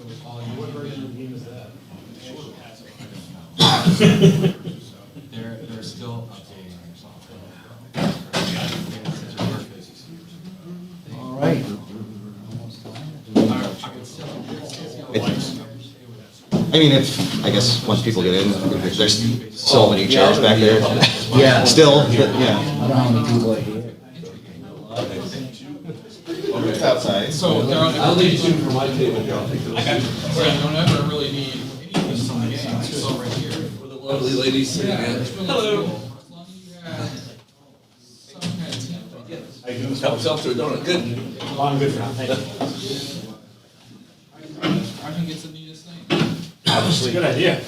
What version of the game is that? They're still updating their software. All right. I mean, if, I guess, once people get in, there's so many chairs back there. Yeah. Still, but, yeah. I don't know how many people are here. It's outside. So they're on. I'll leave two for my table here, I'll take those. So you don't ever really need any of this on the game, it's all right here. For the lovely ladies sitting Yeah, in. it's really Hello. cool. As long as you have some kind of template. Help yourself to a donut, good. Well, I'm good for now, thank you. I think it's the neatest thing. Obviously. Good idea.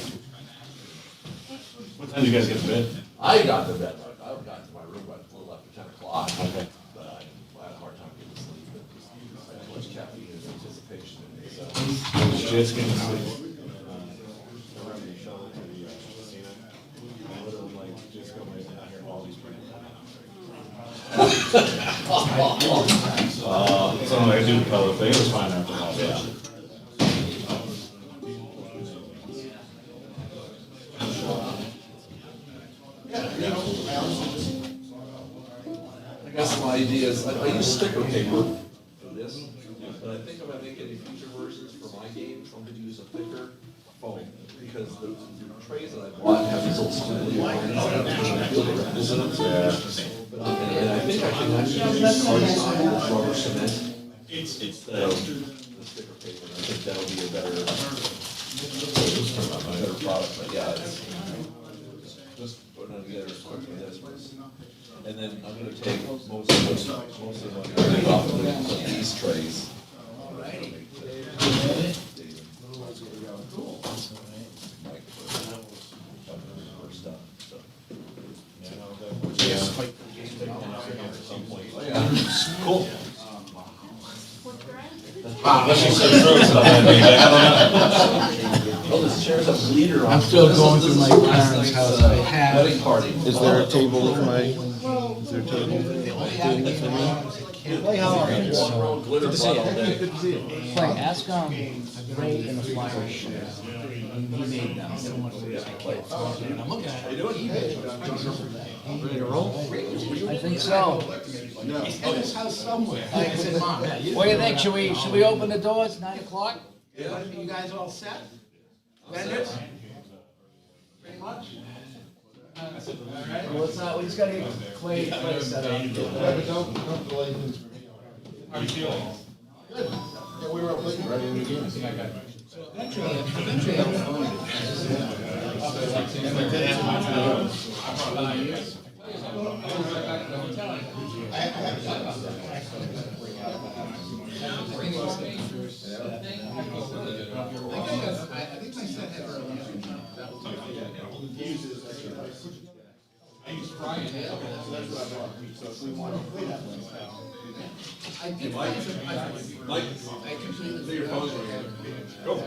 What time do you guys get to bed? I got to bed, I got to my room by a little after 10 o'clock. Okay. But I had a hard time getting to sleep, but I had too much caffeine in anticipation. So. Just getting sleep. So I do the color thing, it was fine after all. Yeah. I guess my idea is, I use sticker paper for this, but I think if I make any future versions for my games, I'm gonna use a thicker foam. Because the trays that I bought have these little squiggly lines, I feel the resonance. And I think I can actually use cardstock with rubber cement. It's The sticker paper, I think that'll be a better product, but yeah, it's just putting it together as quickly as this. And then I'm gonna take most of the money off of these trays. cool. Unless you say throw stuff at me, I don't know. Oh, this chair's a bleeder on. I'm still This going is- through this my is last parents' night's, house. I have- Wedding party. Is there a table for my, is there a table for me? Play how are you? Walk around glitter blood all day. Play, ask Ray in the Flyers. He made them. I'm looking at it. Ready to roll? I think so. He's at his house somewhere. I said, Mom, yeah, What do you think? Should we open the doors, 9 o'clock? you guys all set? Vendors? Pretty much? I said, all right. Well, it's not, we just gotta get Clay set up. Don't delay things. How are you feeling? Good. Yeah, we were up late, ready in the game. Mike, say your phone's ringing. Go.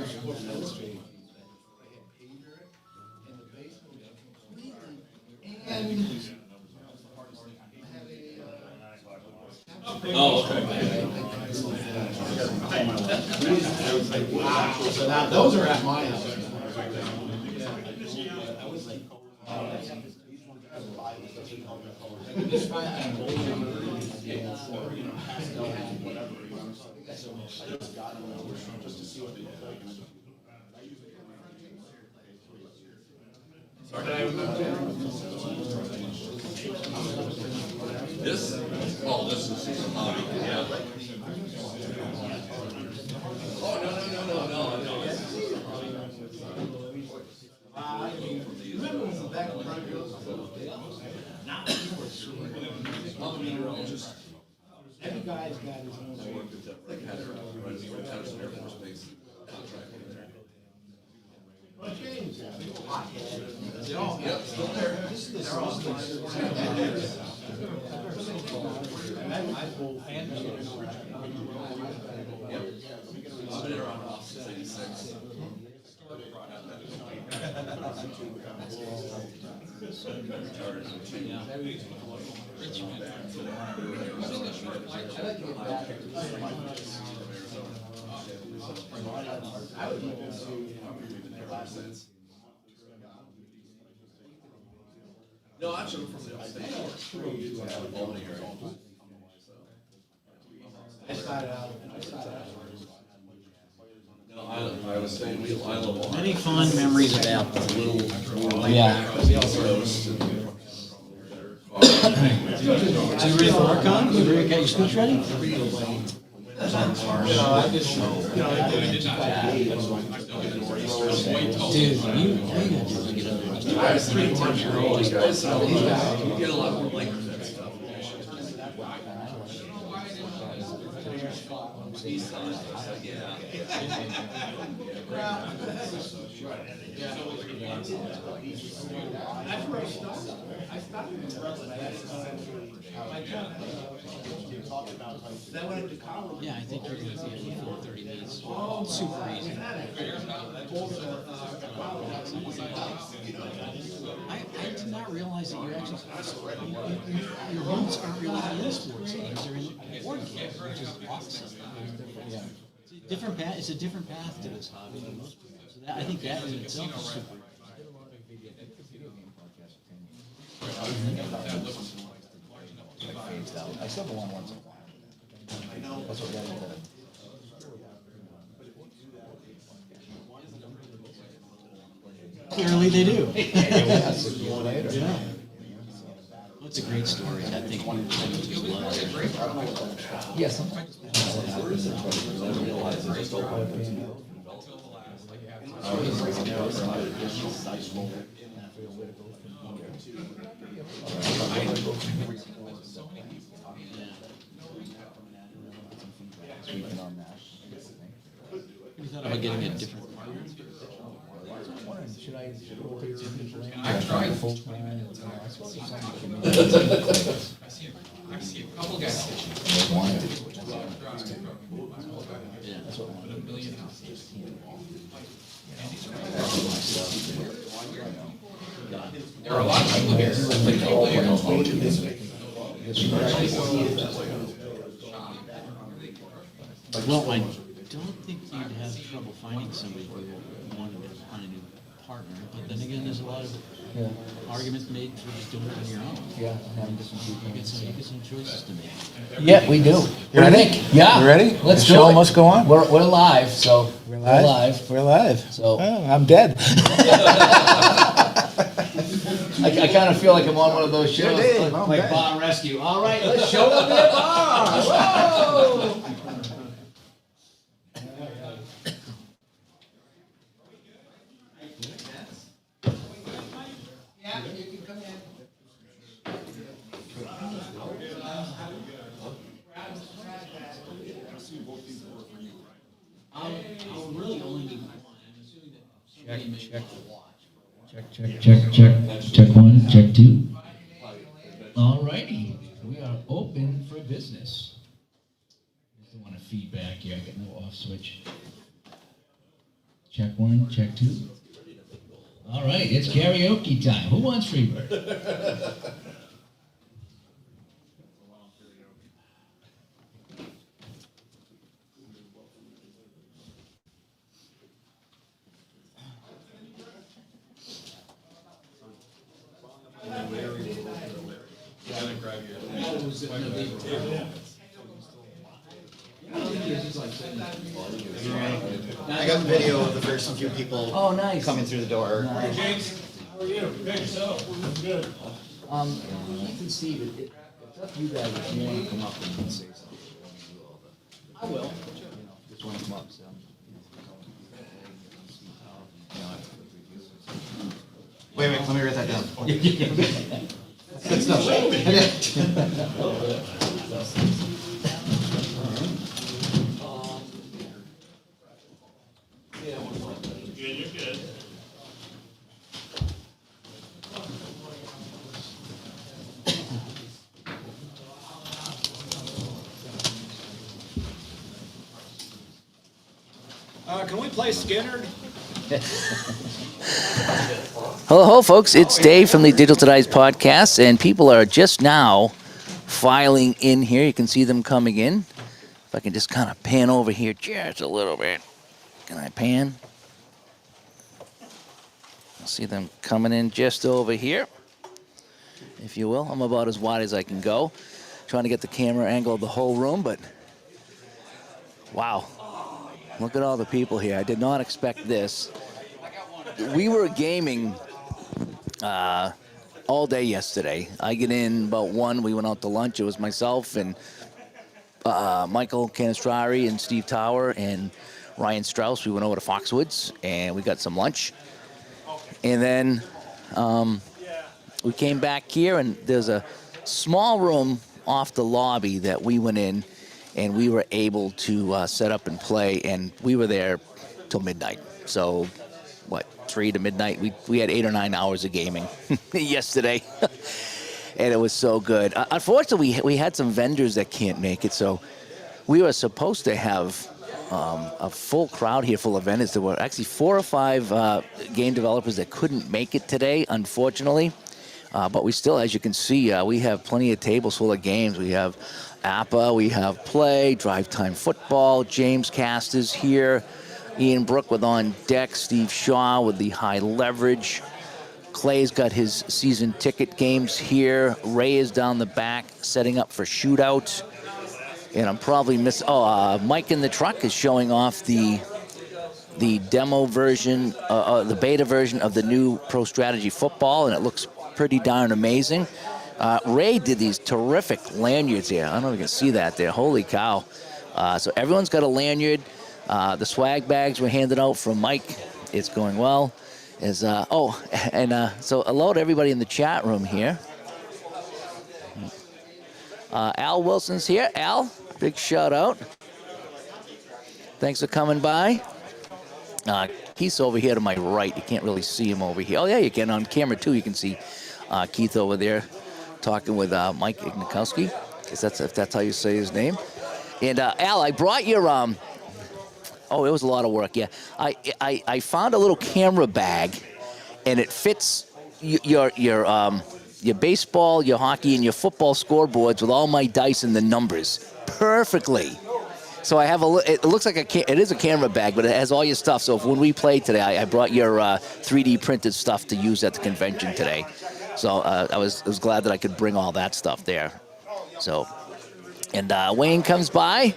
Oh, okay. So now, those are at my house. This? Oh, this is hobby, yeah. Oh, no. Every guy's got his own. I worked at Patterson Air Force Base contracting there. Yep, still there. Yep. I've been around since '86. I like to get back. I would look into their license. No, I'm sure from the upstate. Albany area. I started out. No, I was saying, I love Ohio. Many fond memories of Apple. Yeah. Did you ready for Archon? You ready to get your speech ready? Dude, you gotta do is get up. I was 3-10-year-old guys, so you get a lot more like that stuff. East side, yeah. That's where I started. I started in Brooklyn. I had my job. Then I went into college. Yeah, I think you're gonna see it before 30 minutes. Super easy. I did not realize that you're actually, your roots aren't really in sports, they're in board games, which is awesome. Yeah. It's a different path to this hobby than most people. So that, I think that in itself is super. I still have a long one. That's what got into it. Clearly they do. Yeah. Well, it's a great story. I think just love it. Yeah, sometimes. You thought about getting a different partner? Should I? I've tried. I see a couple guys. Yeah. A million houses. There are a lot of people here. Well, I don't think you'd have trouble finding somebody who wanted to find a new partner, but then again, there's a lot of arguments made for just doing it on your own. Yeah, having different people. You get some choices to make. Yeah, we do. You ready? Yeah. You ready? Let's The do show it. must go on. We're live, so we're live. We're live. So- Oh, I'm dead. I kind of feel like I'm on one of those shows, Dave, I'm like back. Bar Rescue. All right, let's show them their bar. Whoa! Yeah, you can come in. I'll really only need one. I'm assuming that somebody may watch. Check one, check two. All righty, we are open for business. Don't want to feedback here, I got no off switch. Check one, check two. All right, it's karaoke time. Who wants Freebird? I got the video of the first few people Oh, nice. coming through the door. Nice. How are you? Good, yourself? Good. Keith and Steve, it's up to you guys if you want to come up and say something. I will. Just want to come up, so. Wait, let me write that down. Good stuff. Can we play Skinner? Hello, folks. It's Dave from the Digitalized Podcast, and people are just now filing in here. You can see them coming in. If I can just kind of pan over here just a little bit. Can I pan? I see them coming in just over here, if you will. I'm about as wide as I can go. Trying to get the camera angle of the whole room, but wow. Look at all the people here. I did not expect this. We were gaming all day yesterday. I get in about 1. We went out to lunch. It was myself and Michael Canestrari and Steve Tower and Ryan Strauss. We went over to Foxwoods and we got some lunch. And then we came back here, and there's a small room off the lobby that we went in, and we were able to set up and play, and we were there till midnight. So, 3 to midnight? We had 8 or 9 hours of gaming yesterday, and it was so good. Unfortunately, we had some vendors that can't make it, so we were supposed to have a full crowd here full of vendors. There were actually 4 or 5 game developers that couldn't make it today, unfortunately. But we still, as you can see, we have plenty of tables full of games. We have APA, we have Play, Drive Time Football, James Cast is here, Ian Brook with On Deck, Steve Shaw with the High Leverage. Clay's got his season ticket games here. Ray is down the back setting up for Shootout. And I'm probably missing. Mike in the truck is showing off the demo version, the beta version of the new Pro Strategy Football, and it looks pretty darn amazing. Ray did these terrific lanyards here. I don't know if you can see that there. Holy cow! So everyone's got a lanyard. The swag bags were handed out from Mike. It's going well. So hello to everybody in the chat room here. Al Wilson's here. Al, big shout out. Thanks for coming by. Keith's over here to my right. You can't really see him over here. Oh, yeah, you can. On camera, too, you can see Keith over there talking with Mike Ignikowski, if that's how you say his name. And, Al, I brought your... it was a lot of work, yeah. I found a little camera bag, and it fits your baseball, your hockey, and your football scoreboards with all my dice and the numbers perfectly. So I have it looks like it is a camera bag, but it has all your stuff. So when we played today, I brought your 3D printed stuff to use at the convention today. So I was glad that I could bring all that stuff there. So, and Wayne comes by,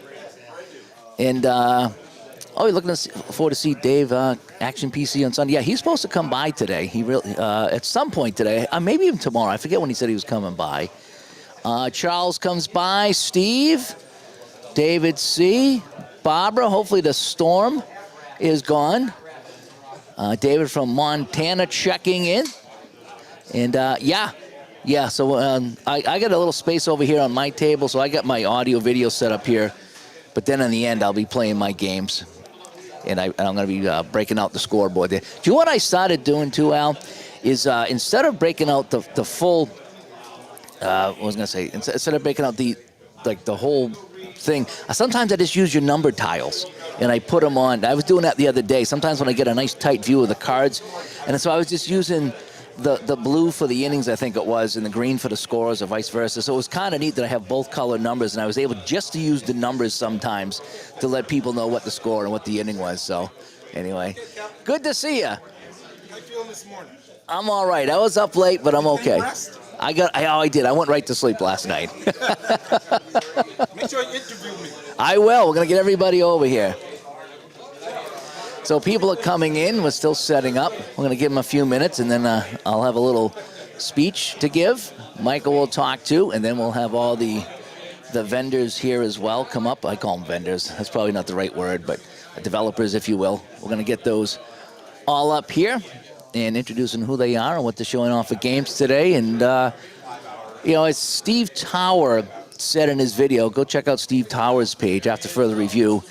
and you're looking forward to see Dave Action PC on Sunday. Yeah, he's supposed to come by today. He really at some point today, maybe even tomorrow. I forget when he said he was coming by. Charles comes by. Steve, David C, Barbara. Hopefully the storm is gone. David from Montana checking in, and So I got a little space over here on my table, so I got my audio video set up here. But then in the end, I'll be playing my games. And I'm going to be breaking out the scoreboard there. Do you know what I started doing too, Al? Is instead of breaking out the full, instead of breaking out the whole thing, sometimes I just use your number tiles and I put them on. I was doing that the other day. Sometimes when I get a nice tight view of the cards, and so I was just using the blue for the innings, I think it was, and the green for the scores, or vice versa. So it was kind of neat that I have both color numbers, and I was able just to use the numbers sometimes to let people know what the score and what the inning was. So anyway, good to see you. How you feeling this morning? I'm all right. I was up late, but I'm okay. Rest? I did. I went right to sleep last night. Make sure you interview me. I will. We're going to get everybody over here. So people are coming in. We're still setting up. We're going to give them a few minutes, and then I'll have a little speech to give. Michael will talk too, and then we'll have all the vendors here as well come up. I call them vendors. That's probably not the right word, but developers, if you will. We're going to get those all up here and introducing who they are and what they're showing off of games today. And, as Steve Tower said in his video, go check out Steve Tower's page after further review.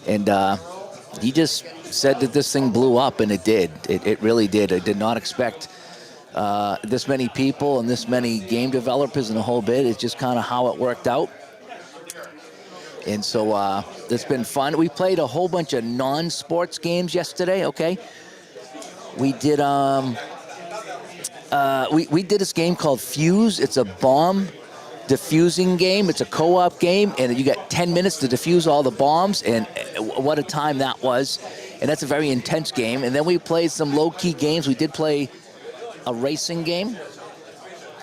And he just said that this thing blew up, and it did. It really did. I did not expect this many people and this many game developers and the whole bit. It's just kind of how it worked out. And so it's been fun. We played a whole bunch of non-sports games yesterday, okay? We did we did this game called Fuse. It's a bomb defusing game. It's a co-op game, and you got 10 minutes to defuse all the bombs, and what a time that was. and that's a very intense game. And then we played some low-key games. We did play a racing game,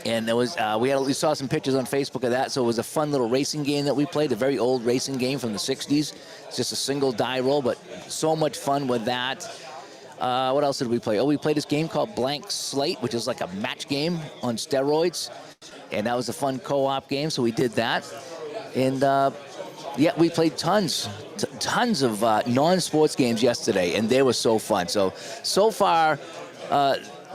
and there was we saw some pictures on Facebook of that. So it was a fun little racing game that we played, a very old racing game from the 60s. It's just a single die roll, but so much fun with that. What else did we play? Oh, we played this game called Blank Slate, which is like a match game on steroids, and that was a fun co-op game, so we did that. And yeah, we played tons of non-sports games yesterday, and they were so fun. So far,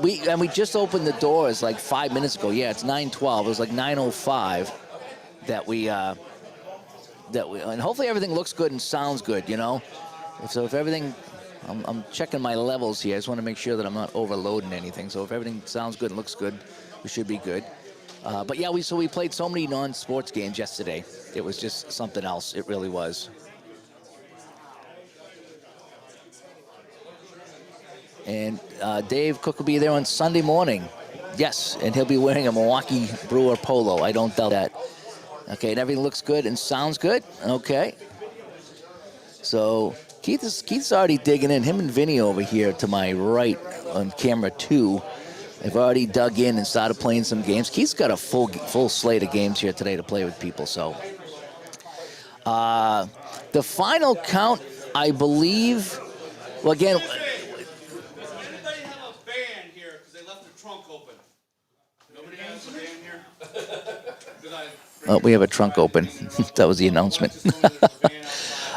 we just opened the doors like 5 minutes ago. Yeah, it's 9:12. It was like 9:05 that we and hopefully everything looks good and sounds good. You know, so if everything, I'm checking my levels here. I just want to make sure that I'm not overloading anything. So if everything sounds good and looks good, we should be good. But yeah, we played so many non-sports games yesterday. It was just something else. It really was. And Dave Cook will be there on Sunday morning. Yes, and he'll be wearing a Milwaukee Brewer polo. I don't doubt that. Okay, and everything looks good and sounds good. Okay. So Keith's already digging in. Him and Vinny over here to my right on camera 2. They've already dug in and started playing some games. Keith's got a full slate of games here today to play with people. So the final count, I believe, well, again. Does anybody have a band here? Because they left the trunk open. Nobody has a band here? Oh, we have a trunk open. That was the announcement.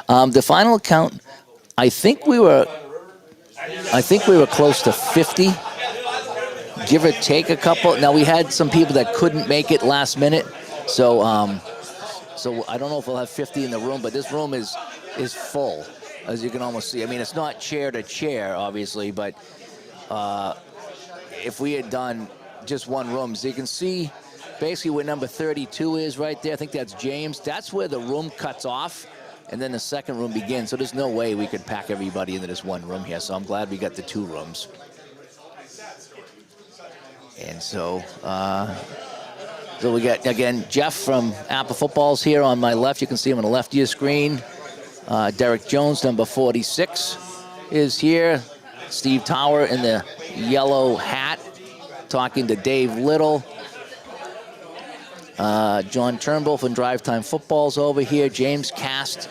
The final count, I think we were close to 50. Give or take a couple. Now, we had some people that couldn't make it last minute, so I don't know if we'll have 50 in the room, but this room is full, as you can almost see. I mean, it's not chair to chair, obviously, but if we had done just one room, so you can see basically where number 32 is right there. I think that's James. That's where the room cuts off, and then the second room begins. So there's no way we could pack everybody into this one room here, so I'm glad we got the 2 rooms. And so we got, again, Jeff from Apple Football's here on my left. You can see him on the left of your screen. Derek Jones, number 46, is here. Steve Tower in the yellow hat, talking to Dave Little. John Turnbull from Drive Time Football's over here. James Cast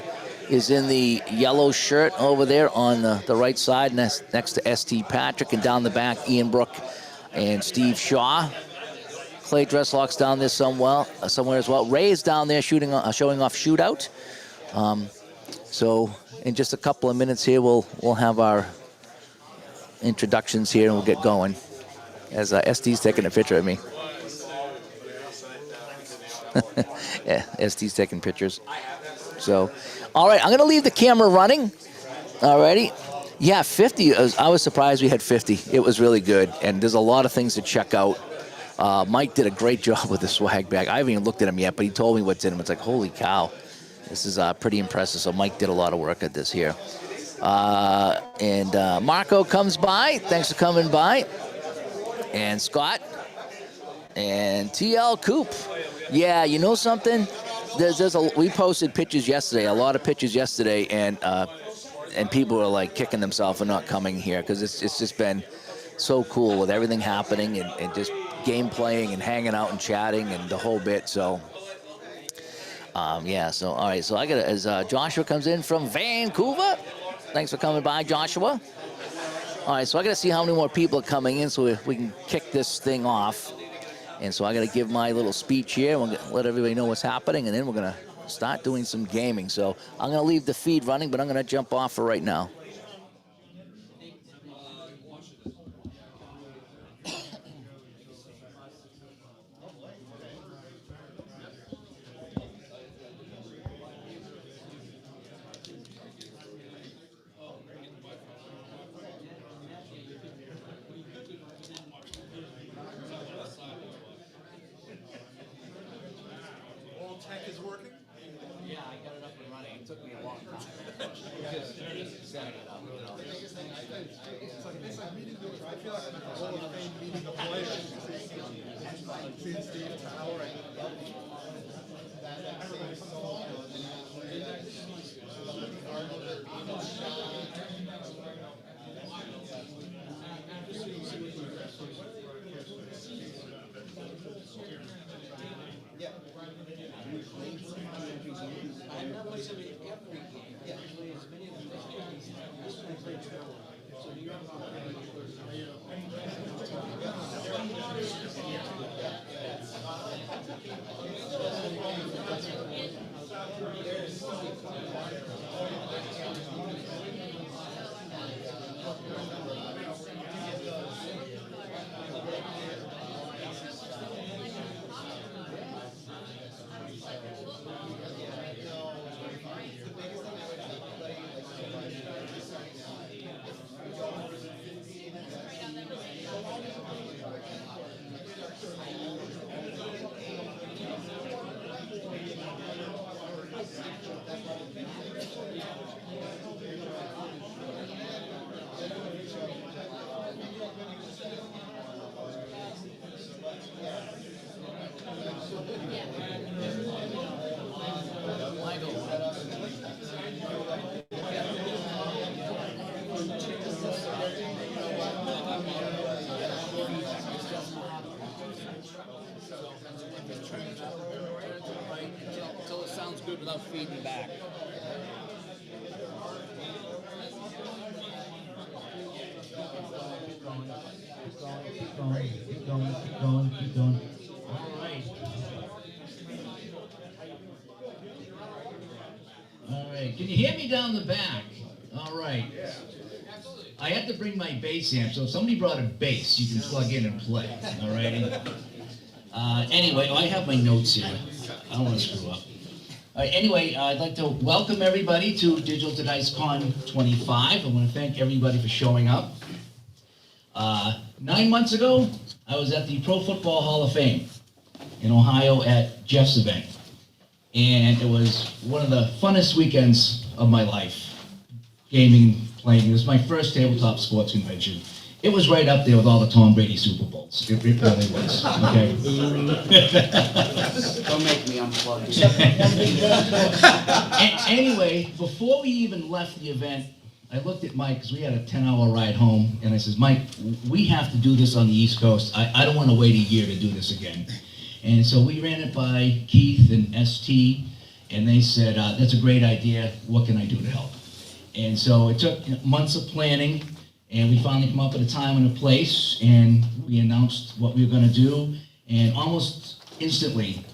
is in the yellow shirt over there on the right side, next to S.T. Patrick. And down the back, Ian Brook and Steve Shaw. Clay Dresslock's down there somewhere as well. Ray is down there showing off Shootout. So in just a couple of minutes here, we'll have our introductions here and we'll get going. As ST's taking a picture of me. Yeah, ST's taking pictures. So, all right, I'm going to leave the camera running. Alrighty. Yeah, 50. I was surprised we had 50. It was really good, and there's a lot of things to check out. Mike did a great job with the swag bag. I haven't even looked at him yet, but he told me what's in them. It's like, holy cow. This is pretty impressive. So Mike did a lot of work at this here. And Marco comes by. Thanks for coming by. And Scott. And TL Coop. Yeah, you know something? We posted pictures yesterday, a lot of pictures yesterday, and people are like kicking themselves for not coming here because it's just been so cool with everything happening and just game playing and hanging out and chatting and the whole bit. So yeah, so all right, so I got as Joshua comes in from Vancouver. Thanks for coming by, Joshua. All right, so I got to see how many more people are coming in so we can kick this thing off. And so I got to give my little speech here. We'll let everybody know what's happening, and then we're going to start doing some gaming. So I'm going to leave the feed running, but I'm going to jump off for right now. Tech is working? Yeah, I got it up and running. It took me a long time. Just setting it up, you know. It's like meeting I feel like I'm at the Hall of Fame meeting the players. Seeing Steve Tower and that Until it sounds good without feeding back. Keep going. All right, can you hear me down the back? All right. I had to bring my bass amp, so if somebody brought a bass, you can plug in and play, all righty? Anyway, I have my notes here. I don't want to screw up. All right, anyway, I'd like to welcome everybody to Digital to Dice Con 25. I want to thank everybody for showing up. 9 months ago, I was at the Pro Football Hall of Fame in Ohio at Jeff's event. And it was one of the funnest weekends of my life. Gaming, playing. It was my first tabletop sports convention. It was right up there with all the Tom Brady Super Bowls. It really was. Okay. Don't make me unplug. Anyway, before we even left the event, I looked at Mike, because we had a 10-hour ride home, and I says, Mike, we have to do this on the East Coast. I don't want to wait a year to do this again. And so we ran it by Keith and ST, and they said, that's a great idea. What can I do to help? And so it took months of planning, and we finally come up with a time and a place, and we announced what we were going to do, and almost instantly,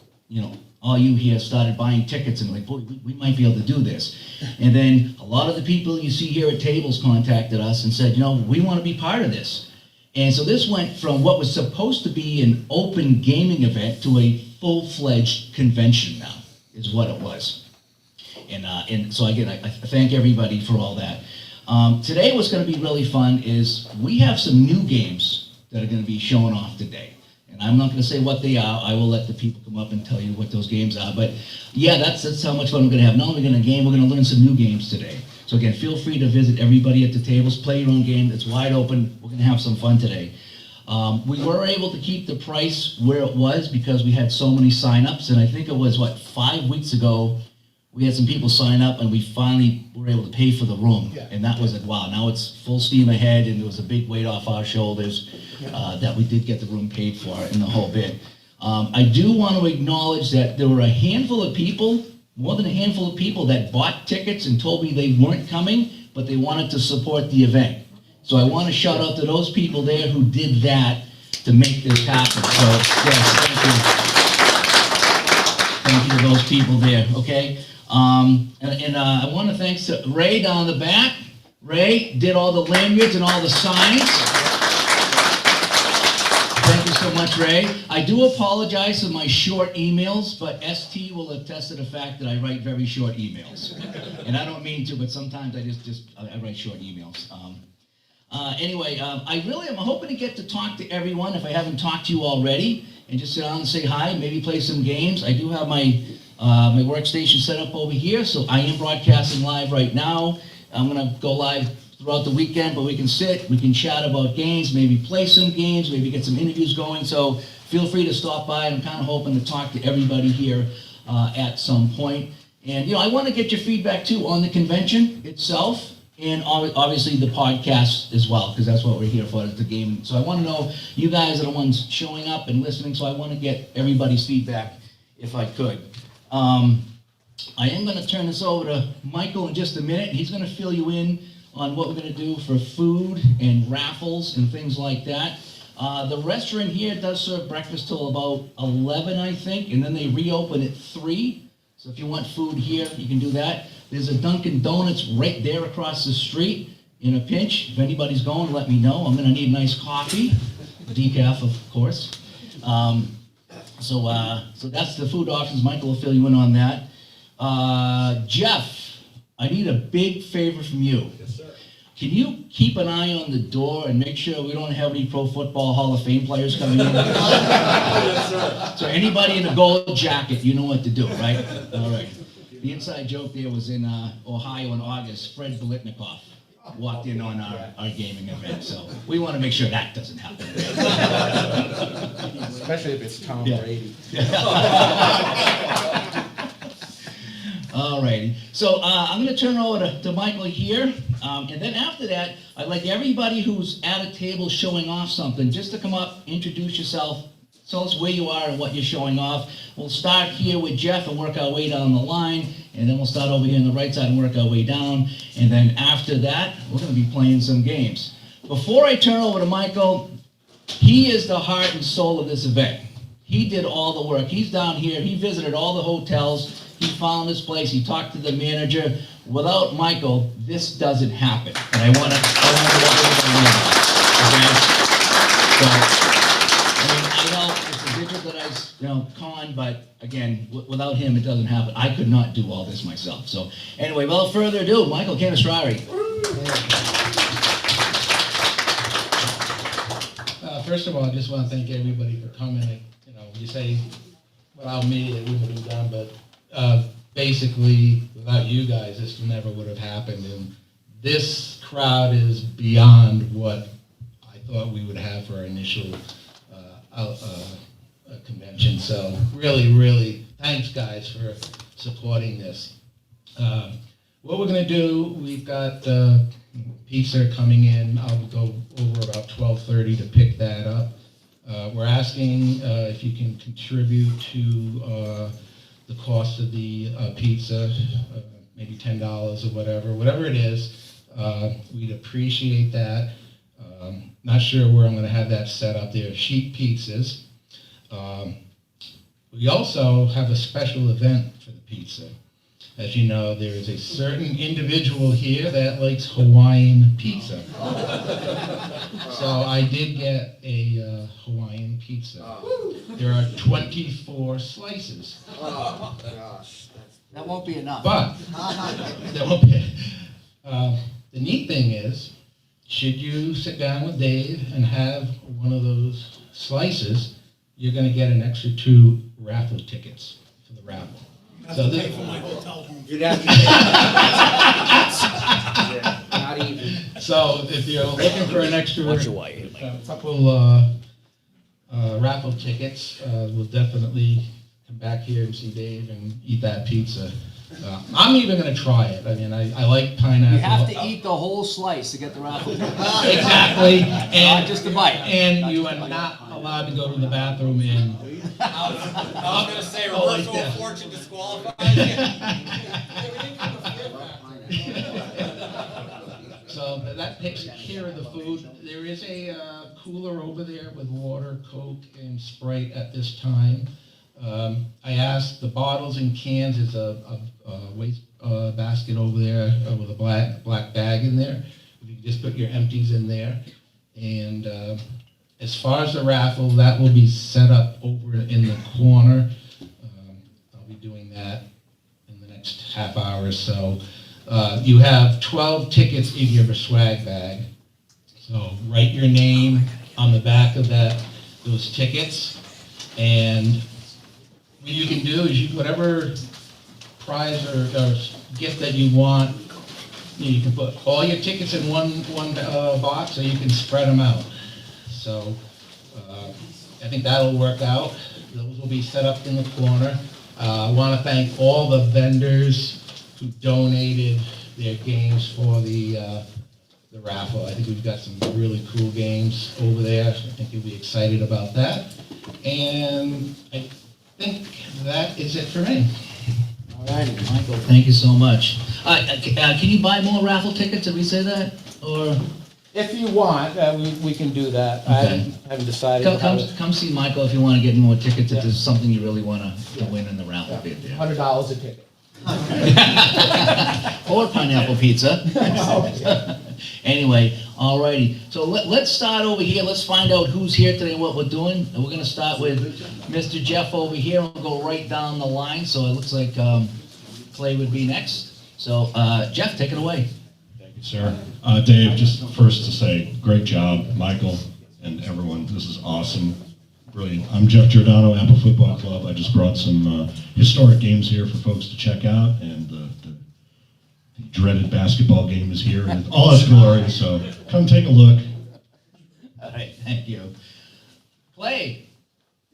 all you here started buying tickets and like, boy, we might be able to do this. And then a lot of the people you see here at tables contacted us and said, we want to be part of this. And so this went from what was supposed to be an open gaming event to a full-fledged convention now, is what it was. And so again, I thank everybody for all that. Today what's going to be really fun is we have some new games that are going to be showing off today. And I'm not going to say what they are. I will let the people come up and tell you what those games are. But yeah, that's how much fun we're going to have. Not only are we going to game, we're going to learn some new games today. So again, feel free to visit everybody at the tables, play your own game. It's wide open. We're going to have some fun today. We were able to keep the price where it was because we had so many sign-ups. And I think it was, 5 weeks ago, we had some people sign up and we finally were able to pay for the room. Yeah. And that was like, wow, now it's full steam ahead, and there was a big weight off our shoulders that we did get the room paid for and the whole bit. I do want to acknowledge that there were a handful of people, more than a handful of people, that bought tickets and told me they weren't coming, but they wanted to support the event. So I want to shout out to those people there who did that to make this happen. So yes, thank you to those people there, okay? I want to thank Ray down the back. Ray did all the lanyards and all the signs. Thank you so much, Ray. I do apologize for my short emails, but ST will attest to the fact that I write very short emails. And I don't mean to, but sometimes I write short emails. Anyway, I'm hoping to get to talk to everyone if I haven't talked to you already, and just sit down and say hi, maybe play some games. I do have my workstation set up over here, so I am broadcasting live right now. I'm going to go live throughout the weekend, but we can sit, we can chat about games, maybe play some games, maybe get some interviews going, so feel free to stop by. I'm kind of hoping to talk to everybody here at some point. And, I want to get your feedback, too, on the convention itself, and obviously the podcast as well, because that's what we're here for, is the game. So I want to know, you guys are the ones showing up and listening, so I want to get everybody's feedback if I could. I am going to turn this over to Michael in just a minute. He's going to fill you in on what we're gonna do for food and raffles and things like that. The restaurant here does serve breakfast till about 11, I think, and then they reopen at 3. So if you want food here, you can do that. There's a Dunkin' Donuts right there across the street in a pinch. If anybody's going, let me know. I'm gonna need a nice coffee, decaf, of course. So that's the food options. Michael will fill you in on that. Jeff, I need a big favor from you. Yes, sir. Can you keep an eye on the door and make sure we don't have any Pro Football Hall of Fame players coming in? Yes, sir. So anybody in a gold jacket, you know what to do, right? All right. The inside joke there was in Ohio in August. Fred Biletnikoff walked in on our gaming event, so we want to make sure that doesn't happen. Especially if it's Tom Yeah. Brady. All righty. So I'm going to turn over to Michael here. And then after that, I'd like everybody who's at a table showing off something just to come up, introduce yourself, tell us where you are and what you're showing off. We'll start here with Jeff and work our way down the line. And then we'll start over here on the right side and work our way down. And then after that, we're going to be playing some games. Before I turn over to Michael, he is the heart and soul of this event. He did all the work. He's down here. He visited all the hotels. He found this place. He talked to the manager. Without Michael, this doesn't happen. And I want to let everybody know that. Okay? So, I know it's a digit that I con, but again, without him, it doesn't happen. I could not do all this myself. So, anyway, without further ado, Michael Canestrari. First of all, I just want to thank everybody for coming. You say without me, it wouldn't have been done, but basically, without you guys, this never would have happened. And this crowd is beyond what I thought we would have for our initial convention. So really, really, thanks guys for supporting this. What we're going to do, we've got pizza coming in. I'll go over about 12:30 to pick that up. We're asking if you can contribute to the cost of the pizza, maybe $10 or whatever it is. We'd appreciate that. Not sure where I'm going to have that set up there. Sheet pizzas. We also have a special event for the pizza. As you know, there is a certain individual here that likes Hawaiian pizza. So I did get a Hawaiian pizza. There are 24 slices. Oh, gosh. That won't be enough. But, that won't be, the neat thing is, should you sit down with Dave and have one of those slices, you're going to get an extra 2 raffle tickets for the raffle. So this, You'd have to. Yeah, not even. so if you're looking for an extra couple raffle tickets, we'll definitely come back here and see Dave and eat that pizza. I'm even going to try it. I mean, I like pineapple. You have to eat the whole slice to get the raffle. Exactly. And, Not just a bite. And you are not allowed to go to the bathroom in. I was gonna say, Oh, like reversal of that. fortune disqualified. So that takes care of the food. There is a cooler over there with water, Coke, and Sprite at this time. I asked the bottles and cans, there's a waste basket over there with a black bag in there. If you can just put your empties in there. And as far as the raffle, that will be set up over in the corner. I'll be doing that in the next half hour or so. You have 12 tickets in your swag bag. So write your name on the back of those tickets. And what you can do is whatever prize or gift that you want, you can put all your tickets in one box, or you can spread them out. So I think that'll work out. Those will be set up in the corner. I want to thank all the vendors who donated their games for the raffle. I think we've got some really cool games over there. I think you'll be excited about that. And I think that is it for me. All Alrighty, Michael. Thank you so much. Can you buy more raffle tickets? Did we say that? Or If you want, we can do that. Okay. I haven't decided. come see Michael if you want to get more tickets, if there's something you really want to win in the raffle bid there. $100 a ticket. Or pineapple pizza. Anyway, alrighty. So let's start over here. Let's find out who's here today and what we're doing. And we're gonna start with Mr. Jeff over here and go right down the line. So it looks like Clay would be next. So Jeff, take it away. Thank you, sir. Dave, just first to say, great job, Michael and everyone. This is awesome. Brilliant. I'm Jeff Giordano, Apple Football Club. I just brought some historic games here for folks to check out, and the dreaded basketball game is here in all its glory, so come take a look. All right, thank you. Clay,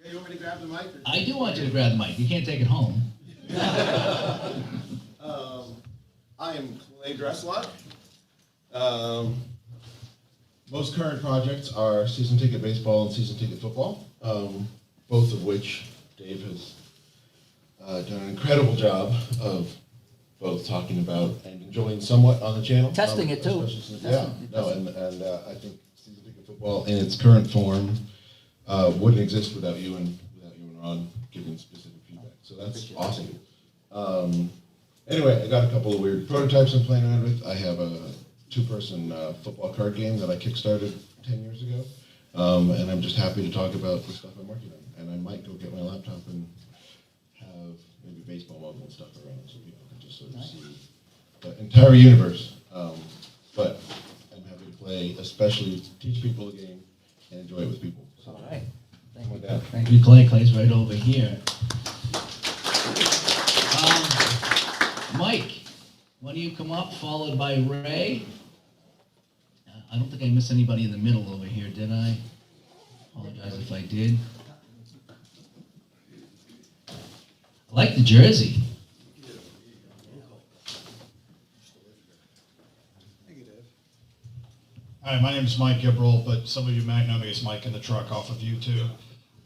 Yeah, you want me to grab the mic? I do want you to grab the mic. You can't take it home. I am Clay Dresslot. Most current projects are season ticket baseball and season ticket football, both of which Dave has done an incredible job of both talking about and enjoying somewhat on the channel. Testing it too. especially since- Yeah, no, and I think season ticket football in its current form wouldn't exist without you and Ron giving specific feedback. So that's awesome. Anyway, I got a couple of weird prototypes I'm playing around with. I have a two-person football card game that I kickstarted 10 years ago, and I'm just happy to talk about the stuff I'm working on. And I might go get my laptop and have maybe baseball mobile and stuff around so people can just sort of see the entire universe. But I'm happy to play, especially teach people the game and enjoy it with people. So, All right. with that. Thank you, Clay. Clay's right over here. Mike, why don't you come up, followed by Ray? I don't think I missed anybody in the middle over here, did I? Apologize if I did. I like the jersey. Hi, my name is Mike Gibral, but some of you might know me as Mike in the Truck off of YouTube.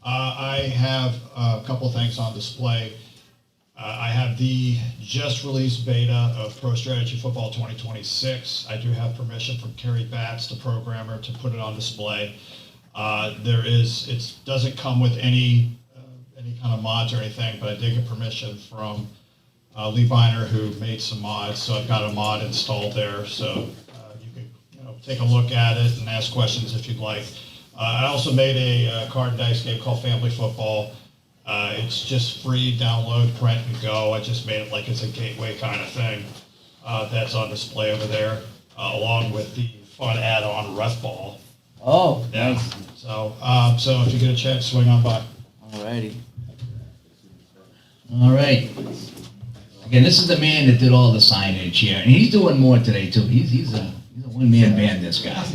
I have a couple things on display. I have the just released beta of Pro Strategy Football 2026. I do have permission from Kerry Batts, the programmer, to put it on display. It doesn't come with any kind of mods or anything, but I did get permission from Lee Biner, who made some mods. So I've got a mod installed there, so you can take a look at it and ask questions if you'd like. I also made a card and dice game called Family Football. It's just free, download, print, and go. I just made it like it's a gateway kind of thing. That's on display over there, along with the fun add-on Ref Ball. Oh, Yeah. nice. So if you get a chance, swing on by. Alrighty. All right. Again, this is the man that did all the signage here, and he's doing more today too. He's a one-man band, this guy.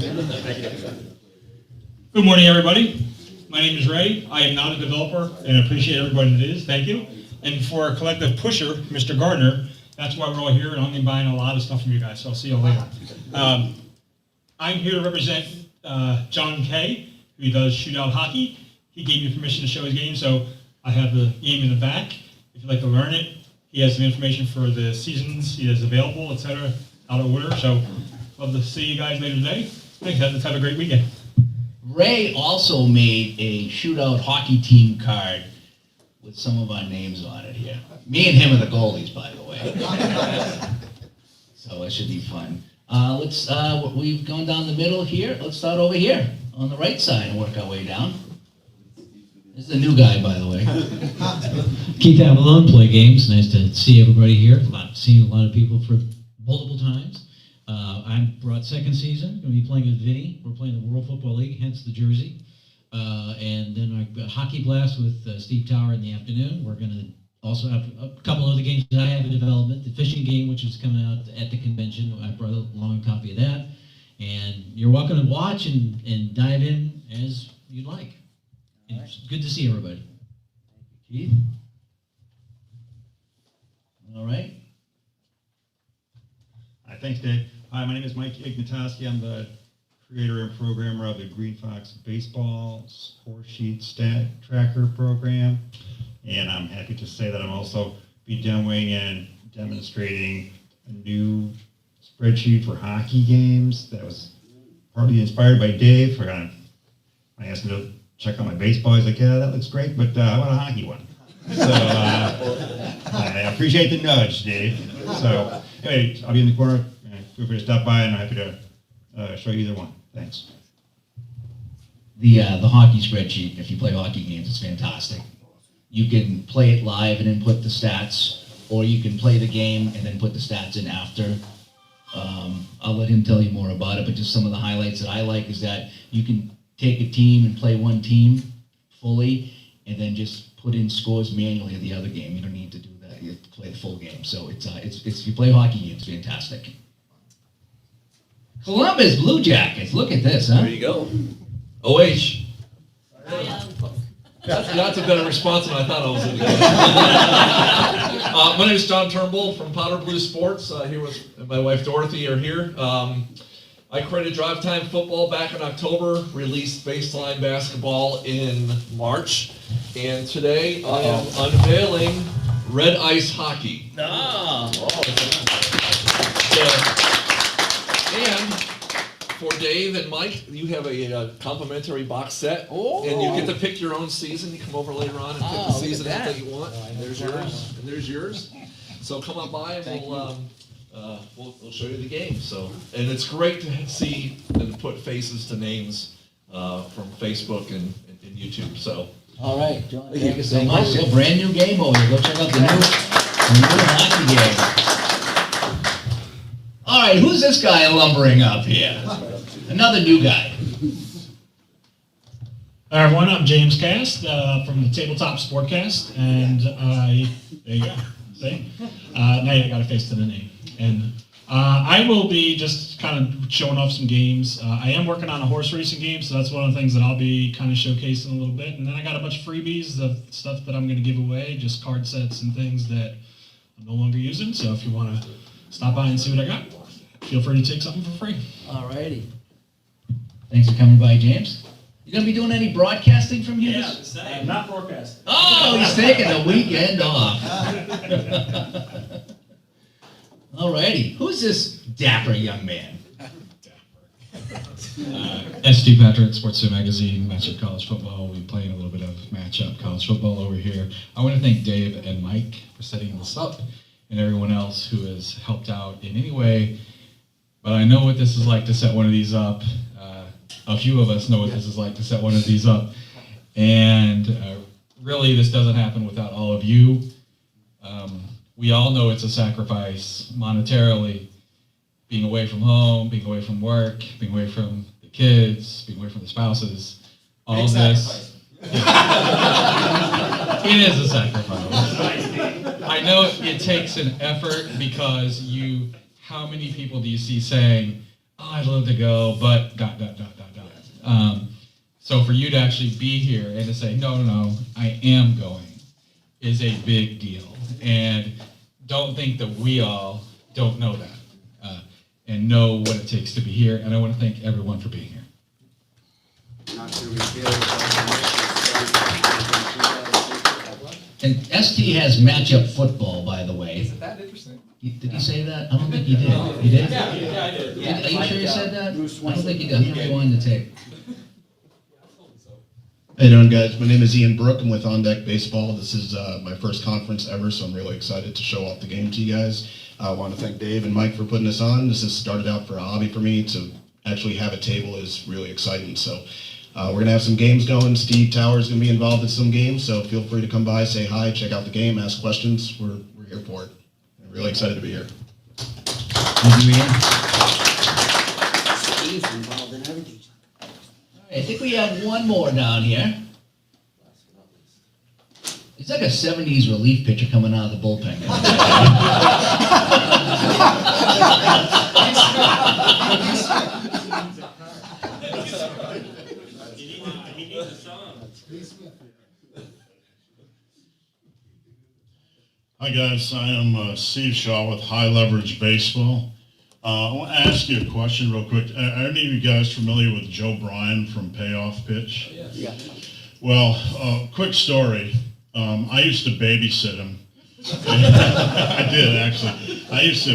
Good morning, everybody. My name is Ray. I am not a developer and appreciate everybody that is. Thank you. And for our collective pusher, Mr. Gardner, that's why we're all here, and I'm going to be buying a lot of stuff from you guys, so I'll see you later. I'm here to represent John Kay, who does shootout hockey. He gave me permission to show his game, so I have the game in the back. If you'd like to learn it, he has some information for the seasons he has available, etc., out of order. So love to see you guys later today. Thanks. Let's have a great weekend. Ray also made a shootout hockey team card with some of our names on it here. Me and him are the goalies, by the way. So it should be fun. We've gone down the middle here. Let's start over here on the right side and work our way down. This is a new guy, by the way. Keith Avalon, Play Games. Nice to see everybody here. Seen a lot of people for multiple times. I brought second season. Going to be playing with Vinny. We're playing the World Football League, hence the jersey. And then I've got Hockey Blast with Steve Tower in the afternoon. We're going to also have a couple other games that I have in development. The fishing game, which is coming out at the convention. I brought along a copy of that. And you're welcome to watch and dive in as you'd like. It's good to see everybody. Keith? All right. Hi, thanks, Dave. Hi, my name is Mike Ignatowski. I'm the creator and programmer of the Green Fox Baseball Score Sheet Stat Tracker program. And I'm happy to say that I'm also be demonstrating a new spreadsheet for hockey games that was partly inspired by Dave. I asked him to check out my baseball. He's like, yeah, that looks great, but I want a hockey one. So I appreciate the nudge, Dave. So anyway, I'll be in the corner. Feel free to stop by, and I'm happy to show you either one. Thanks. The hockey spreadsheet, if you play hockey games, it's fantastic. You can play it live and then put the stats, or you can play the game and then put the stats in after. I'll let him tell you more about it, but just some of the highlights that I like is that you can take a team and play one team fully, and then just put in scores manually of the other game. You don't need to do that. You have to play the full game. So it's if you play hockey games, fantastic. Columbus Blue Jackets. Look at this, huh? There you go. OH. That's a better response than I thought I was going to get. My name is John Turnbull from Powder Blue Sports. Here with my wife Dorothy are here. I created Drive Time Football back in October, released Baseline Basketball in March, and today I am unveiling Red Ice Hockey. And for Dave and Mike, you have a complimentary box set, and you get to pick your own season. You come over later on and pick the season that you want. There's yours, and there's yours. So come on by, and we'll show you the game. So, and it's great to see and put faces to names from Facebook and YouTube. So, all right, John, thank you so much. A brand new game over here. Go check out the new hockey game. All right, who's this guy lumbering up here? Another new guy. Hi everyone, I'm James Cast from the Tabletop Sportcast, and there you go. See? Now you got a face to the name. And I will be just kind of showing off some games. I am working on a horse racing game, so that's one of the things that I'll be kind of showcasing a little bit. And then I got a bunch of freebies of stuff that I'm going to give away, just card sets and things that I'm no longer using. So if you want to stop by and see what I got, feel free to take something for free. All righty. Thanks for coming by, James. You gonna be doing any broadcasting from here? Yeah, not broadcasting. Oh, he's taking the weekend off. All righty. Who's this dapper young man? S.D. Patrick, Sports Center Magazine, Matchup College Football. We're playing a little bit of Matchup College Football over here. I want to thank Dave and Mike for setting this up, and everyone else who has helped out in any way. But I know what this is like to set one of these up. A few of us know what this is like to set one of these up. And really, this doesn't happen without all of you. We all know it's a sacrifice monetarily, being away from home, being away from work, being away from the kids, being away from the spouses. All of this. It is a sacrifice. I know it takes an effort because how many people do you see saying, oh, I'd love to go, but ... So for you to actually be here and to say, no, I am going, is a big deal. And don't think that we all don't know that and know what it takes to be here. And I want to thank everyone for being here. And ST has matchup football, by the way. Is it that interesting? Did he say that? I don't think he did. You did? Yeah, I did. Are you sure you said that? I don't think you did. I'm going to rewind the tape. How you doing, guys? My name is Ian Brook. I'm with On Deck Baseball. This is my first conference ever, so I'm really excited to show off the game to you guys. I want to thank Dave and Mike for putting this on. This has started out for a hobby for me. To actually have a table is really exciting. So we're going to have some games going. Steve Tower is going to be involved in some games, so feel free to come by, say hi, check out the game, ask questions. We're here for it. I'm really excited to be here. Thank you, Ian. Steve's involved in everything. I think we have one more down here. It's like a 70s relief pitcher coming out of the bullpen. Hi guys, I am Steve Shaw with High Leverage Baseball. I want to ask you a question real quick. Are any of you guys familiar with Joe Bryan from Payoff Pitch? Yeah. Well, quick story. I used to babysit him I did, actually.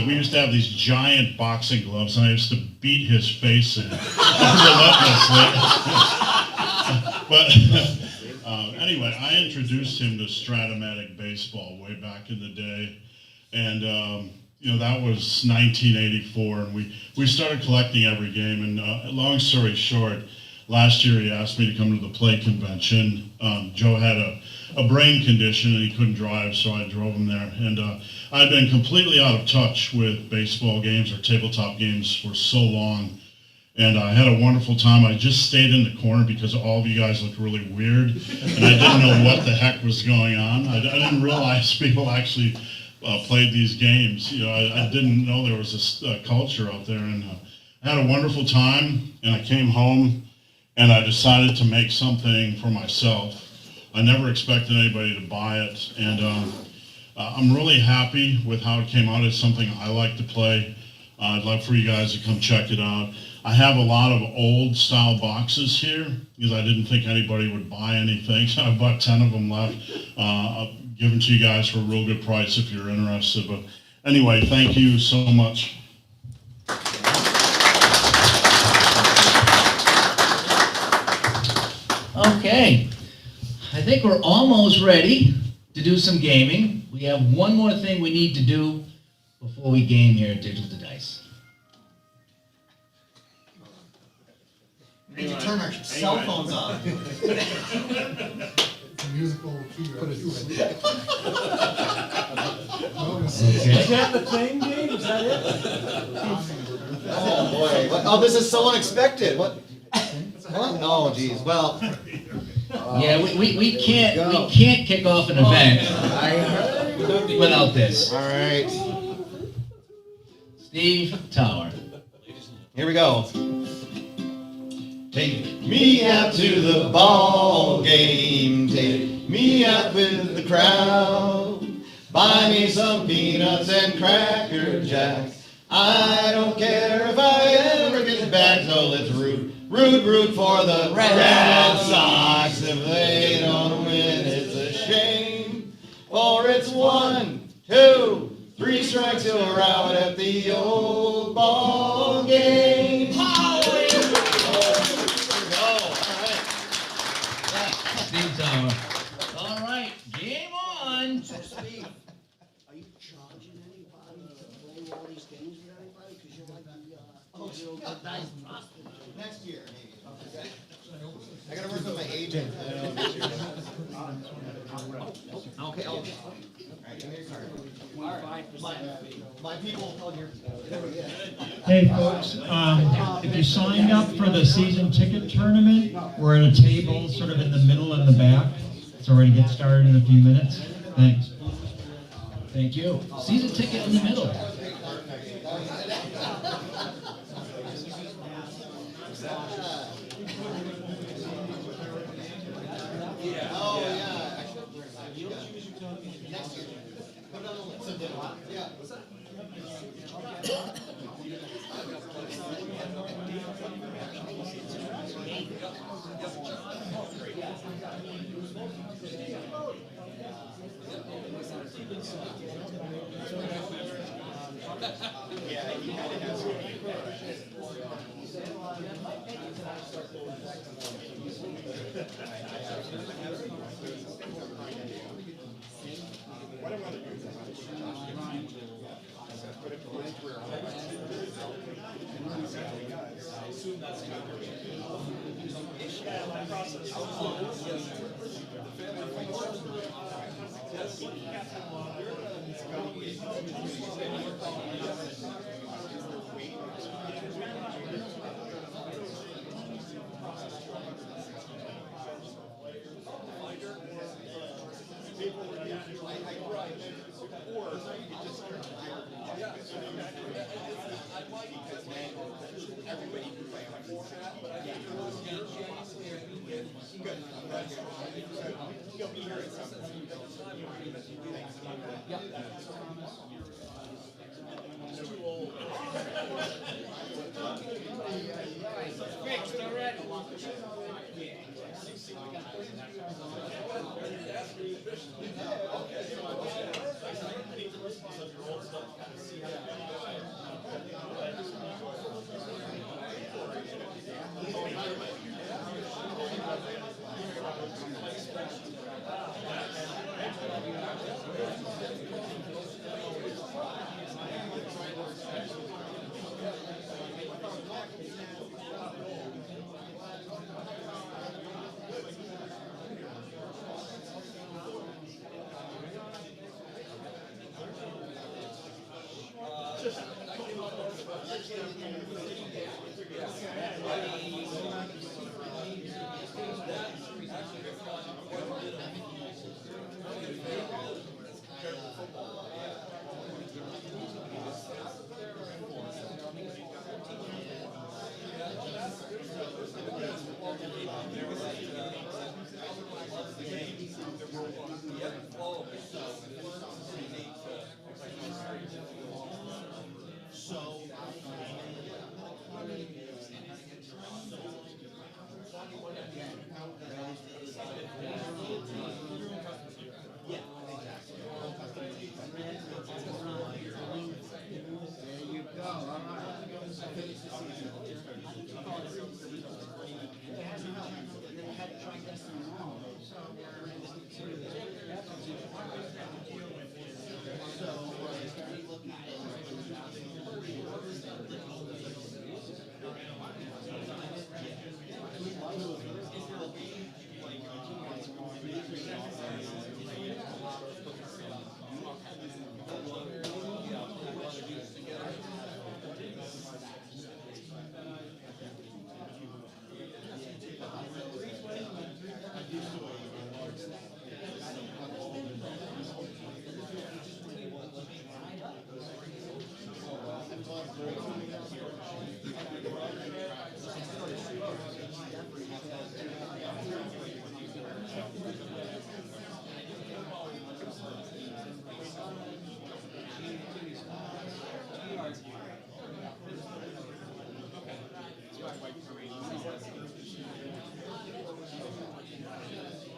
We used to have these giant boxing gloves, and I used to beat his face in relentlessly. But anyway, I introduced him to Stratomatic baseball way back in the day, and that was 1984, and we started collecting every game. And long story short, last year he asked me to come to the play convention. Joe had a brain condition and he couldn't drive, so I drove him there. And I've been completely out of touch with baseball games or tabletop games for so long. And I had a wonderful time. I just stayed in the corner because all of you guys looked really weird, and I didn't know what the heck was going on. I didn't realize people actually played these games. I didn't know there was this culture out there, and I had a wonderful time. And I came home, and I decided to make something for myself. I never expected anybody to buy it, and I'm really happy with how it came out. It's something I like to play. I'd love for you guys to come check it out. I have a lot of old style boxes here because I didn't think anybody would buy anything, so I've got 10 of them left. I'll give them to you guys for a real good price if you're interested. But anyway, thank you so much. Okay, I think we're almost ready to do some gaming. We have one more thing we need to do before we game here at Digital to Dice. We need to turn our cell phones off. Musical put it Is Okay. that the thing, Dave? Is that it? Oh, boy. Oh, this is so unexpected. What? Oh, geez. Well. Yeah, we can't kick off an event without this. All right. Steve Tower. Here we go. Take me out to the ball game. Take me out with the crowd. Buy me some peanuts and Cracker Jacks. I don't care if I ever get back, so let's root for the Red Sox. If they don't win, it's a shame. For it's 1, 2, 3 strikes, you're out at the old ball game. Steve Tower. All right, game on. So Steve, are you charging anybody to play all these games with anybody? Because you're like the dice master. Next year, maybe. I gotta work with my agent. Okay. All right, give me your card. My people will tell you. Hey folks, if you signed up for the season ticket tournament, we're at a table sort of in the middle and the back. So we're going to get started in a few minutes. Thanks. Thank you. Season ticket in the middle. Oh, yeah. Next year. Put it on the list. Yeah. What's that?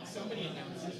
Somebody announced it.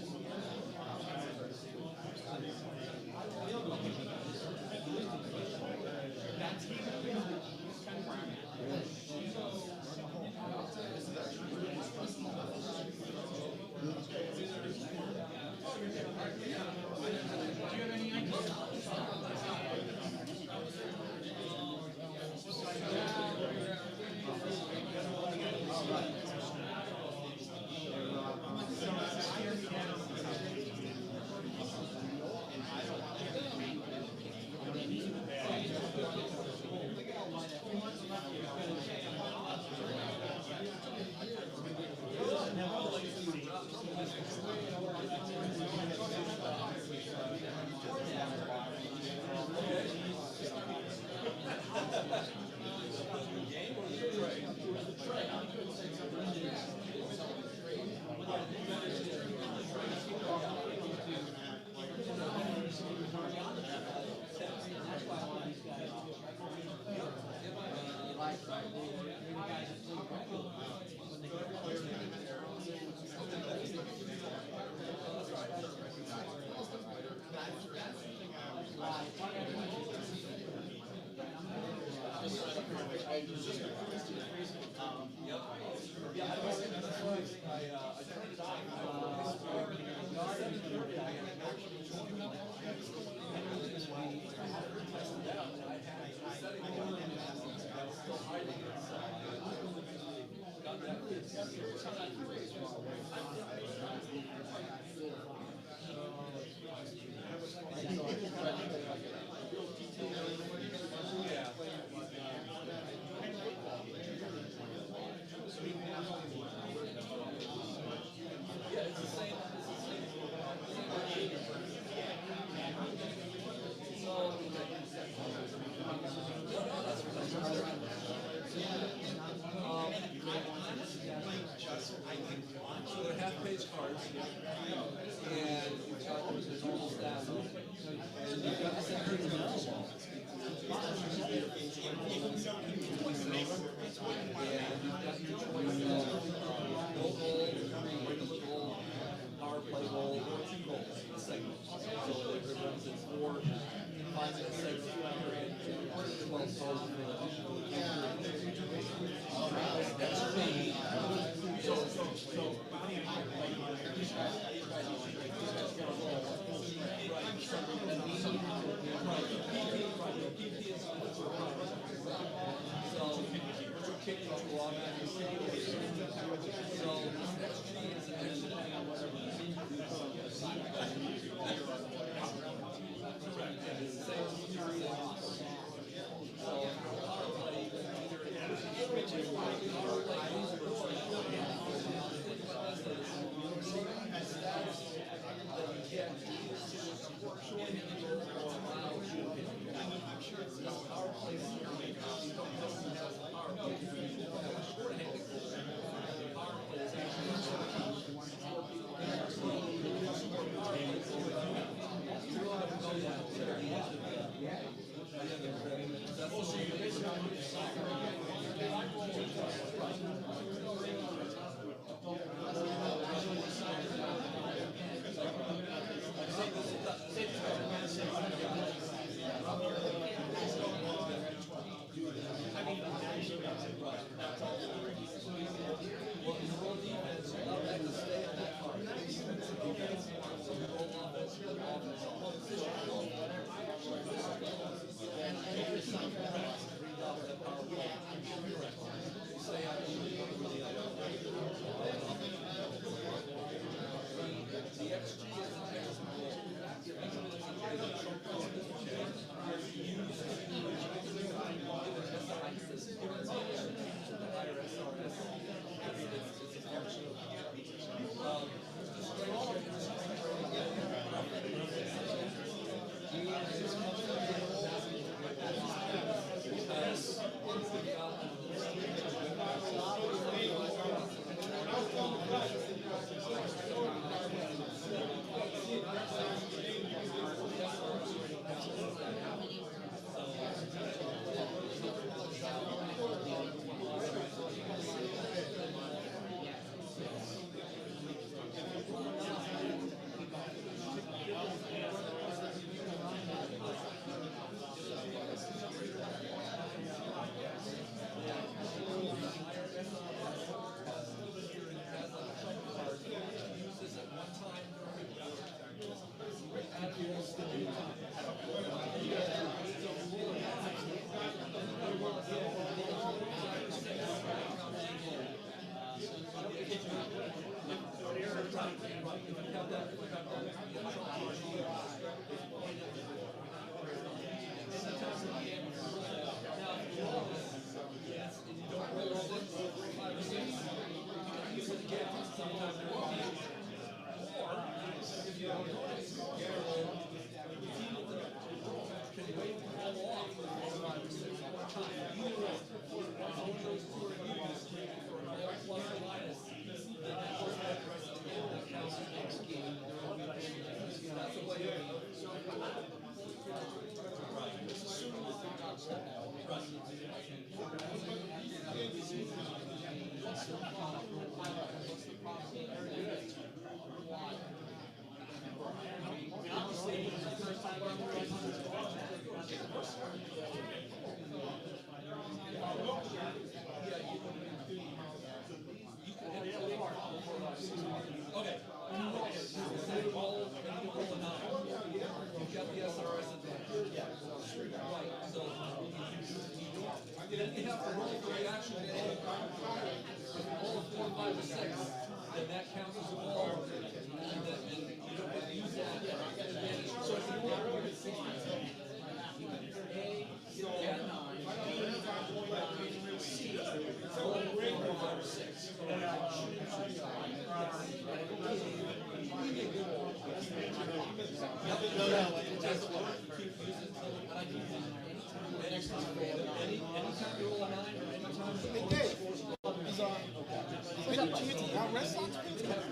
So they're half-page cards, and you've got there's normal stats on it, and you've got the sectors available. And you've got your choice of goal, regular goal, power play goal, or 2 goals, the segments. So it represents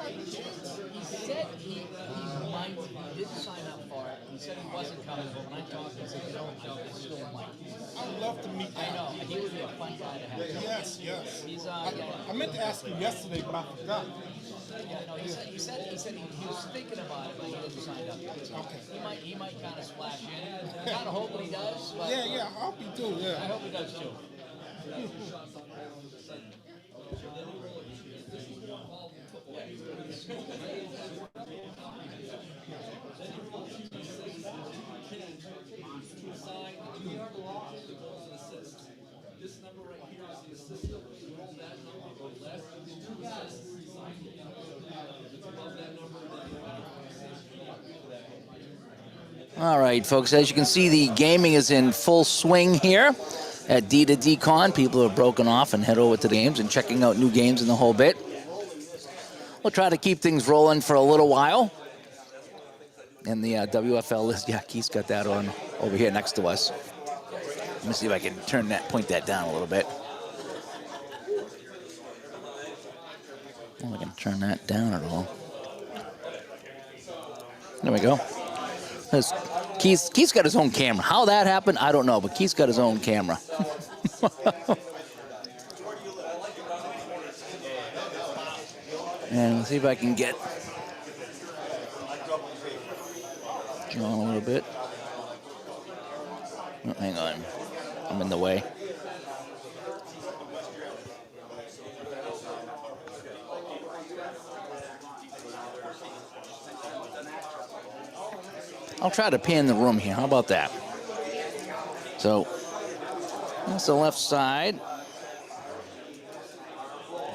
He said he didn't sign up for it. He said he wasn't coming, but when I talked to him, he said, "No, it's still Mike." I'd love to meet I him. know, he would be a fun guy to have. Yes, yes. He's I meant to ask him yesterday, but I forgot. Yeah, no, he said he was thinking about it, but he didn't sign up yet. Okay. He might kind of splash in. Kind of hoping he does, but Yeah, I hope he do, yeah. I hope he does too. This number right here is the assist that we roll that number. All right, folks, as you can see, the gaming is in full swing here at D2D Con. People have broken off and head over to the games and checking out new games and the whole bit. We'll try to keep things rolling for a little while. And the WFL list, yeah, Keith's got that on over here next to us. Let me see if I can point that down a little bit. I don't know if I can turn that down at all. There we go. Keith's got his own camera. How that happened, I don't know, but Keith's got his own camera. And let's see if I can get John a little bit. Oh, hang on. I'm in the way. I'll try to pan the room here. How about that? So, that's the left side.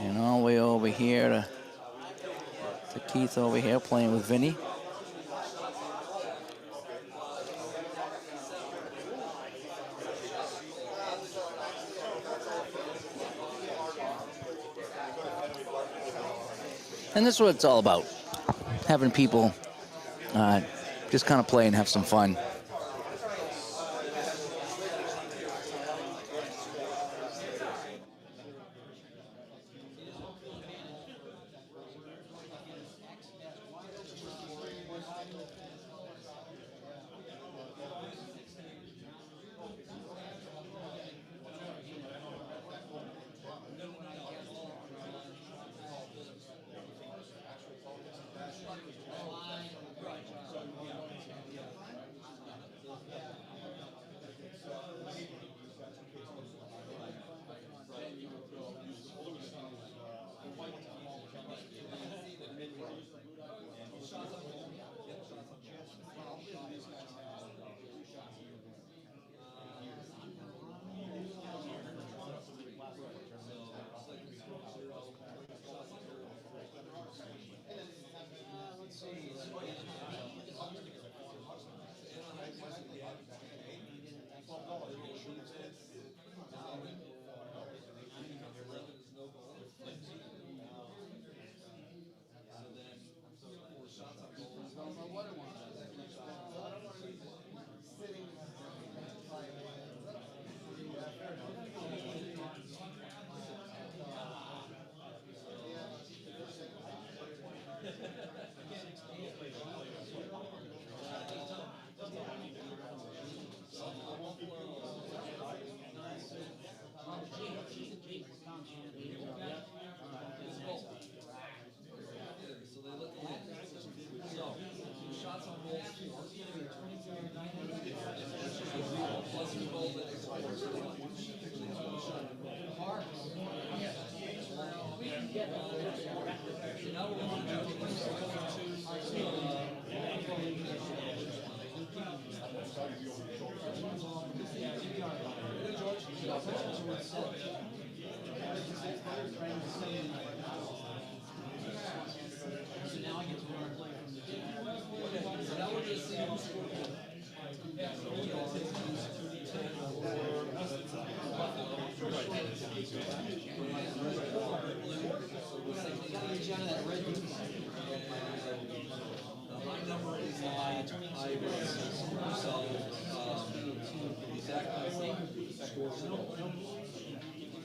And all the way over here to Keith over here playing with Vinny. And this is what it's all about. Having people just kind of play and have some fun.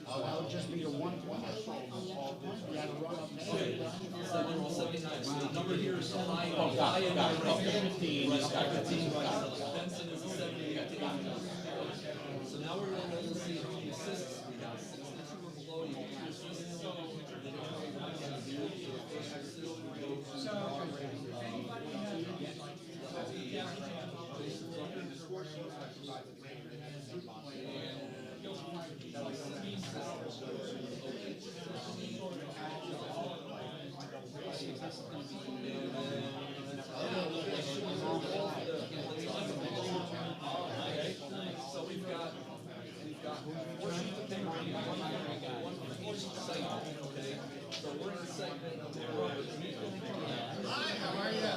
That would just be a one. So the number here is high in the 15. Benson is a 78. So now we're going to see how many assists we have. 62 or below, you get 2 assists. So we've got 4 sheets of paper, one for each segment, okay? So we're in the segment of Hi, how are you?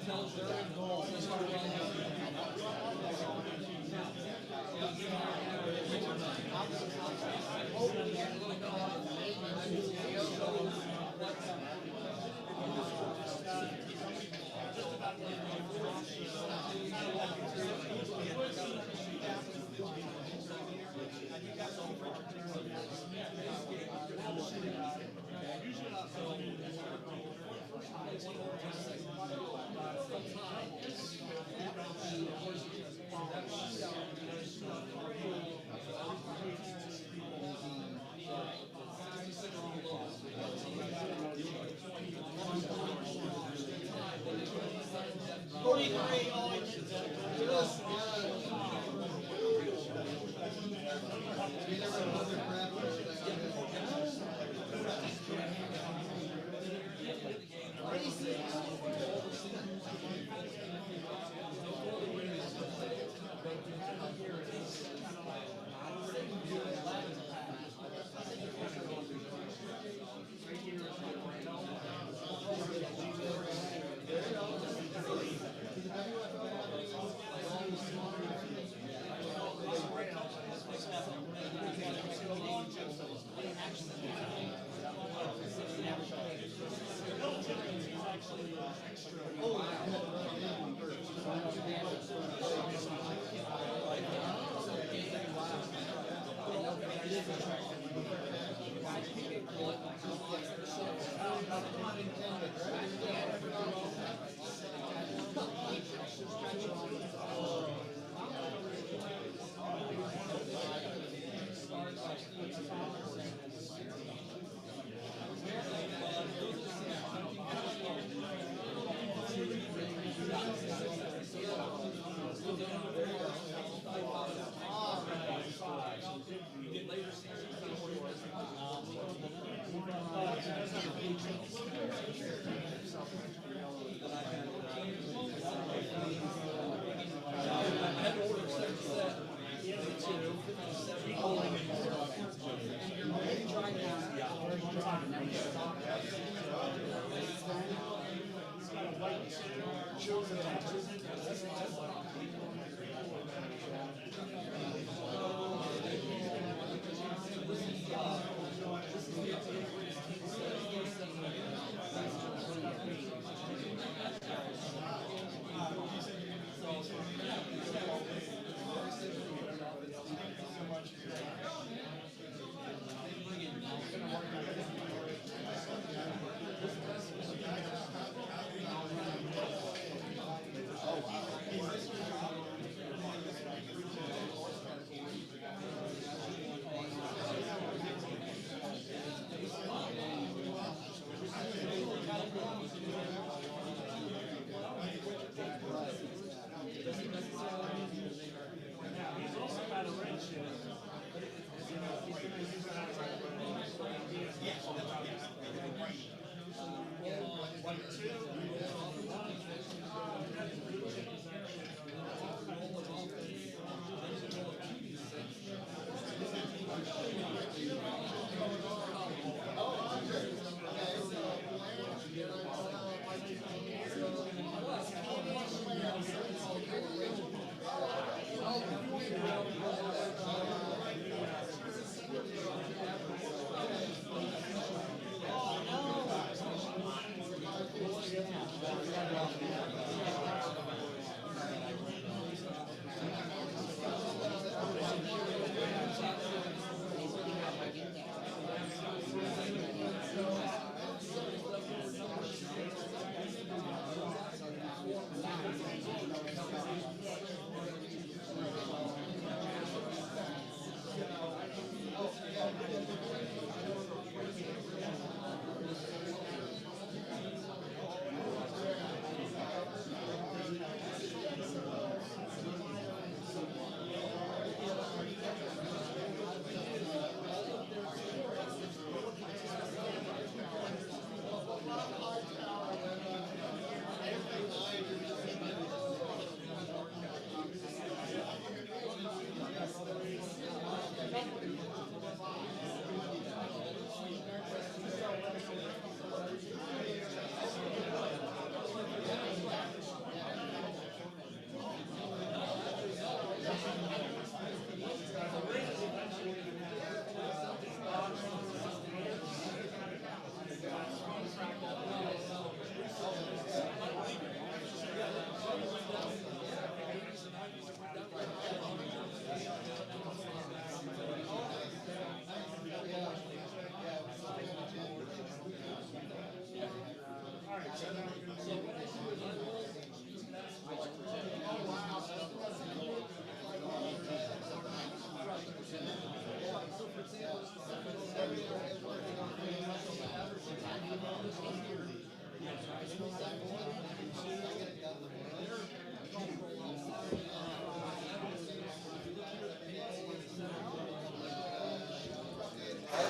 Tell Jared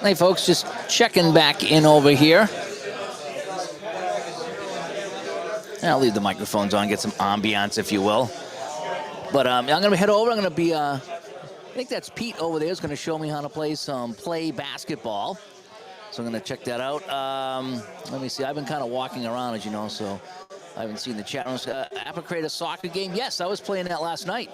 Hey folks, just checking back in over here. I'll leave the microphones on, get some ambiance, if you will. But I'm going to head over. I'm going to be, I think that's Pete over there is going to show me how to play some play basketball. So I'm going to check that out. Let me see. I've been kind of walking around, as you know, so I haven't seen the chat rooms. Apocrata soccer game. Yes, I was playing that last night.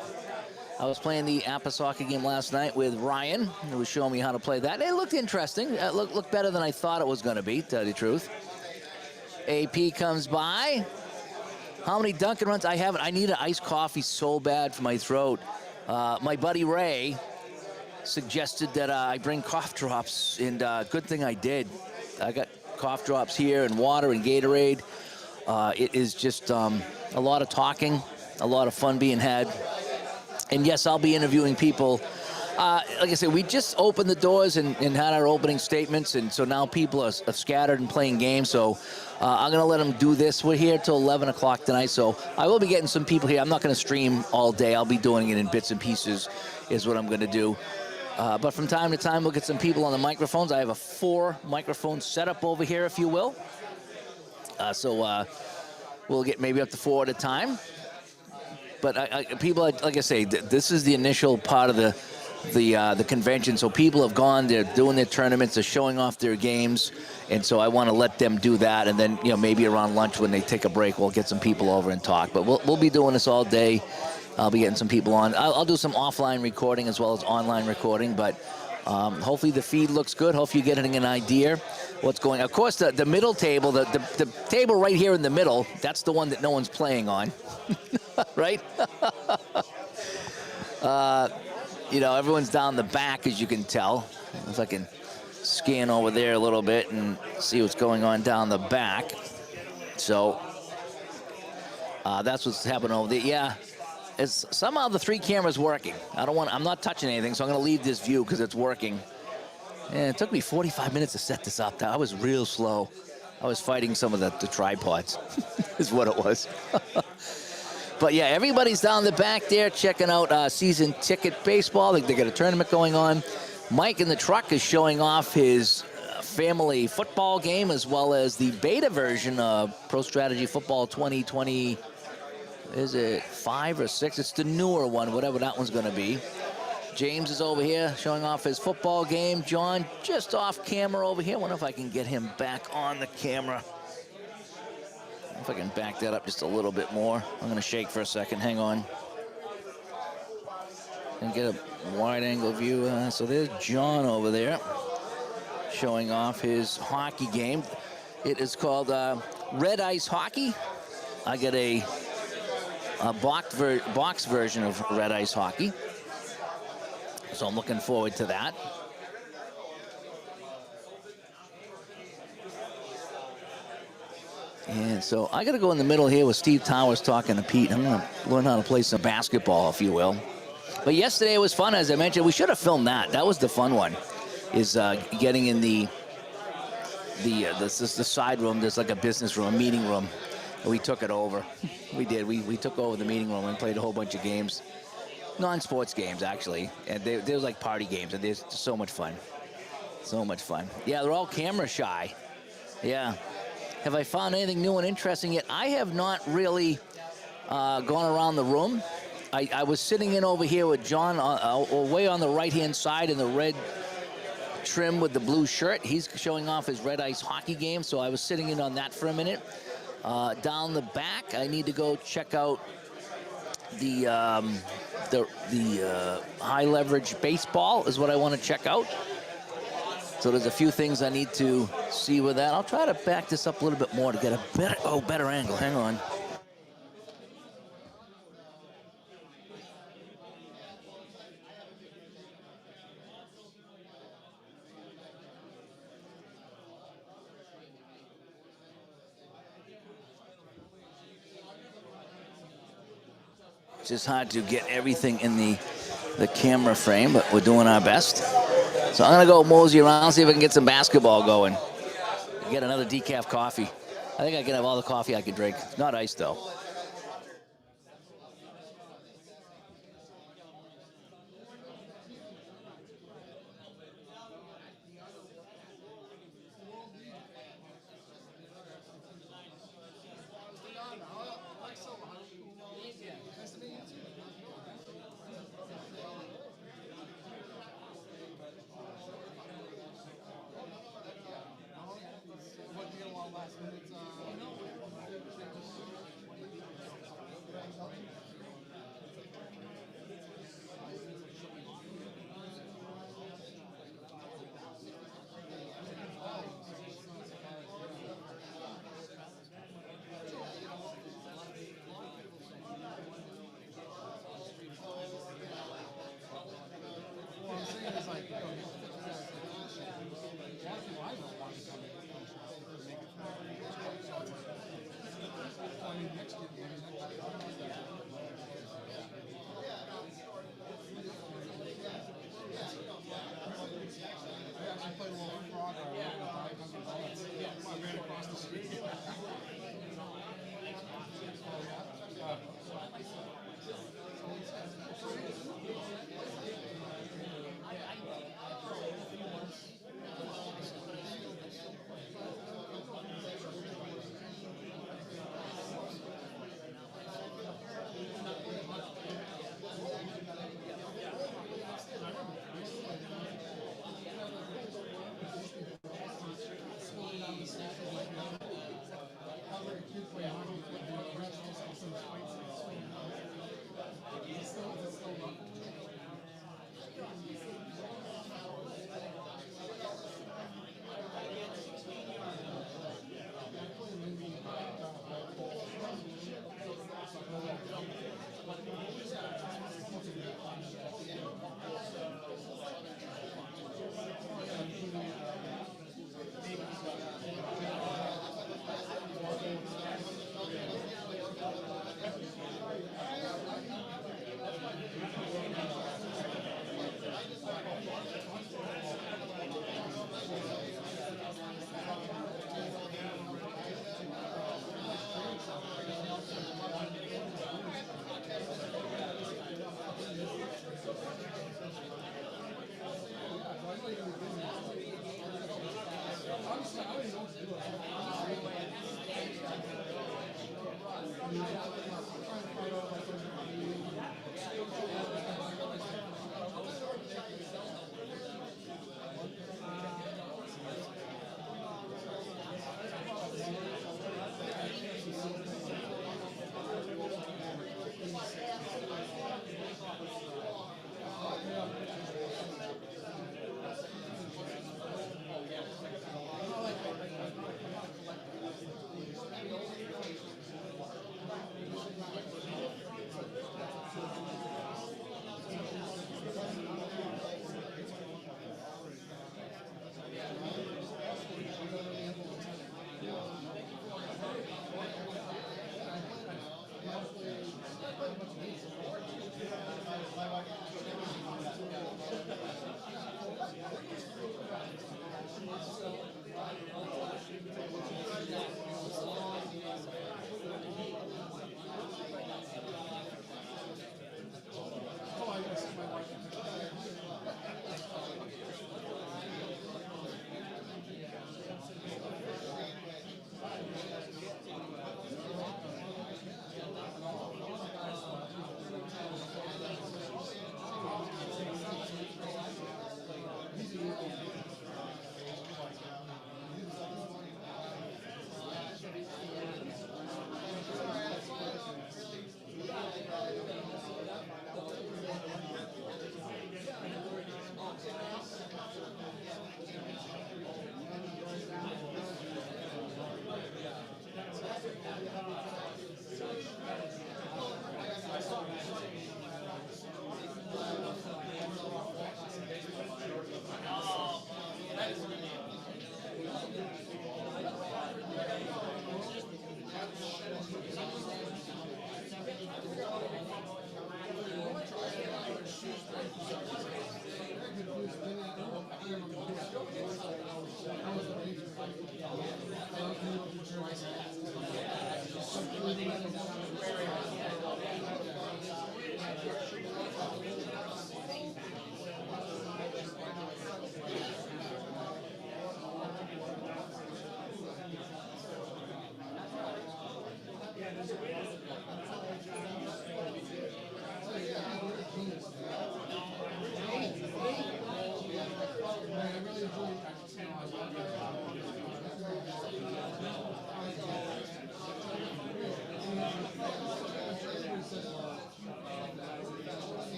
I was playing the Appa soccer game last night with Ryan, who was showing me how to play that. It looked interesting. It looked better than I thought it was going to be, to tell you the truth. AP comes by. How many Dunkin' runs? I haven't. I need an iced coffee so bad for my throat. My buddy Ray suggested that I bring cough drops, and good thing I did. I got cough drops here and water and Gatorade. It is just a lot of talking, a lot of fun being had. And yes, I'll be interviewing people. Like I said, we just opened the doors and had our opening statements, and so now people are scattered and playing games. So I'm going to let them do this. We're here till 11 o'clock tonight, so I will be getting some people here. I'm not going to stream all day. I'll be doing it in bits and pieces is what I'm going to do. But from time to time, we'll get some people on the microphones. I have a 4-microphone setup over here, if you will. So we'll get maybe up to 4 at a time. But people, like I say, this is the initial part of the convention. So people have gone, they're doing their tournaments, they're showing off their games, and so I want to let them do that. And then maybe around lunch when they take a break, we'll get some people over and talk. But we'll be doing this all day. I'll be getting some people on. I'll do some offline recording as well as online recording, but hopefully the feed looks good. Hopefully you're getting an idea what's going on. Of course, the middle table, the table right here in the middle, that's the one that no one's playing on, right? Everyone's down the back, as you can tell. If I can scan over there a little bit and see what's going on down the back. So that's what's happening over there. Yeah. It's somehow the 3 cameras working. I'm not touching anything, so I'm going to leave this view because it's working. And it took me 45 minutes to set this up. I was real slow. I was fighting some of the tripods, is what it was. But yeah, everybody's down the back there checking out season ticket baseball. They got a tournament going on. Mike in the truck is showing off his family football game as well as the beta version of Pro Strategy Football 2020. Is it 5 or 6? It's the newer one, whatever that one's going to be. James is over here showing off his football game. John just off camera over here. Wonder if I can get him back on the camera. If I can back that up just a little bit more. I'm going to shake for a second. Hang on. And get a wide angle view. So there's John over there showing off his hockey game. It is called Red Ice Hockey. I got a box version of Red Ice Hockey. So I'm looking forward to that. And so I got to go in the middle here with Steve Towers talking to Pete. I'm going to learn how to play some basketball, if you will. But yesterday it was fun, as I mentioned. We should have filmed that. That was the fun one, is getting in the side room. There's like a business room, a meeting room. And we took it over. We did. We took over the meeting room and played a whole bunch of games. Non-sports games, actually. And they were like party games. And there's so much fun. So much fun. Yeah, they're all camera shy. Yeah. Have I found anything new and interesting yet? I have not really gone around the room. I was sitting in over here with John, way on the right-hand side in the red trim with the blue shirt. He's showing off his Red Ice Hockey game, so I was sitting in on that for a minute. Down the back, I need to go check out the high leverage baseball is what I want to check out. So there's a few things I need to see with that. I'll try to back this up a little bit more to get a better angle. Hang on. It's just hard to get everything in the camera frame, but we're doing our best. So I'm going to go mosey around, see if I can get some basketball going. Get another decaf coffee. I think I can have all the coffee I can drink. It's not iced, though. I played a little frog. I ran across the street.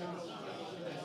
Thank you.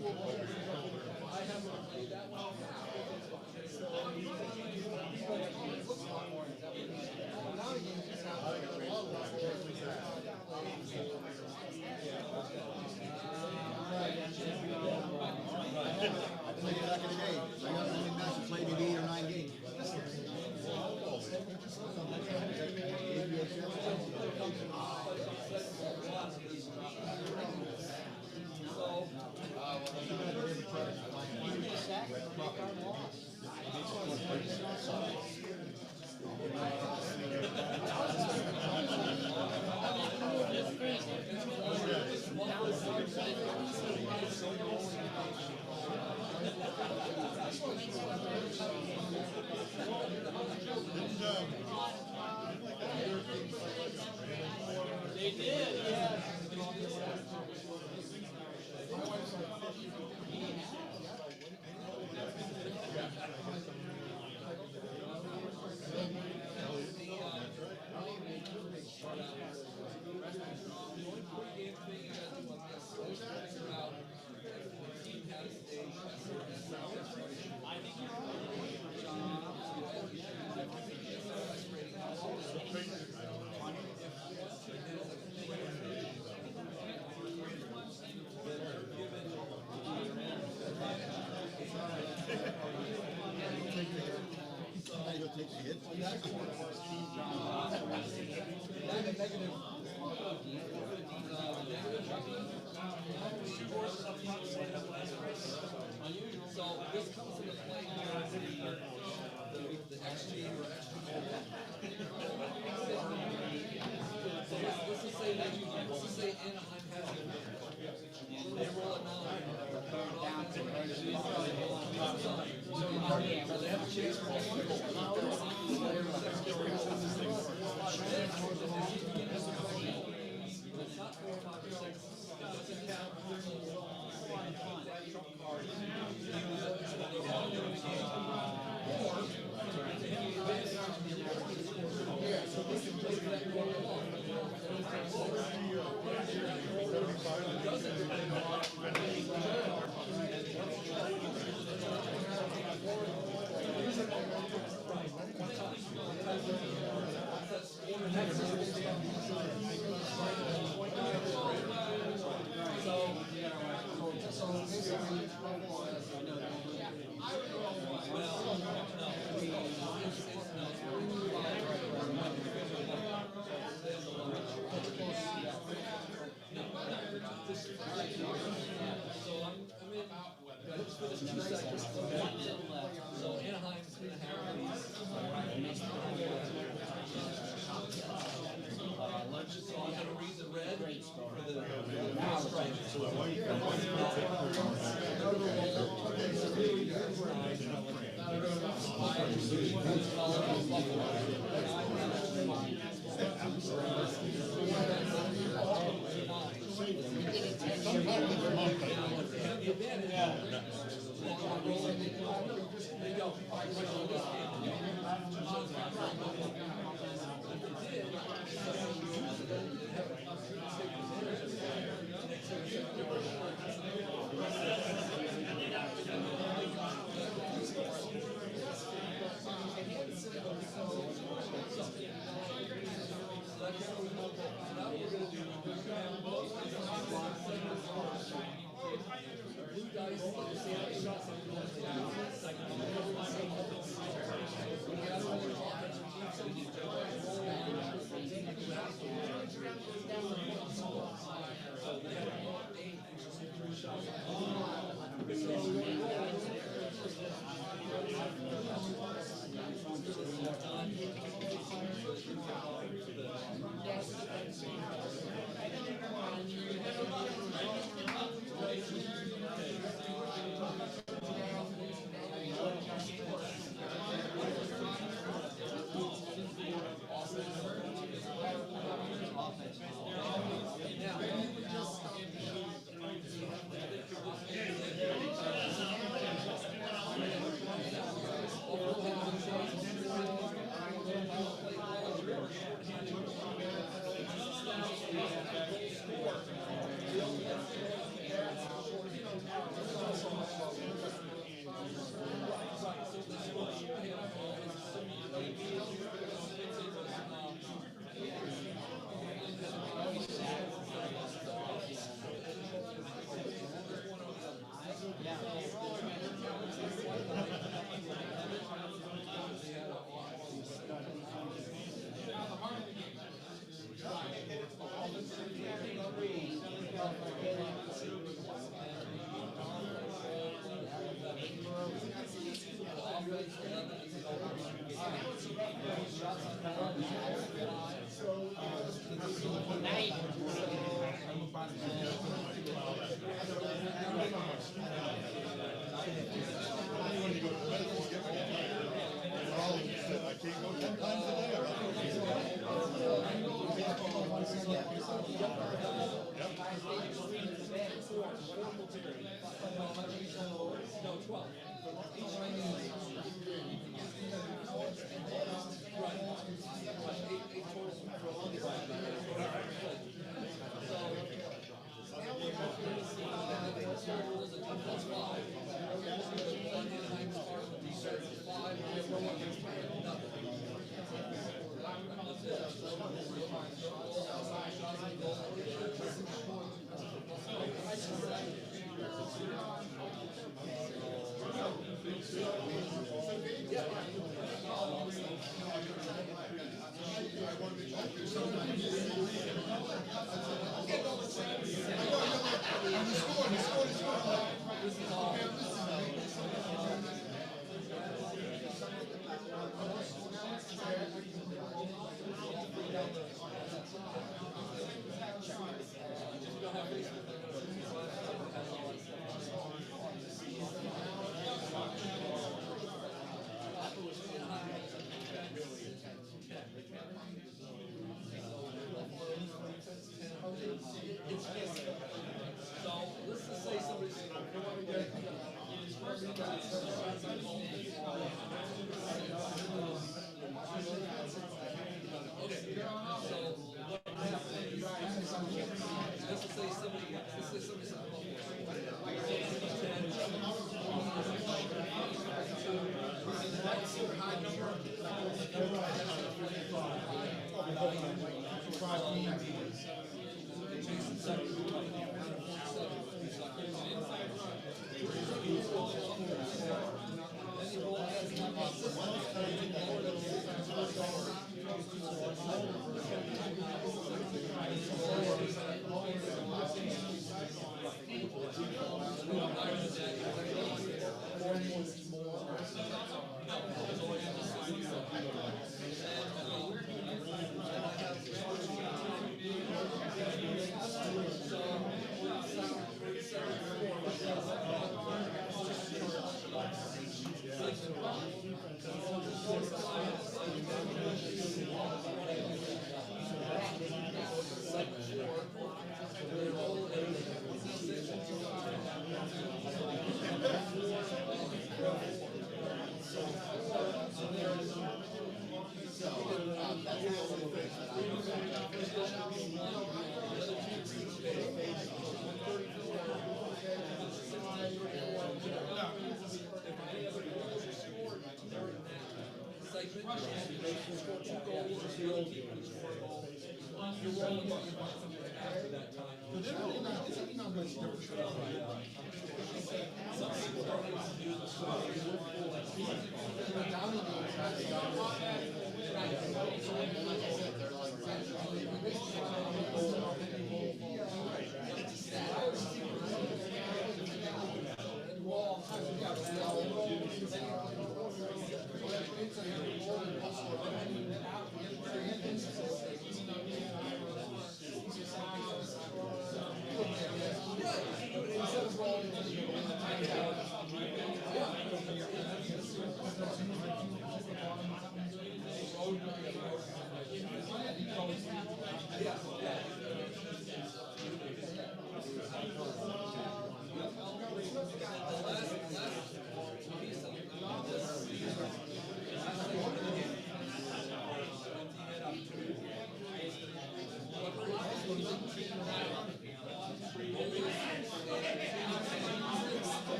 Like back in the day, I got only match to play maybe 8 or 9 games. They did, yeah. So this comes into play here, the XG or So let's just say Anaheim has it. They roll it now. So they have a chance for it's not 4, 5, or 6. It doesn't count. So Anaheim's going to have these. So I'm going to read the red for the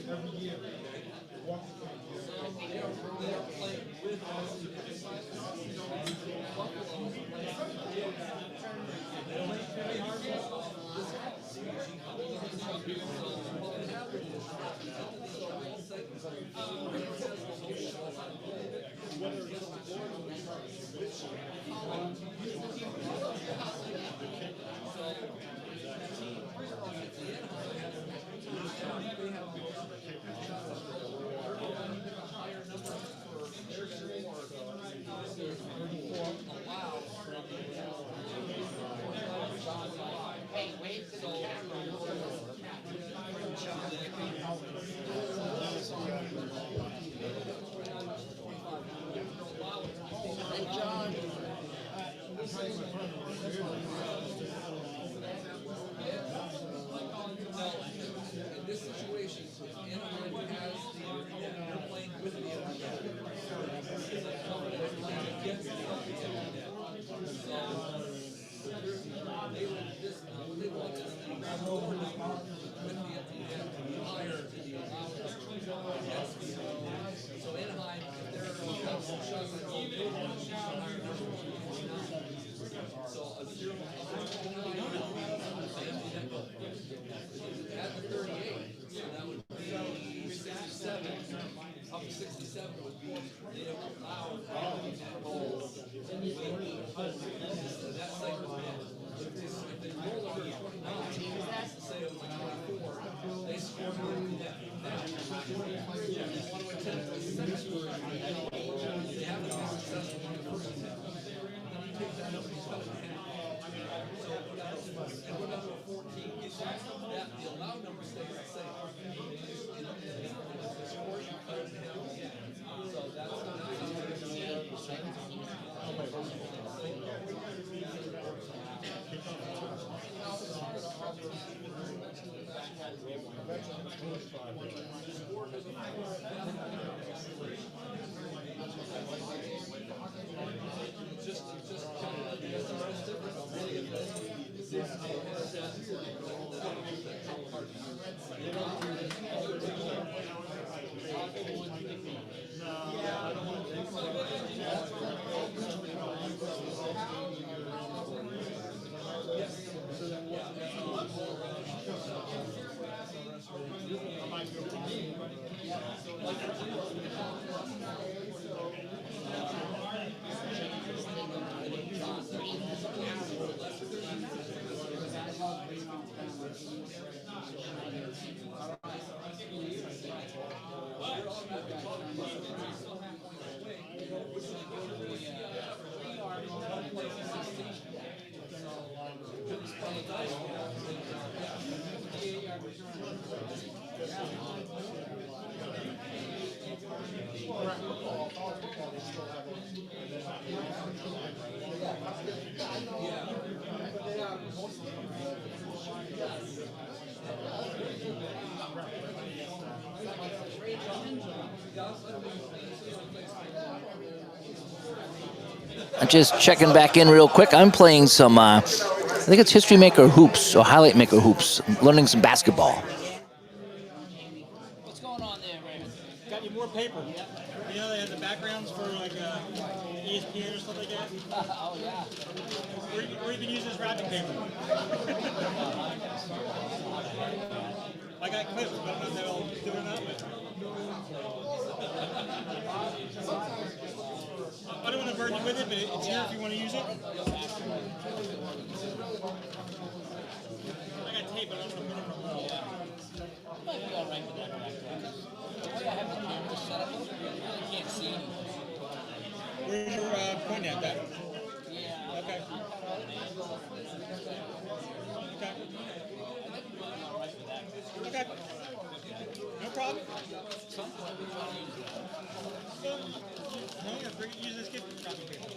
Every year. Hey, John. In this situation, Anaheim has they're playing with the against the they would this they want this thing with the higher to the allowance. So Anaheim, if they're shots on goal, they want to shoot a higher number. So a 0 at the 38, so that would be 67. Up to 67 would be they allow goals. So that cycle, if they roll over 29, say it was like 24, they scored that. They want to attempt the second score. They have to be successful in the first attempt. Then you take that number, you cut it in half. So and we're number 14. That the allowed number stays the same. The score you cut it in half. So that's I'm just checking back in real quick. I'm playing some, I think it's History Maker Hoops or Highlight Maker Hoops. I'm learning some basketball. What's going on there, Raymond? Got you more paper. You know they have the backgrounds for like ESPN or stuff like that? Oh, yeah. Or you can use this wrapping paper. I got clips, but I don't know if they'll do it or not. I don't want to burn you with it, but it's here if you want to use it. I got tape, but I don't want to put it on the wall. Might be all right with that background. The way I have the camera set up, I really can't see anything. Where's your point at that? Yeah. Okay. Okay. Okay. No problem. No, use this gift wrapping paper.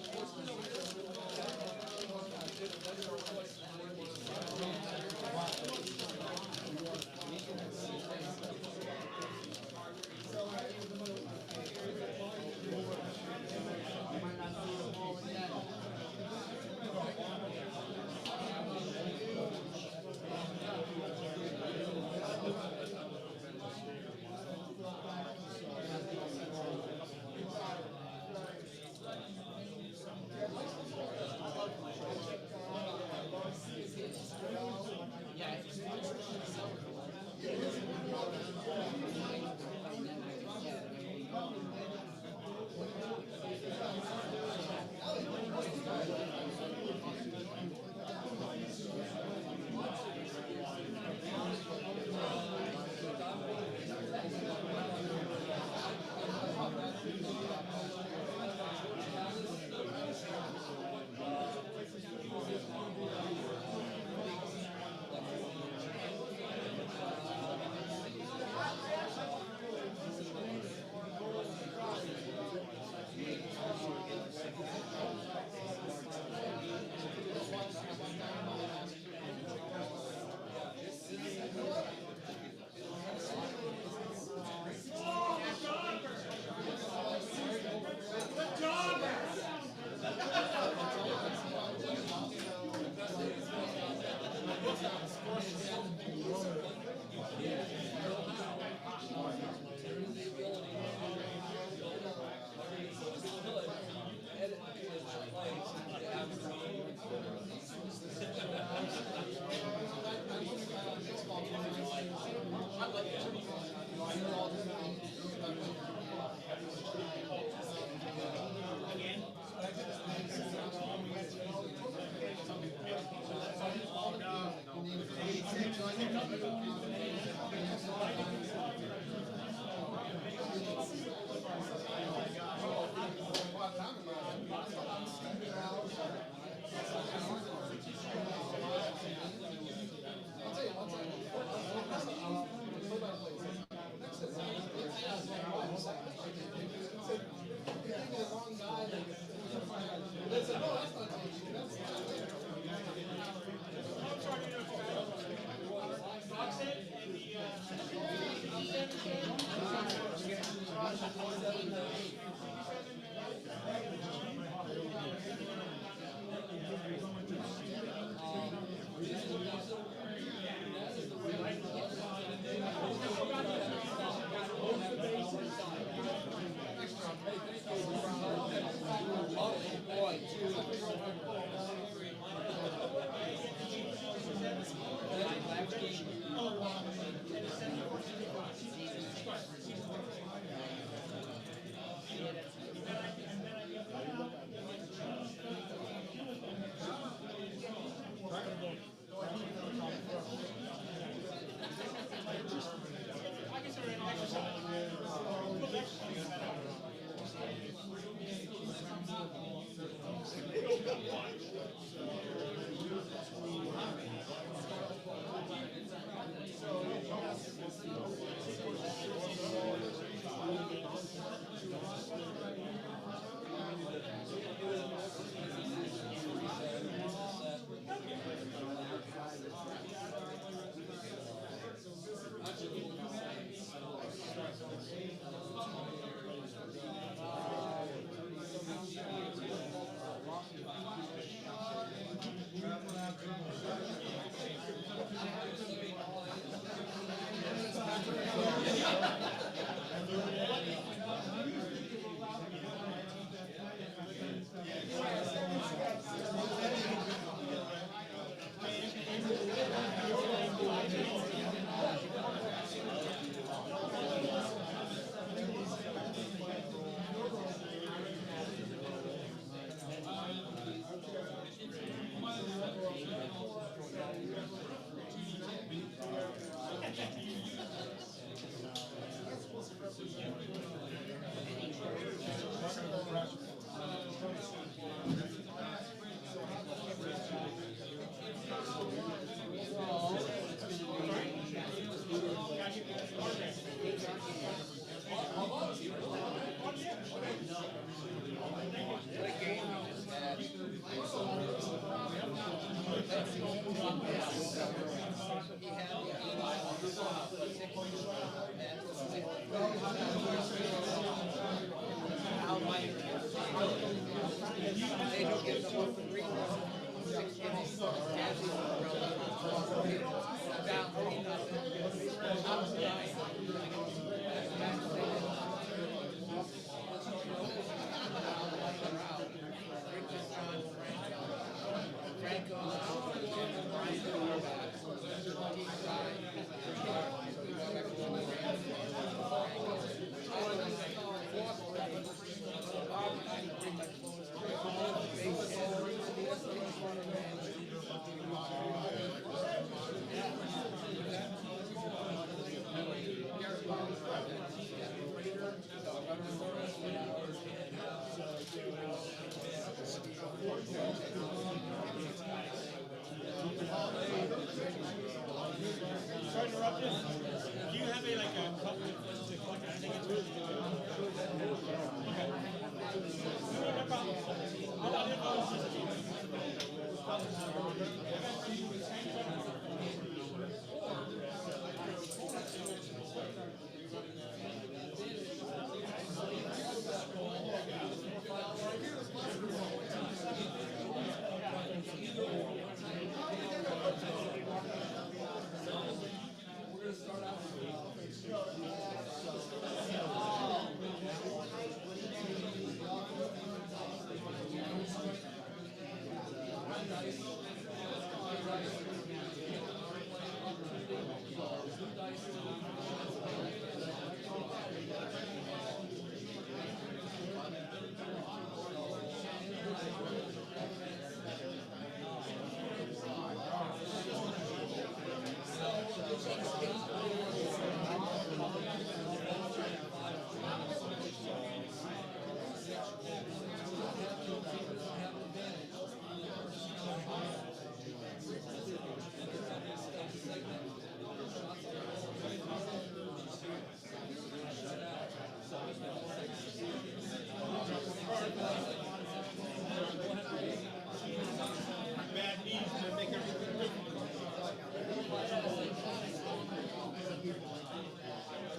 Sorry to interrupt you. Do you have a like a cup to collect? I think it's really good. Okay. No problem. Bad knees to make everything different.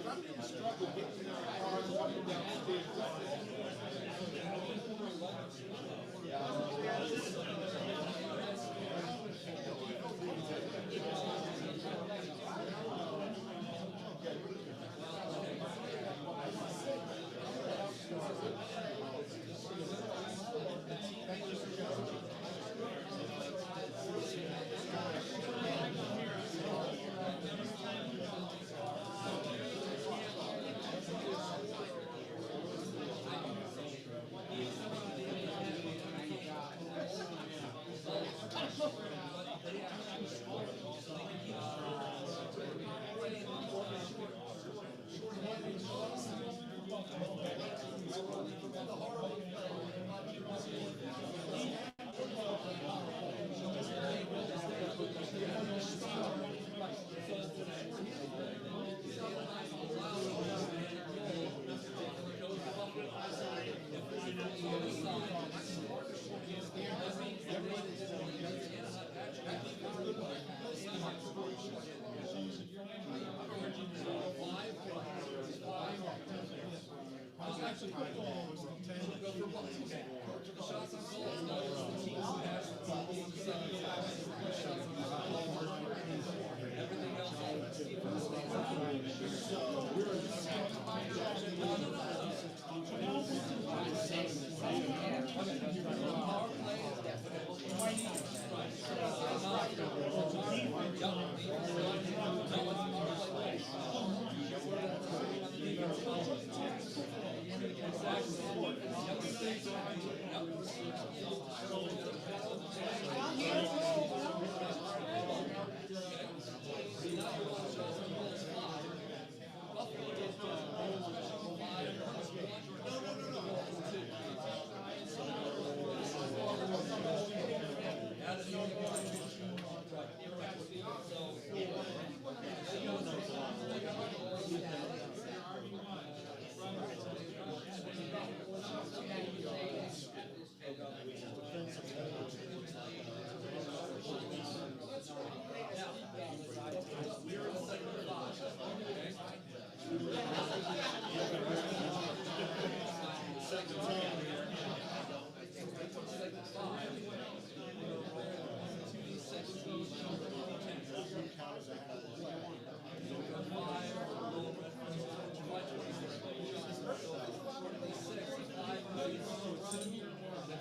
I'm in struggle getting out of car and walking down the stairs.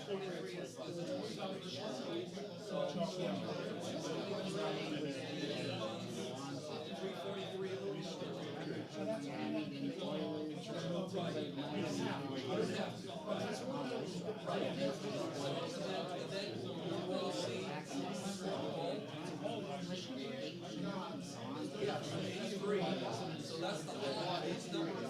23 is the 23. So, 3. So that's the whole, these numbers,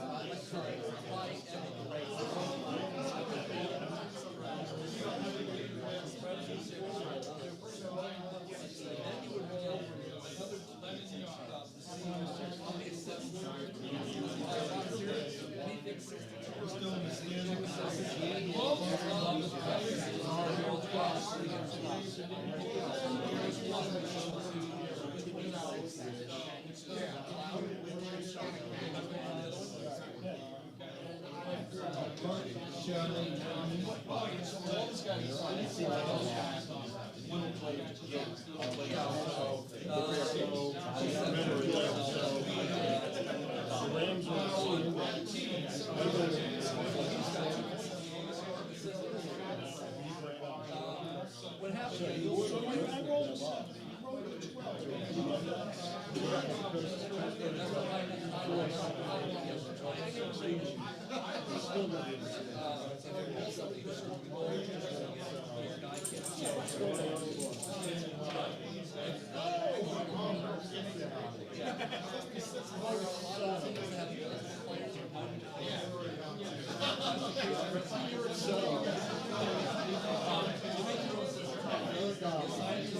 then you would roll another 11 what happened?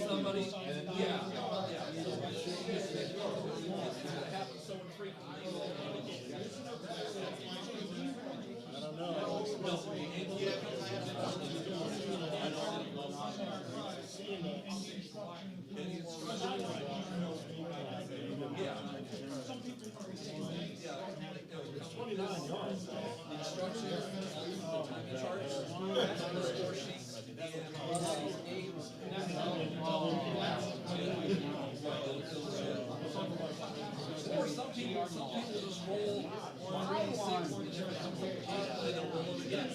Somebody, happens so infrequently. I don't know. It's 29 yards. Instructions, charts, score sheets, or some people just roll 3 and 6 and they don't roll it again.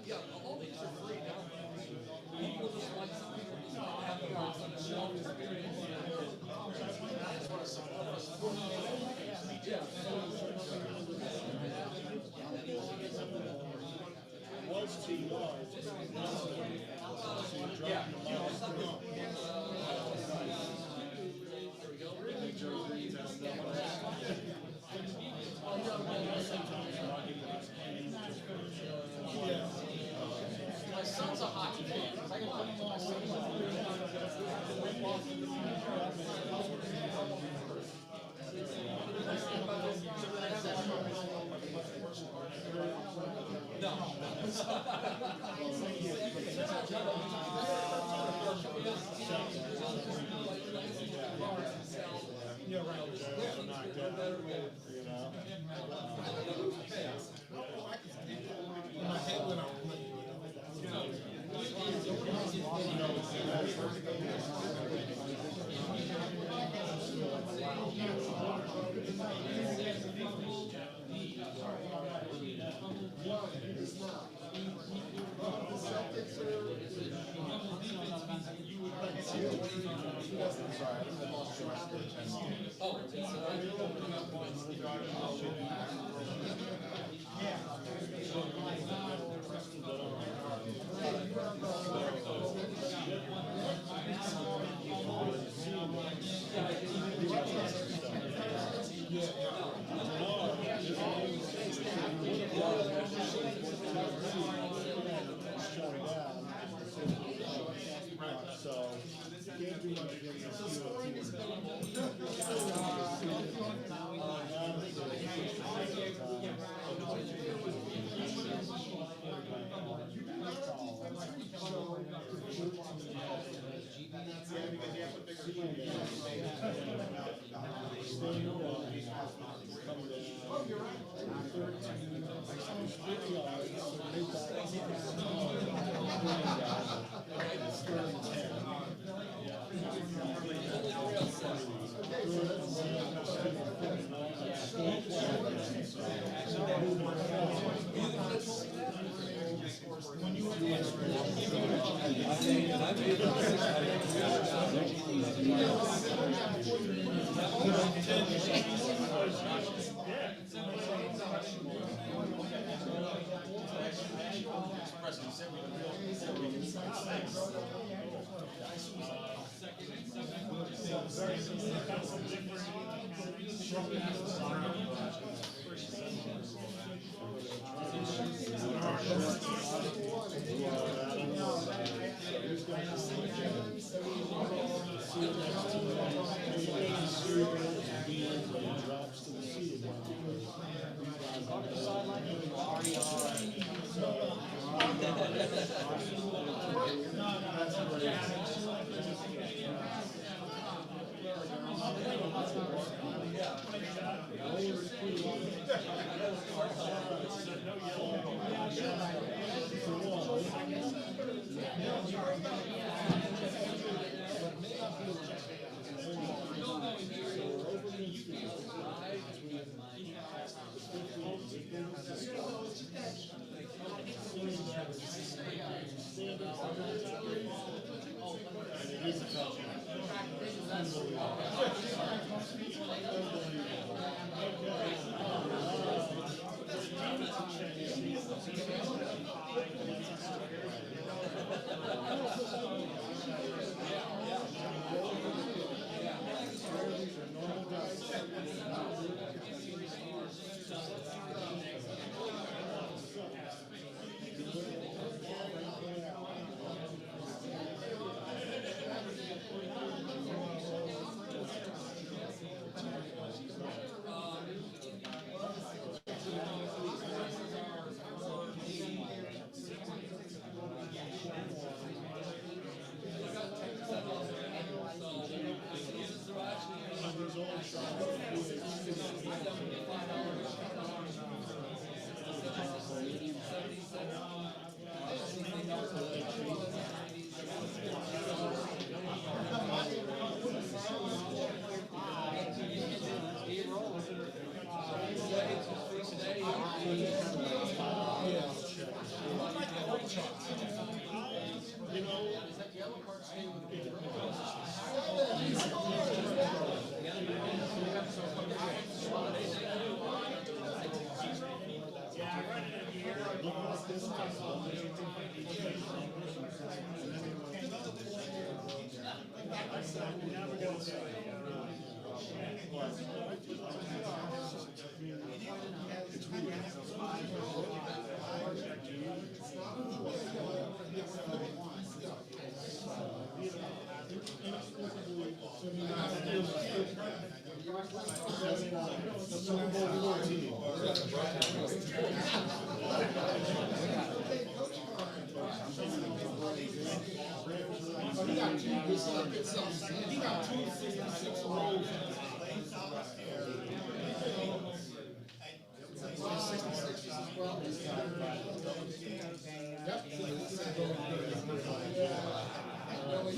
Yeah, all these are free now. People just like some people just want to have the words on the shelf experience. Was too large. Yeah, you know, something. My son's a hockey fan. I can put him on my son's Yeah, right. You know. My head went out.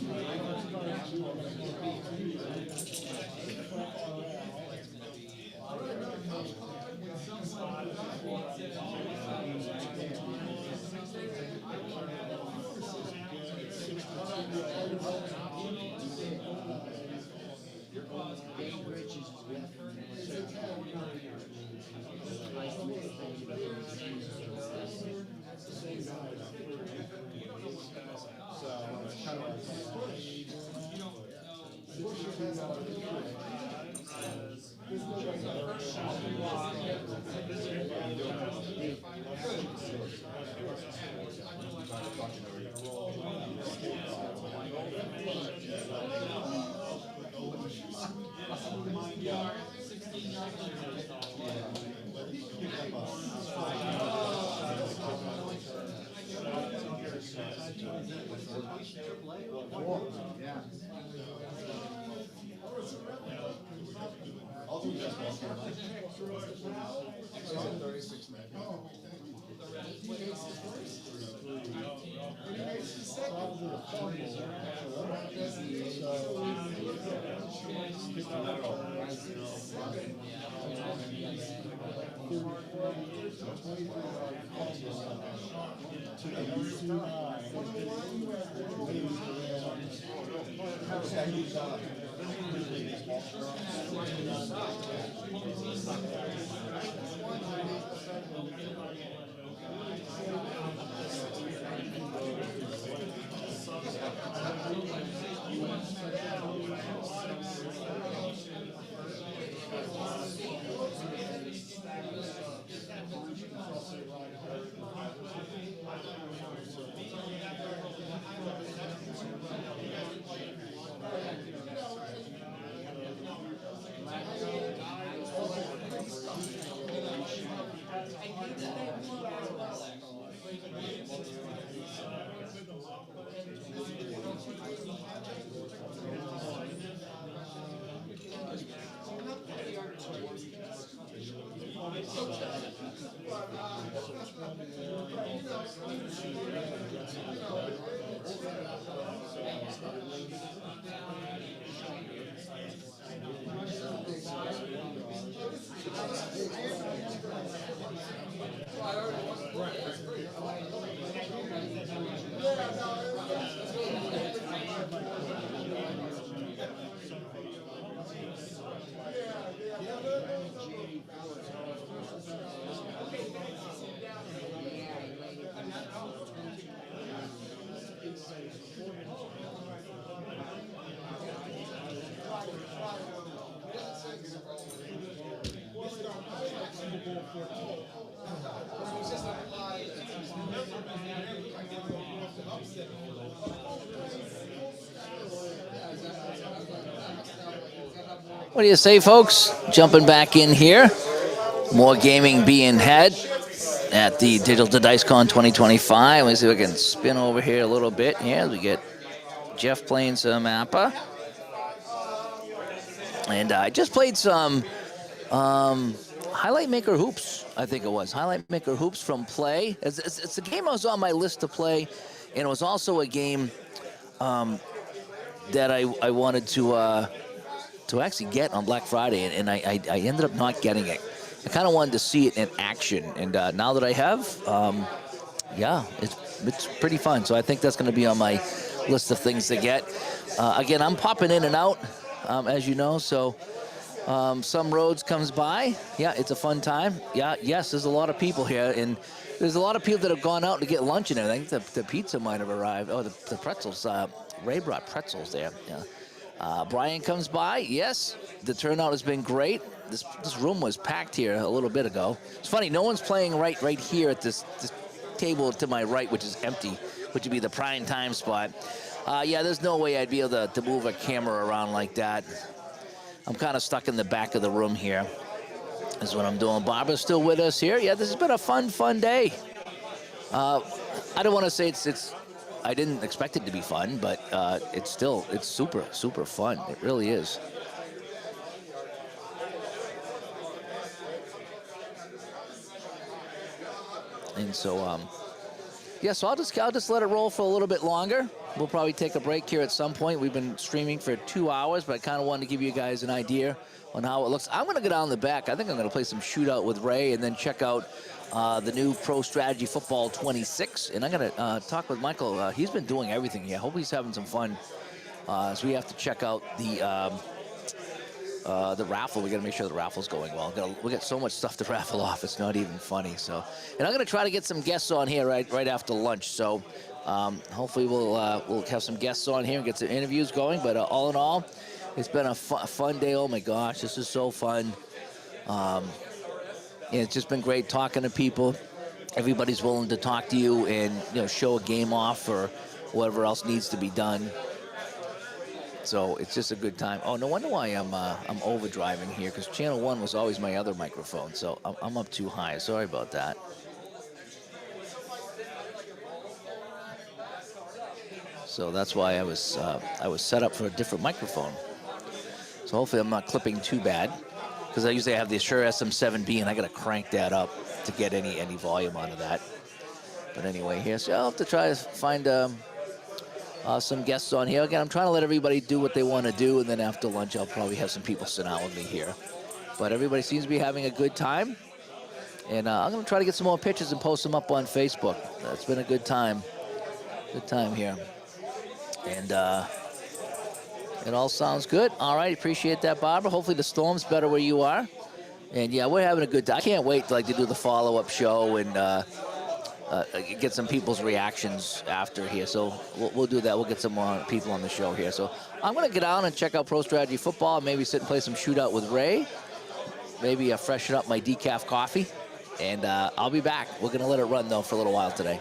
Yep. What do you say, folks? Jumping back in here. More gaming being had at the Digital DiceCon 2025. Let me see if we can spin over here a little bit. Yeah, we get Jeff playing some APA. And I just played some Highlight Maker Hoops, I think it was. Highlight Maker Hoops from Play. It's a game that was on my list to play, and it was also a game that I wanted to actually get on Black Friday, and I ended up not getting it. I kind of wanted to see it in action, and now that I have, yeah, it's pretty fun. So I think that's going to be on my list of things to get. Again, I'm popping in and out, as you know, so some roads comes by. Yeah, it's a fun time. Yeah, yes, there's a lot of people here, and there's a lot of people that have gone out to get lunch and everything. The pizza might have arrived. Oh, the pretzels. Ray brought pretzels there. Yeah. Brian comes by. Yes, the turnout has been great. This room was packed here a little bit ago. It's funny, no one's playing right here at this table to my right, which is empty, which would be the prime time spot. Yeah, there's no way I'd be able to move a camera around like that. I'm kind of stuck in the back of the room here. Is what I'm doing. Barbara's still with us here. Yeah, this has been a fun day. I don't want to say it's. I didn't expect it to be fun, but it's super fun. It really is. And so, yeah, so I'll just let it roll for a little bit longer. We'll probably take a break here at some point. We've been streaming for 2 hours, but I kind of wanted to give you guys an idea on how it looks. I'm going to go down the back. I think I'm going to play some shootout with Ray and then check out the new Pro Strategy Football 26. And I'm going to talk with Michael. He's been doing everything here. I hope he's having some fun. So we have to check out the raffle. We got to make sure the raffle's going well. We got so much stuff to raffle off. It's not even funny. So, and I'm going to try to get some guests on here right after lunch. So hopefully we'll have some guests on here and get some interviews going. But all in all, It's been a fun day. Oh my gosh, this is so fun. And it's just been great talking to people. Everybody's willing to talk to you and show a game off or whatever else needs to be done. So it's just a good time. Oh, no wonder why I'm overdriving here, because channel 1 was always my other microphone, so I'm up too high. Sorry about that. So that's why I was set up for a different microphone. So hopefully I'm not clipping too bad, because I usually have the Shure SM7B and I got to crank that up to get any volume out of that. But anyway, here, so I'll have to try to find some guests on here. Again, I'm trying to let everybody do what they want to do, and then after lunch I'll probably have some people sit down with me here. But everybody seems to be having a good time, and I'm going to try to get some more pictures and post them up on Facebook. It's been a good time here. And it all sounds good. All right, appreciate that, Barbara. Hopefully the storm's better where you are. And yeah, we're having a good time. I can't wait to do the follow-up show and get some people's reactions after here. So we'll do that. We'll get some more people on the show here. So I'm going to get out and check out Pro Strategy Football, maybe sit and play some shootout with Ray, maybe freshen up my decaf coffee, and I'll be back. We're going to let it run, though, for a little while today.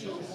Yeah.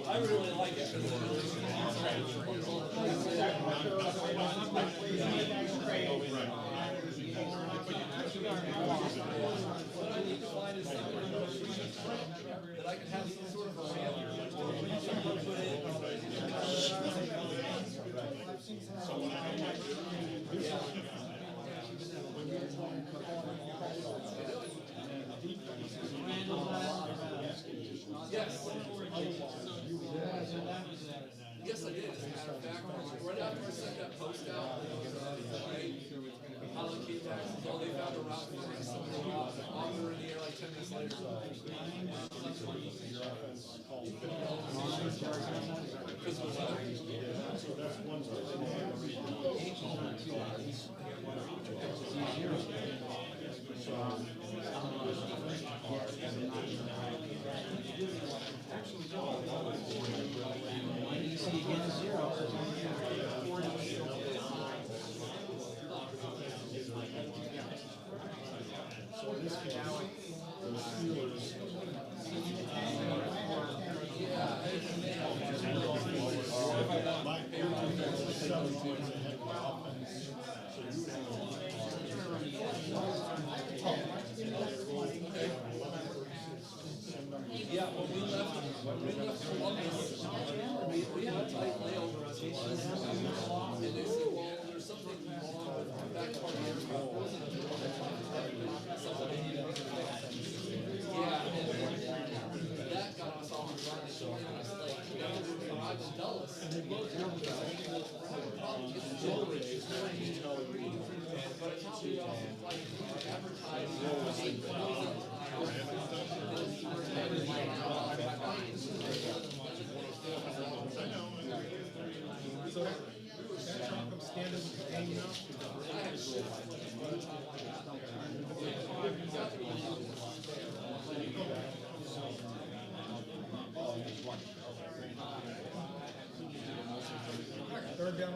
I really like it. What I need to find is somewhere that I can have some sort of a ramp where someone put Yes. Yes, I did. As a matter of fact, right after I sent that post out, allocate taxes, all they found a route for me, so they were off in the air like 10 minutes later. Yeah, when we left Columbus, we had a tight layover as it was. And they said, well, there's something wrong with the back part of the aircraft. Something they needed to fix. Yeah, and that got us off the running. So it was like, you know, we arrived in Dulles. And they both had probably get the generators. But it's how we like advertise. So that truck comes standing with the game now? Third down,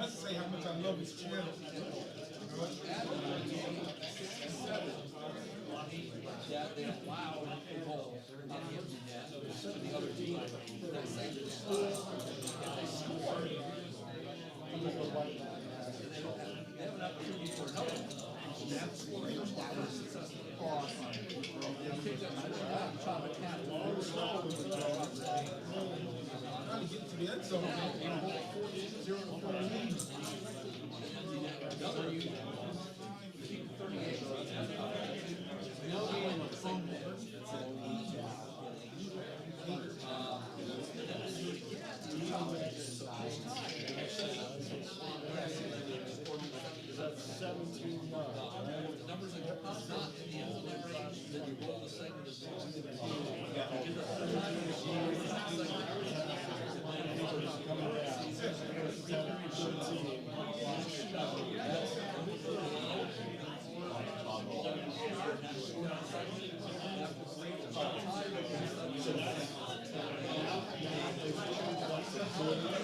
Say how much I love his channel. Thank you.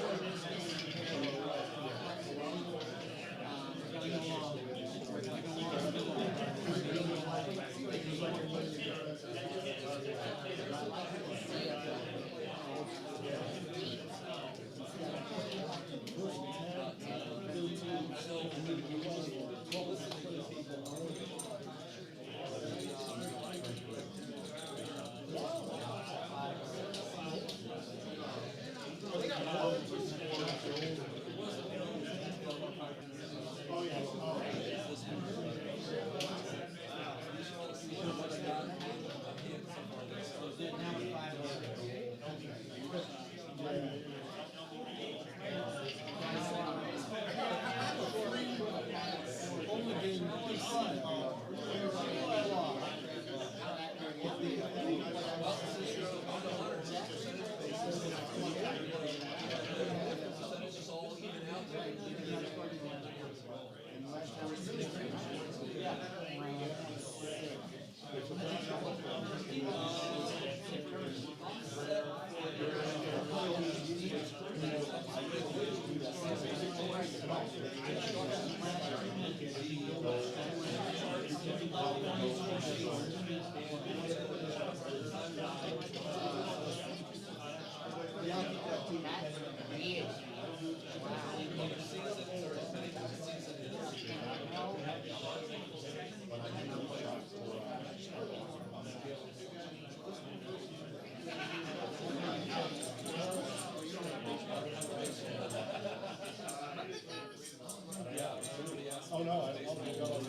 Oh, no, I don't know.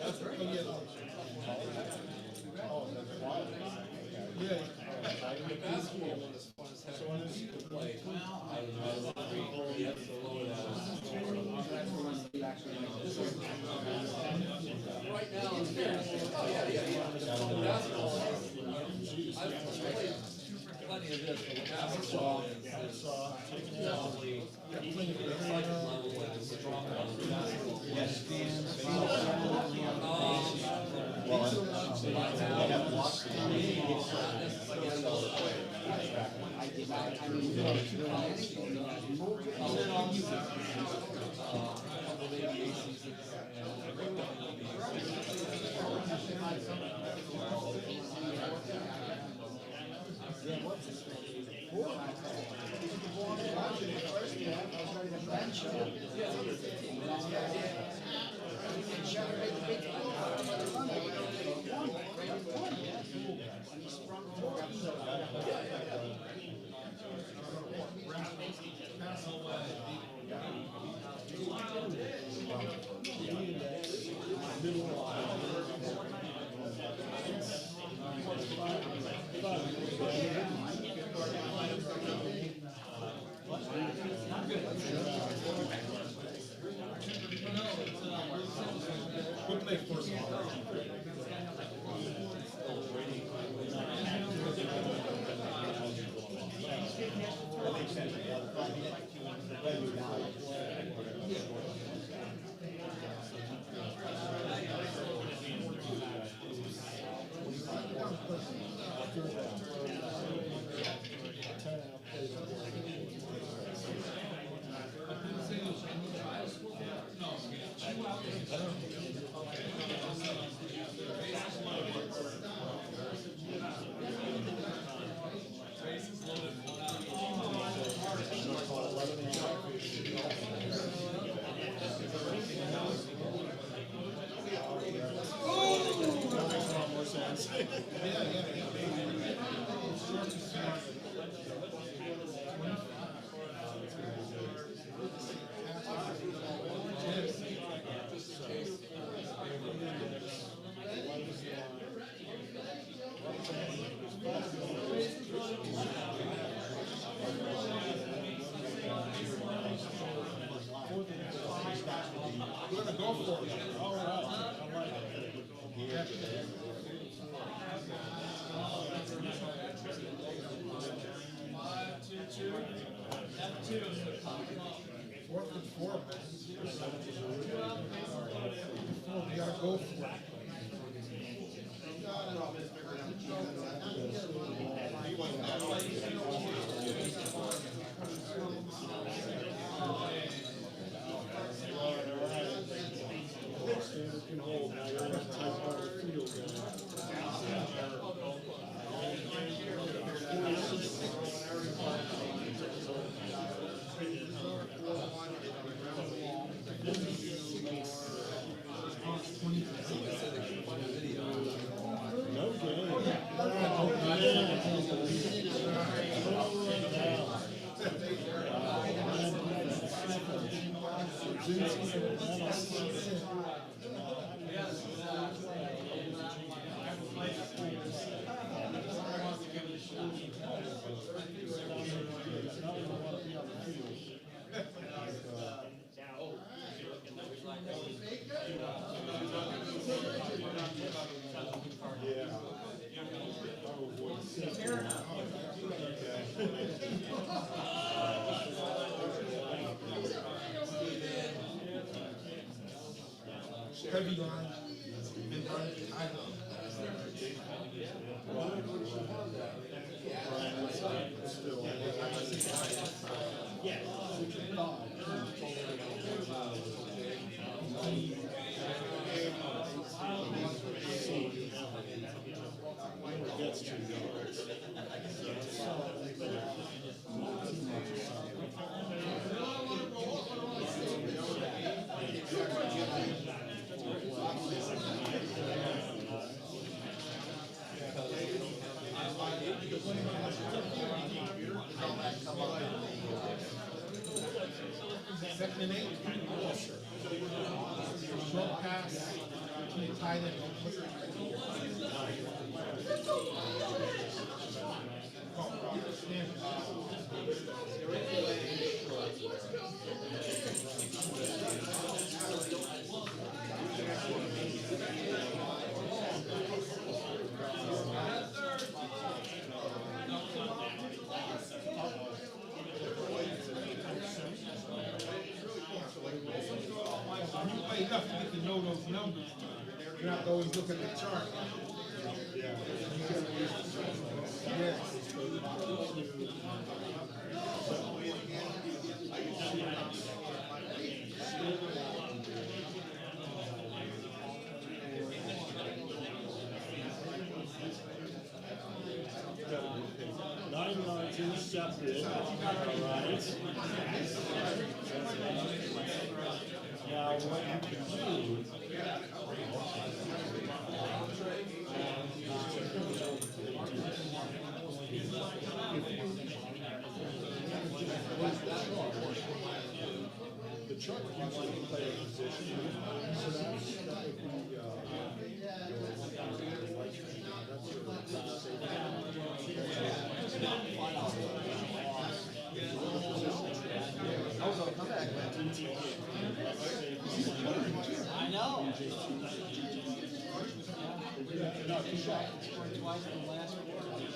That's right. Oh, yeah. Oh, that's wild. Yeah. Basketball one is fun as heck to play. You have to slow it down. Right now, oh yeah. Basketball, I've played plenty of this, but basketball is definitely exciting level and it's strong level. We're gonna go for it. All right. I like it. Fourth and four, man. You gotta go for it. Heavy line. Second and 8. Short pass. Tight end. You play enough to get to know those numbers. You have to always look at the chart. Nine yards intercepted. All right. Now, what you can do. The truck usually play a position. So that would be, I know.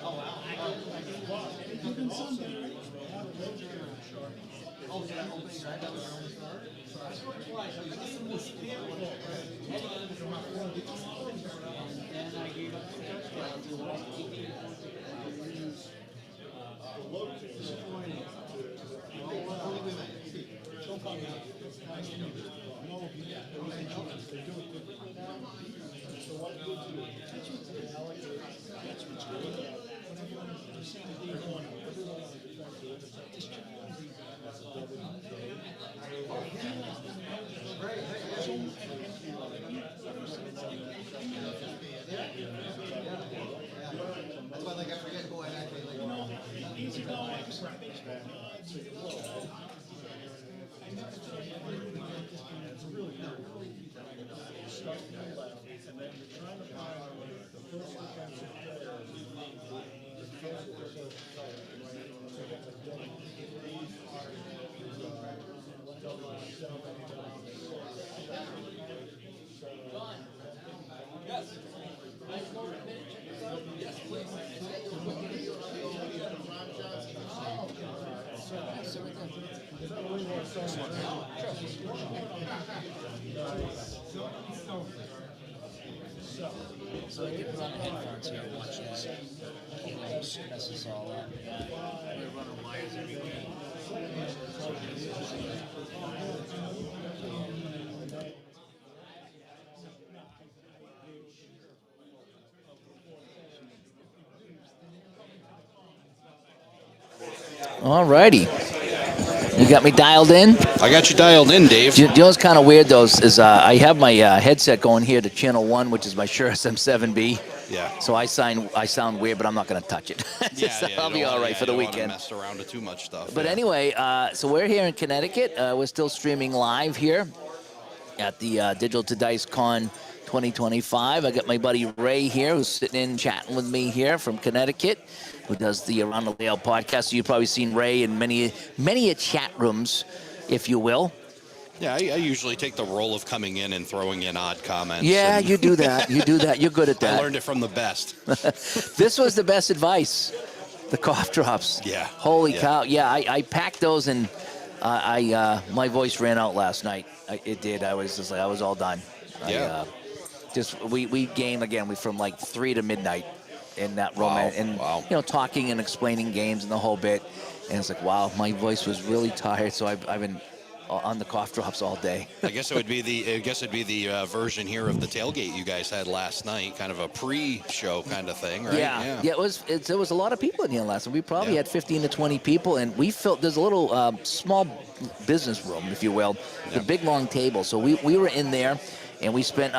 Oh, wow. Open Sunday, right? Oh, yeah, opening, right? That was our only start. I scored twice. I was listening to Stanford. And I gave up the touchdown to West. Disappointing. Don't come out. No, they do it differently now. So what good to do? That's what's good. That's what's good. You see the big one. Everyone on the That's why, like, I forget who I actually like. You know, easy going, extra base so you low. I never thought you would get this game. It's really good. Stuff in the left, and then you're trying to find the first defensive player. Yes. Yes, please. So I can put on the headphones here and watch this. Can't like mess us all up. We're running wires every week. All righty. You got me dialed in? I got you dialed in, Dave. You know what's kind of weird, though, is I have my headset going here to channel 1, which is my Shure SM7B. Yeah. So I sound weird, but I'm not going to touch it. I'll be all right for the weekend. Mess around with too much stuff. But anyway, so we're here in Connecticut. We're still streaming live here. at the Digital to Dice Con 2025. I got my buddy Ray here, who's sitting in chatting with me here from Connecticut, who does the Around the Layout podcast. So you've probably seen Ray in many chat rooms, if you will. Yeah, I usually take the role of coming in and throwing in odd comments. Yeah, and you do that. You do that. You're good at that. I learned it from the best. This was the best advice. The cough drops. Yeah. Holy cow. Yeah, I packed those, and my voice ran out last night. It did. I was just like, I was all done. Yeah. We gamed again. From like 3 to midnight in that room, Wow, and wow. talking and explaining games and the whole bit. And it's like, wow, my voice was really tired, so I've been on the cough drops all day. I guess it'd be the version here of the tailgate you guys had last night, kind of a pre-show kind of thing, right? Yeah. It was a lot of people in here last night. We probably had 15 to 20 people, and we felt there's a little small business room, if you will, the big long table. So we were in there, and we spent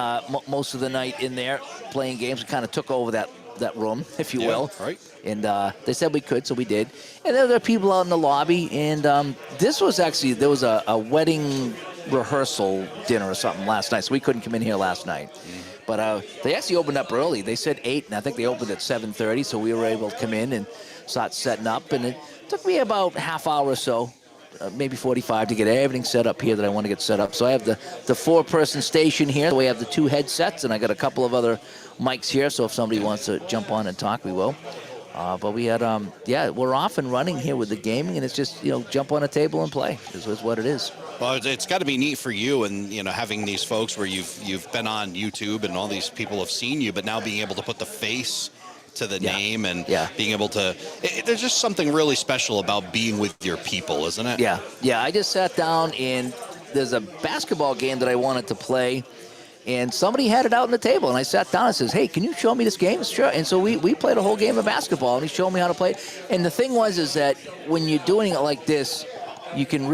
most of the night in there playing games. We kind of took over that room, if you will. Right. And they said we could, so we did. And there were people out in the lobby, and this was actually, there was a wedding rehearsal dinner or something last night, so we couldn't come in here last night. But they actually opened up early. They said 8, and I think they opened at 7:30, so we were able to come in and start setting up. And it took me about half hour or so, maybe 45, to get everything set up here that I want to get set up. So I have the 4-person station here. We have the 2 headsets, and I got a couple of other mics here, so if somebody wants to jump on and talk, we will. But we had, we're off and running here with the gaming, and it's just, jump on a table and play is what it is. Well, it's got to be neat for you, and having these folks where you've been on YouTube and all these people have seen you, but now being able to put the face to the name and being able to. There's just something really special about being with your people, isn't it? Yeah. I just sat down, and there's a basketball game that I wanted to play. And somebody had it out on the table, and I sat down and says, hey, can you show me this game? Sure. And so we played a whole game of basketball, and he showed me how to play it. And the thing is that when you're doing it like this, you can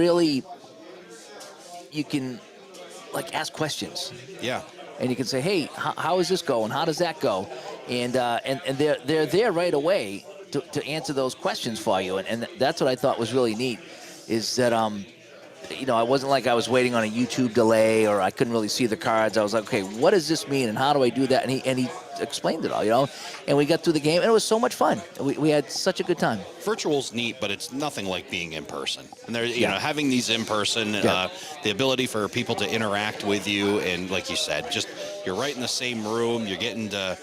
ask questions. Yeah. And you can say, hey, how is this going? How does that go? And they're there right away to answer those questions for you. And that's what I thought was really neat, is that I wasn't like I was waiting on a YouTube delay, or I couldn't really see the cards. I was like, okay, what does this mean, and how do I do that? And he explained it all, and we got through the game, and it was so much fun. We had such a good time. Virtual's neat, but it's nothing like being in person. And there, having these in person, the ability for people to interact with you, and like you said, just you're right in the same room. You're getting to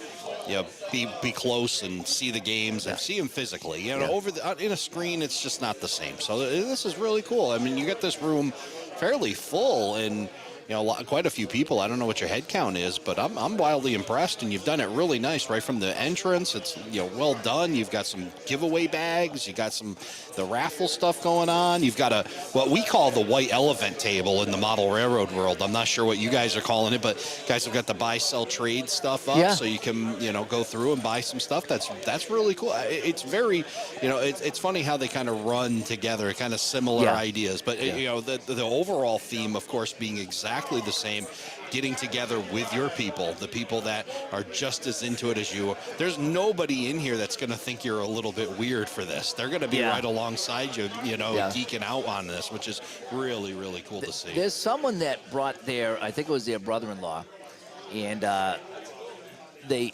be close and see the games and see them physically. Over in a screen, it's just not the same. So this is really cool. I mean, you get this room fairly full, and quite a few people. I don't know what your head count is, but I'm wildly impressed, and you've done it really nice right from the entrance. It's well done. You've got some giveaway bags. You got the raffle stuff going on. You've got what we call the white elephant table in the model railroad world. I'm not sure what you guys are calling it, but guys have got the buy, sell, trade stuff up, so you can go through and buy some stuff. That's really cool. It's very it's funny how they kind of run together, kind of similar ideas, but the overall theme, of course, being exactly the same, getting together with your people, the people that are just as into it as you. There's nobody in here that's going to think you're a little bit weird for this. They're going to be right alongside you, geeking out on this, which is really, really cool to see. There's someone that brought I think it was their brother-in-law, and they're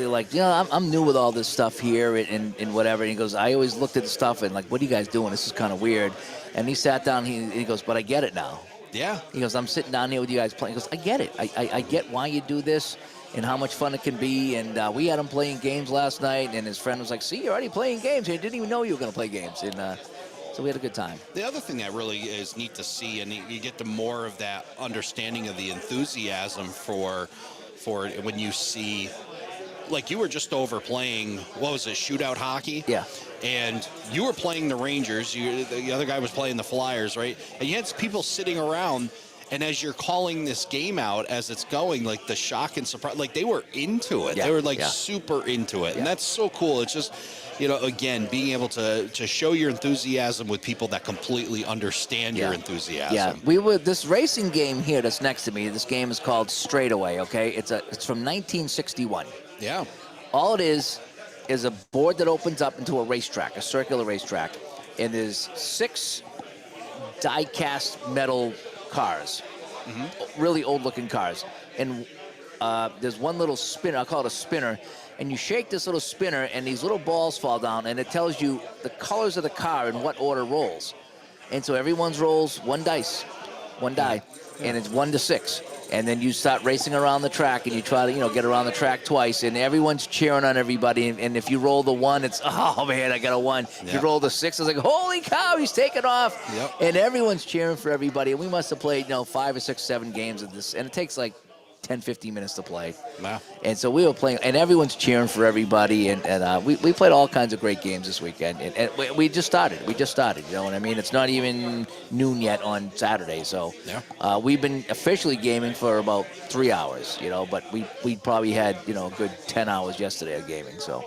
like, I'm new with all this stuff here and whatever. And he goes, I always looked at the stuff and like, what are you guys doing? This is kind of weird. And he sat down, he goes, but I get it now. Yeah. He goes, I'm sitting down here with you guys playing. He goes, I get it. I get why you do this and how much fun it can be. And we had him playing games last night, and his friend was like, see, you're already playing games. He didn't even know you were going to play games. And so we had a good time. The other thing that really is neat to see, and you get to more of that understanding of the enthusiasm for when you see, like you were just over playing, what was it, shootout hockey? Yeah. And you were playing the Rangers. The other guy was playing the Flyers, right? And you had people sitting around, and as you're calling this game out, as it's going, like the shock and surprise, like they were into it. Yeah. They were like super into it. And that's so cool. It's just, again, being able to show your enthusiasm with people that completely understand your enthusiasm. Yeah, this racing game here that's next to me, this game is called Straightaway, okay? It's from 1961. Yeah. All it is a board that opens up into a racetrack, a circular racetrack, and there's 6 die-cast metal cars. really old-looking cars. And there's one little spinner, I'll call it a spinner, and you shake this little spinner, and these little balls fall down, and it tells you the colors of the car and what order rolls. And so everyone's rolls one die, and it's 1 to 6. And then you start racing around the track, and you try to, get around the track twice, and everyone's cheering on everybody. And if you roll the 1, it's, oh man, I got a 1. If you roll the 6, it's like, holy cow, he's taking off. And everyone's cheering for everybody. And we must have played, 5 or 6, 7 games of this, and it takes like 10, 15 minutes to play. Wow. And so we were playing, and everyone's cheering for everybody, and we played all kinds of great games this weekend. And we just started. You know what I mean? It's not even noon yet on Saturday, so we've been officially gaming for about 3 hours, but we probably had, a good 10 hours yesterday of gaming, so.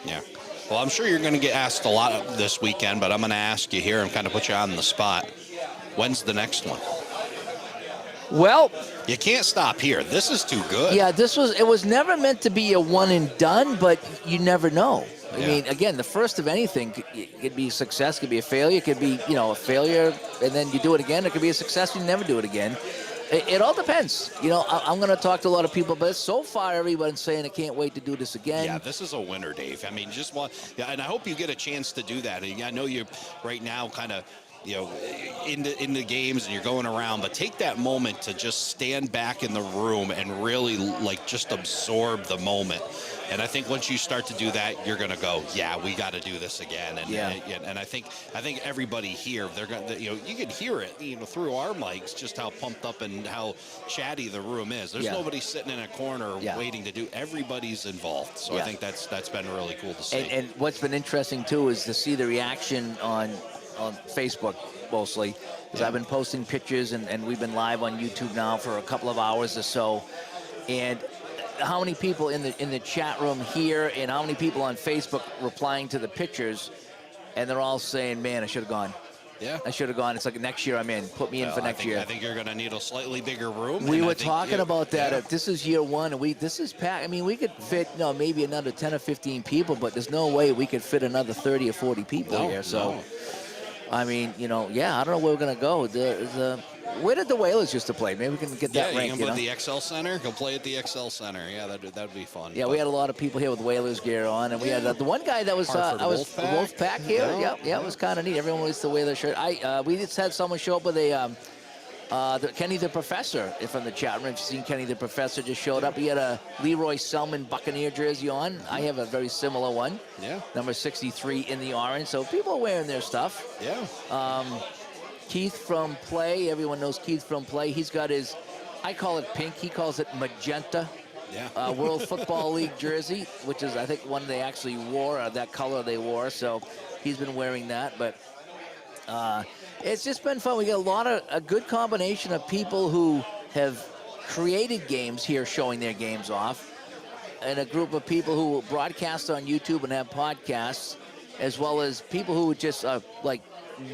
Yeah. Well, I'm sure you're going to get asked a lot this weekend, but I'm going to ask you here and kind of put you on the spot. When's the next one? Well, you can't stop here. This is too good. Yeah, it was never meant to be a one and done, but you never know. I mean, again, the first of anything could be a success, could be a failure, it could be, a failure, and then you do it again. It could be a success, you never do it again. It all depends. I'm going to talk to a lot of people, but so far everyone's saying I can't wait to do this again. Yeah, this is a winner, Dave. I mean, and I hope you get a chance to do that. I know you're right now kind of, in the games and you're going around, but take that moment to just stand back in the room and really just absorb the moment. And I think once you start to do that, you're going to go, yeah, we got to do this again. And I think everybody here, they're going to, you can hear it, through our mics, just how pumped up and how chatty the room is. There's nobody sitting in a corner waiting to do. Everybody's involved. So I think that's been really cool to see. And what's been interesting too is to see the reaction on Facebook mostly, because I've been posting pictures and we've been live on YouTube now for a couple of hours or so, and how many people in the chat room here and how many people on Facebook replying to the pictures, and they're all saying, man, I should have gone. Yeah. I should have gone. It's like next year I'm in. Put me in for next year. I think you're going to need a slightly bigger room. We were talking about that. If this is year one, and this is packed. I mean, we could fit, maybe another 10 or 15 people, but there's no way we could fit another 30 or 40 people here. So, I mean, I don't know where we're going to go. Where did the Whalers used to play? Maybe we can get that ranked. You can go to the XL Center. Go play at the XL Center. Yeah, that'd be fun. Yeah, we had a lot of people here with Whalers gear on, and we had the one guy that was Wolfpack here. Yeah, it was kind of neat. Everyone was the Whalers shirt. We just had someone show up with a Kenny the Professor from the chat room. If you've seen Kenny the Professor, just showed up. He had a Leroy Selman Buccaneer jersey on. I have a very similar one. Yeah. Number 63 in the orange. So people are wearing their stuff. Yeah. Keith from Play. Everyone knows Keith from Play. He's got his, I call it pink. He calls it magenta. Yeah. World Football League jersey, which is, I think, one they actually wore, or that color they wore. So he's been wearing that. But it's just been fun. We got a good combination of people who have created games here showing their games off, and a group of people who broadcast on YouTube and have podcasts, as well as people who just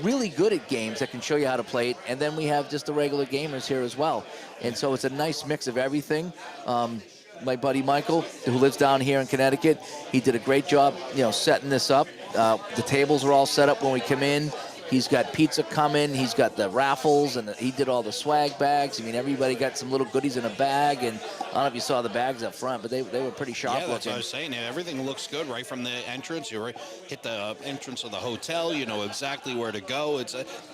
really good at games that can show you how to play it. And then we have just the regular gamers here as well. And so it's a nice mix of everything. My buddy Michael, who lives down here in Connecticut, he did a great job, setting this up. The tables are all set up when we come in. He's got pizza coming. He's got the raffles, and he did all the swag bags. I mean, everybody got some little goodies in a bag, and I don't know if you saw the bags up front, but they were pretty sharp looking. Yeah, that's what I was saying. Everything looks good right from the entrance. You hit the entrance of the hotel. You know exactly where to go.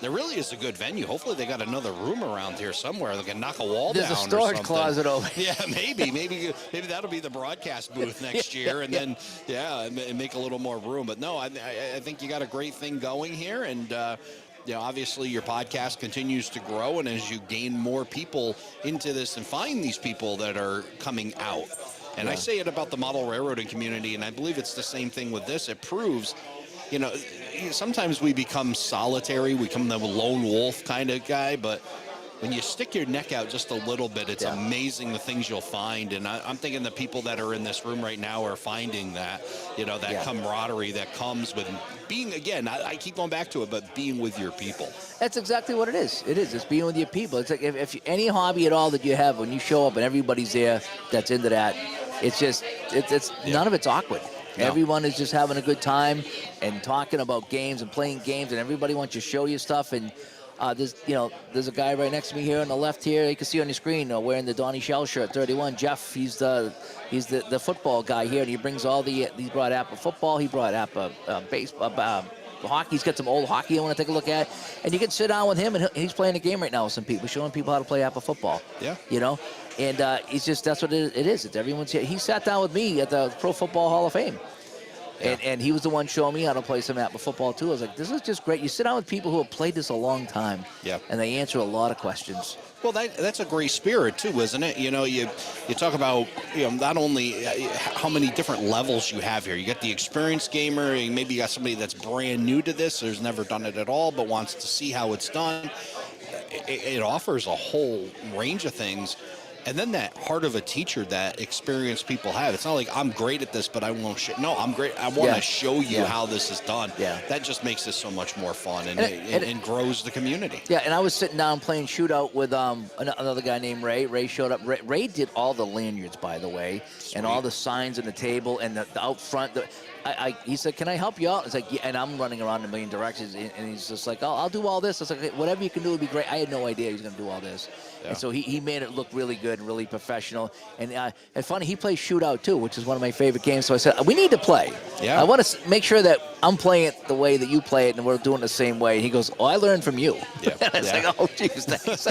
There really is a good venue. Hopefully they got another room around here somewhere. They can knock a wall down or something. There's a storage closet over here. Yeah, maybe that'll be the broadcast booth next year, and then and make a little more room. But no, I think you got a great thing going here, and obviously your podcast continues to grow, and as you gain more people into this and find these people that are coming out. And I say it about the model railroading community, and I believe it's the same thing with this. It proves, sometimes we become solitary, we become the lone wolf kind of guy, but when you stick your neck out just a little bit, it's amazing the things you'll find. And I'm thinking the people that are in this room right now are finding that, that camaraderie that comes with being, again, I keep going back to it, but being with your people. That's exactly what it is. It is. It's being with your people. It's like if any hobby at all that you have, when you show up and everybody's there that's into that, it's just, it's none of it's awkward. No. Everyone is just having a good time and talking about games and playing games, and everybody wants to show you stuff. And There's a guy right next to me here on the left here. You can see on your screen wearing the Donnie Shell shirt, 31. Jeff, he's the football guy here, and he brings he brought Apple football. He brought Apple baseball. Hockey. He's got some old hockey I want to take a look at, and you can sit down with him, and he's playing a game right now with some people, showing people how to play Apple football. Yeah. And that's what it is. It's everyone's here. He sat down with me at the Pro Football Hall of Fame. And he was the one showing me how to play some Apple football too. I was like, this is just great. You sit down with people who have played this a long time, and they answer a lot of questions. Well, that's a great spirit too, isn't it? You talk about not only how many different levels you have here. You got the experienced gamer, and maybe you got somebody that's brand new to this, who's never done it at all, but wants to see how it's done. It offers a whole range of things. And then that heart of a teacher that experienced people have. It's not like I'm great at this, but I won't show. No, I'm great. I want to show you how this is done. Yeah. That just makes this so much more fun and grows the community. Yeah, and I was sitting down playing shootout with another guy named Ray. Ray showed up. Ray did all the lanyards, by the way, and all the signs on the table and the out front. He said, "Can I help you out?" It's like, yeah, and I'm running around a million directions, and he's just like, "I'll do all this." I was like, "Hey, whatever you can do would be great." I had no idea he was going to do all this. Yeah. And so he made it look really good and really professional. And funny, he plays shootout too, which is one of my favorite games. So I said, we need to play. Yeah. I want to make sure that I'm playing it the way that you play it and we're doing it the same way. He goes, "Oh, I learned from you." Yeah. It's like, oh, geez, thanks.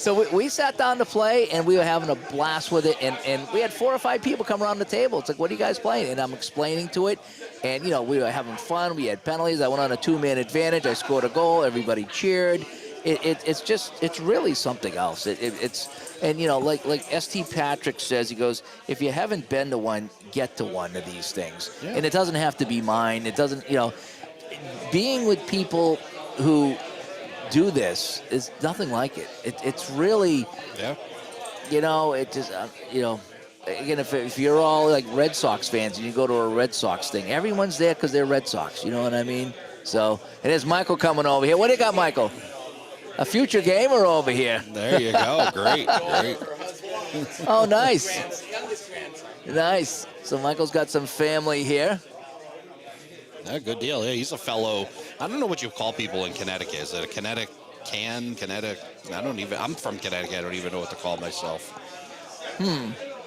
So we sat down to play, and we were having a blast with it. And we had 4 or 5 people come around the table. It's like, "What are you guys playing?" And I'm explaining to it. And, we were having fun. We had penalties. I went on a 2-man advantage. I scored a goal. Everybody cheered. It's really something else. Like St. Patrick says, he goes, if you haven't been to one, get to one of these things. Yeah. And it doesn't have to be mine. It doesn't, being with people who do this is nothing like it. It's really, it just, again, if you're all like Red Sox fans and you go to a Red Sox thing, everyone's there because they're Red Sox. You know what I mean? So, and there's Michael coming over here. What do you got, Michael? A future gamer over here. There you go. Great. Oh, nice. Nice. So Michael's got some family here. Yeah, good deal. Yeah, he's a fellow. I don't know what you call people in Connecticut. Is it a Kinetic? I'm from Connecticut. I don't even know what to call myself.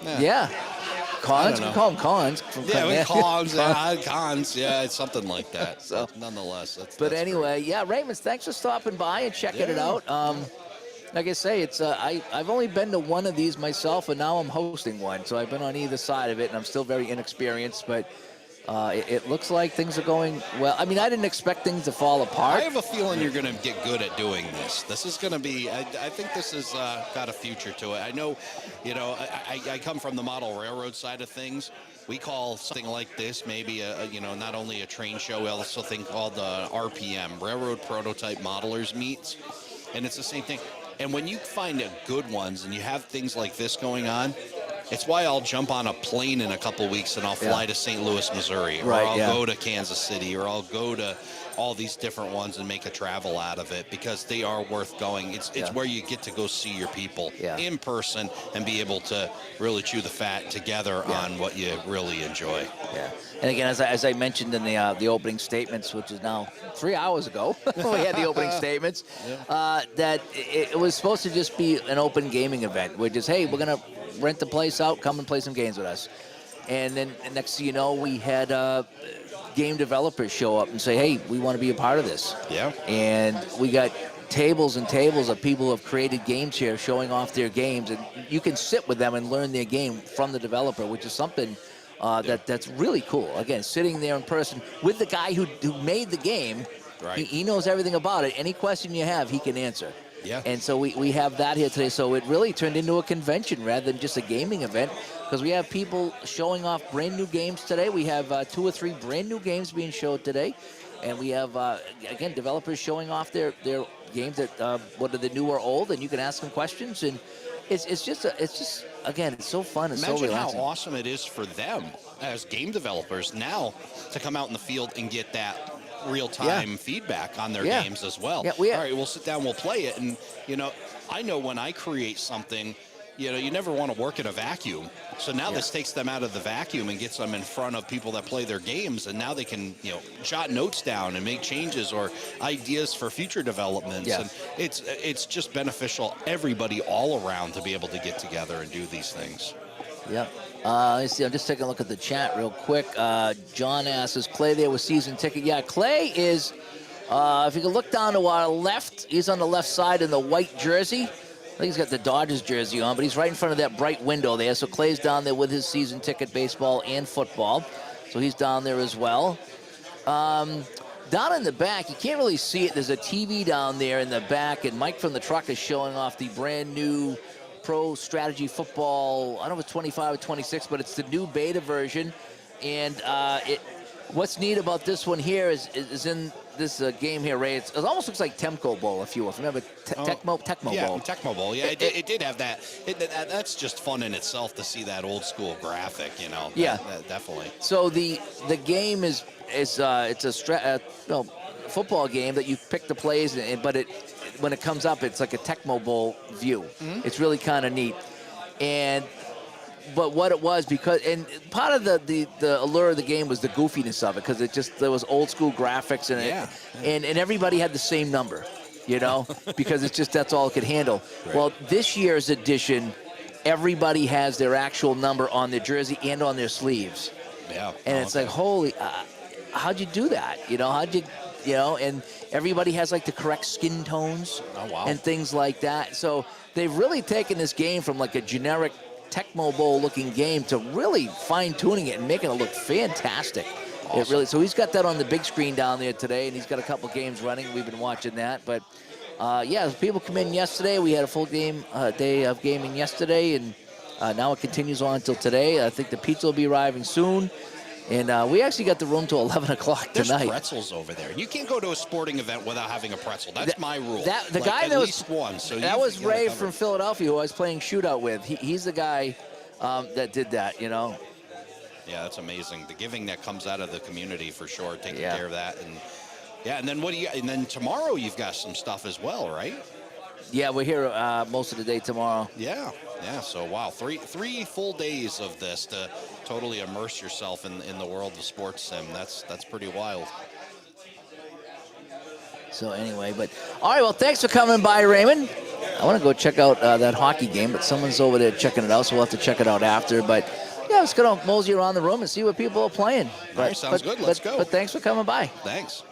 Yeah. Cons? We call them cons. Cons. Yeah, it's something like that. So, nonetheless, that's anyway, great. Raymond, thanks for stopping by and checking it out. Like I say, it's I've only been to one of these myself, and now I'm hosting one. So I've been on either side of it, and I'm still very inexperienced, but it looks like things are going well. I mean, I didn't expect things to fall apart. I have a feeling you're going to get good at doing this. This is going to be, I think this has got a future to it. I know, I come from the model railroad side of things. We call something like this maybe not only a train show, we also think called the RPM, Railroad Prototype Modelers Meets. And it's the same thing. And when you find good ones and you have things like this going on, it's why I'll jump on a plane in a couple weeks and I'll fly to St. Louis, Missouri, or I'll go to Kansas City, or I'll go to all these different ones and make a travel out of it, because they are worth going. It's where you get to go see your people in person and be able to really chew the fat together on what you really enjoy. Yeah. And again, as I mentioned in the opening statements, which is now 3 hours ago, we had the opening statements, that it was supposed to just be an open gaming event, which is, hey, we're going to rent the place out, come and play some games with us. And then next thing you know, we had game developers show up and say, hey, we want to be a part of this. Yeah. And we got tables and tables of people who have created games here showing off their games. And you can sit with them and learn their game from the developer, which is something that's really cool. Again, sitting there in person with the guy who made the game. Right. He knows everything about it. Any question you have, he can answer. Yeah. And so we have that here today. So it really turned into a convention rather than just a gaming event, because we have people showing off brand new games today. We have 2 or 3 brand new games being showed today. And we have, again, developers showing off their games that, whether they're new or old, and you can ask them questions. And it's just again, it's so fun and so relaxing. Imagine how awesome it is for them as game developers now to come out in the field and get that real-time feedback on their games as well. Yeah, all right, we'll sit down, we'll play it. And, I know when I create something, you never want to work in a vacuum. So now this takes them out of the vacuum and gets them in front of people that play their games, and now they can, jot notes down and make changes or ideas for future developments. Yeah. And it's just beneficial, everybody all around, to be able to get together and do these things. Yep. Let's see. I'm just taking a look at the chat real quick. John asks, is Clay there with season ticket? Yeah, Clay is, if you can look down to our left, he's on the left side in the white jersey. I think he's got the Dodgers jersey on, but he's right in front of that bright window there. So Clay's down there with his season ticket, baseball and football. So he's down there as well. Down in the back, you can't really see it. There's a TV down there in the back, and Mike from the truck is showing off the brand new Pro Strategy Football. I don't know if it's 25 or 26, but it's the new beta version. And what's neat about this one here is in this game here, Ray. It almost looks like Temco Bowl, if you remember Tecmo Bowl. Tecmo Bowl. Yeah, it did have that. That's just fun in itself to see that old school graphic. Yeah, that definitely. So the game is it's a football game that you pick the plays, but when it comes up, it's like a Tecmo Bowl view. Mm-hmm. It's really kind of neat. But what it was, and part of the allure of the game was the goofiness of it, because there was old school graphics and everybody had the same number, because that's all it could handle. Right. Well, this year's edition, everybody has their actual number on their jersey and on their sleeves. Yeah. And it's like, holy, how'd you do that? How'd you, and everybody has like the correct skin tones and things like that. So they've really taken this game from like a generic Tecmo Bowl looking game to really fine tuning it and making it look fantastic. Awesome. It really, so he's got that on the big screen down there today, and he's got a couple games running. We've been watching that, but people come in yesterday. We had a full day of gaming yesterday, and now it continues on until today. I think the pizza will be arriving soon. And we actually got the room till 11 o'clock tonight. There's pretzels over there. You can't go to a sporting event without having a pretzel. That's my rule. The guy at that least one. So that was Ray from Philadelphia, who I was playing shootout with. He's the guy that did that. Yeah, that's amazing. The giving that comes out of the community for sure, taking care of that, and then what do you? And then tomorrow you've got some stuff as well, right? Yeah, we're here most of the day tomorrow. Yeah. So wow, three full days of this to totally immerse yourself in the world of sports sim. That's pretty wild. So anyway, all right. Well, thanks for coming by, Raymond. I want to go check out that hockey game, but someone's over there checking it out, so we'll have to check it out after. But yeah, let's go mosey around the room and see what people are playing. All right, sounds good. Let's go. But thanks for coming by. Thanks.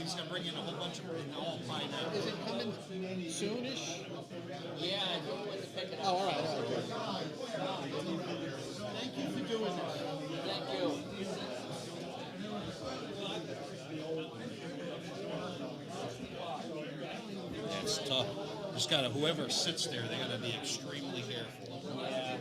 He's gonna bring in a whole bunch of all pineapple. Is it coming soonish? Yeah, I know when to pick it up. Oh, all right, good. Thank you for doing this. Thank you. It's tough. Just gotta, whoever sits there, they gotta be extremely careful. Yeah.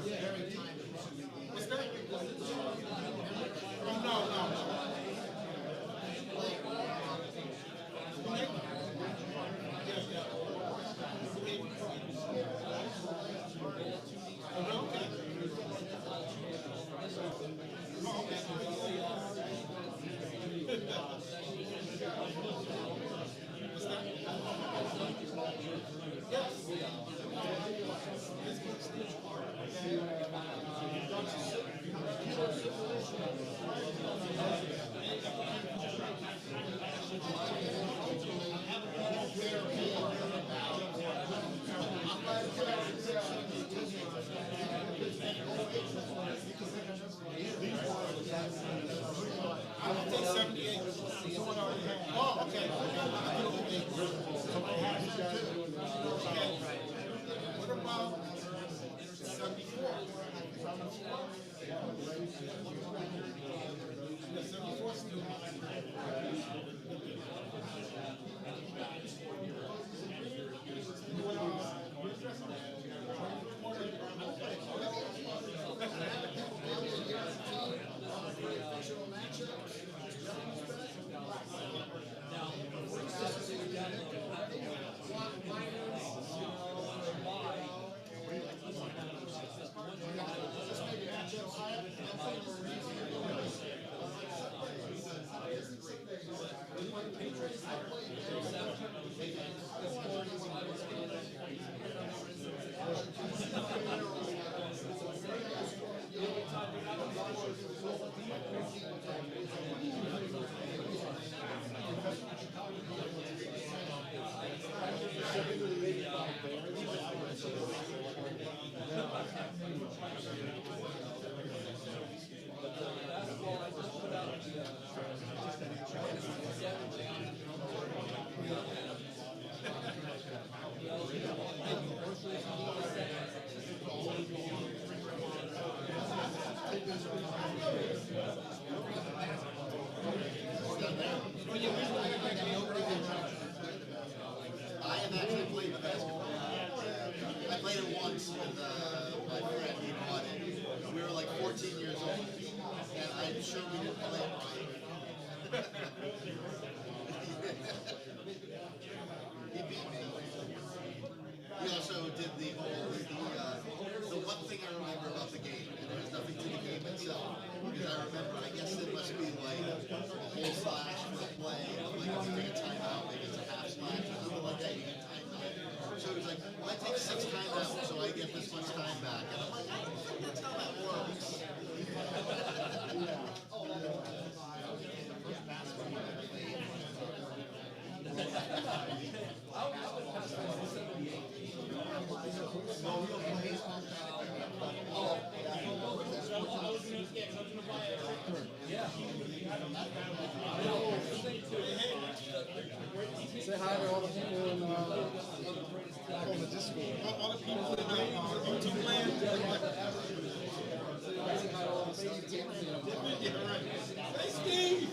Very time consuming. I have actually played the basketball. I played it once with my friend. He bought it. We were like 14 years old, and I'm sure we didn't play it right. He beat me. We also did the one thing I remember about the game, and it has nothing to do with the game itself, because I remember, I guess it must be like a whole slash for a play, like if you take a timeout, maybe it's a half slash or something like that, you get timed out. So it was like, well, I take 6 timeouts, so I get this much time back. And I'm like, I don't think that's how that works. Say hi to all the people in on the Discord. All the people in YouTube land. Say hi to all the stuff. Yeah, right. Hey, Steve!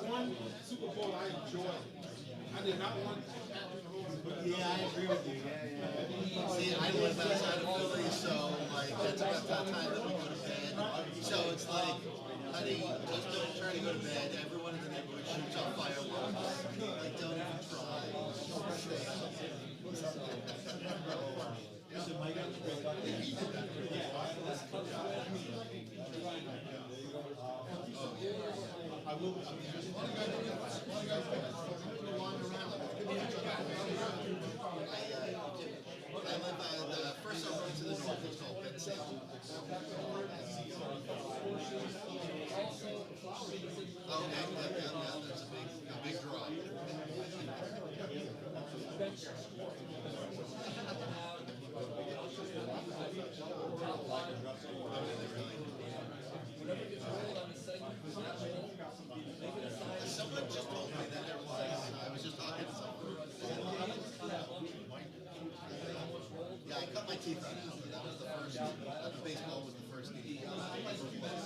One Super Bowl I enjoyed. I did not want Yeah, I agree with you. See, I live outside of Philly, so like that's about that time that we go to bed. So it's like, honey, just don't try to go to bed. Everyone in the neighborhood shoots off fireworks. Like, don't even try. I will. I live the first suburb to the north is called Bensale. Okay, yeah, that's a big draw. Keith Van Allen. That was the first, baseball was the first game I ever played.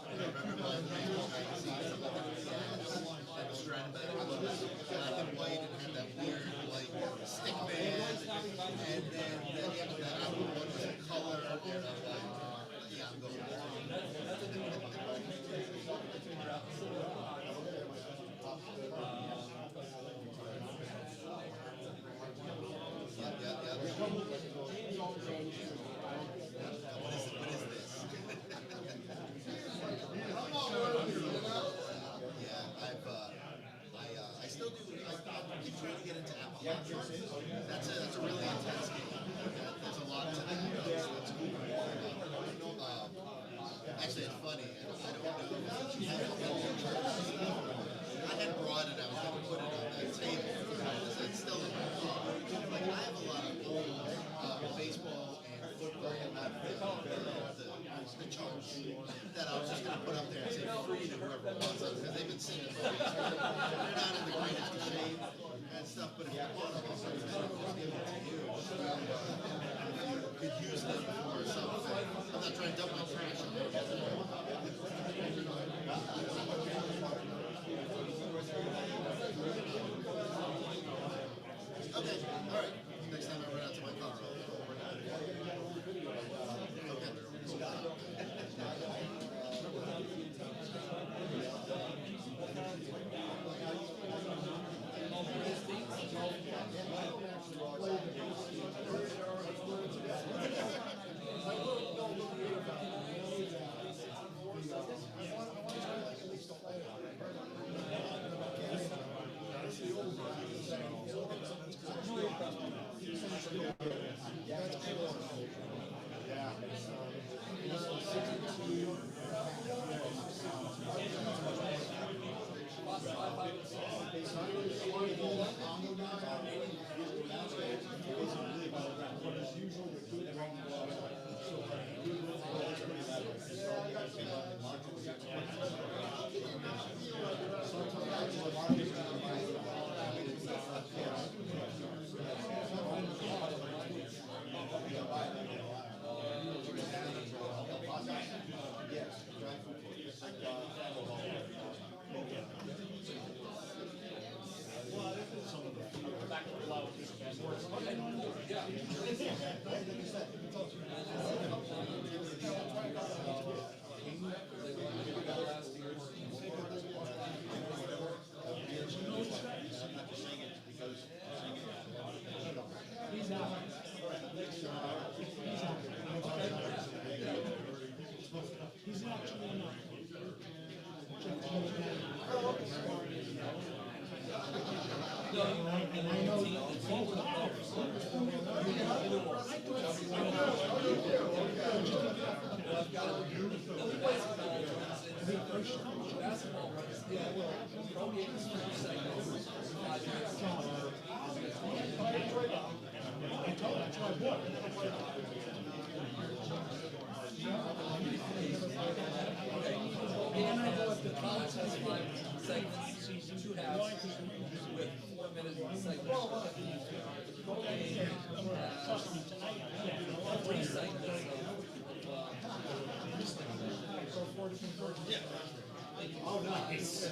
And I remember buying the baseball magazines and looking at the ads and the Strandberg was black and white and had that weird, like, stick man. And then that album one was in color. And I'm like, yeah, I'm going I still do. I keep trying to get into Appalachia. That's a really intense game. There's a lot to that. It's cool. Actually, it's funny. I don't know. I had brought it. I was going to put it on the table. It's still in my car. Like I have a lot of old baseball and football the charts that I was just going to put up there and say free to whoever wants them because they've been sitting there. They're not in the greatest shape and stuff, but if you want them, I'll just give them to you. You could use them for something. I'm not trying to dump my trash on them. Okay, all right. Next time I run out to my car, Oh, nice.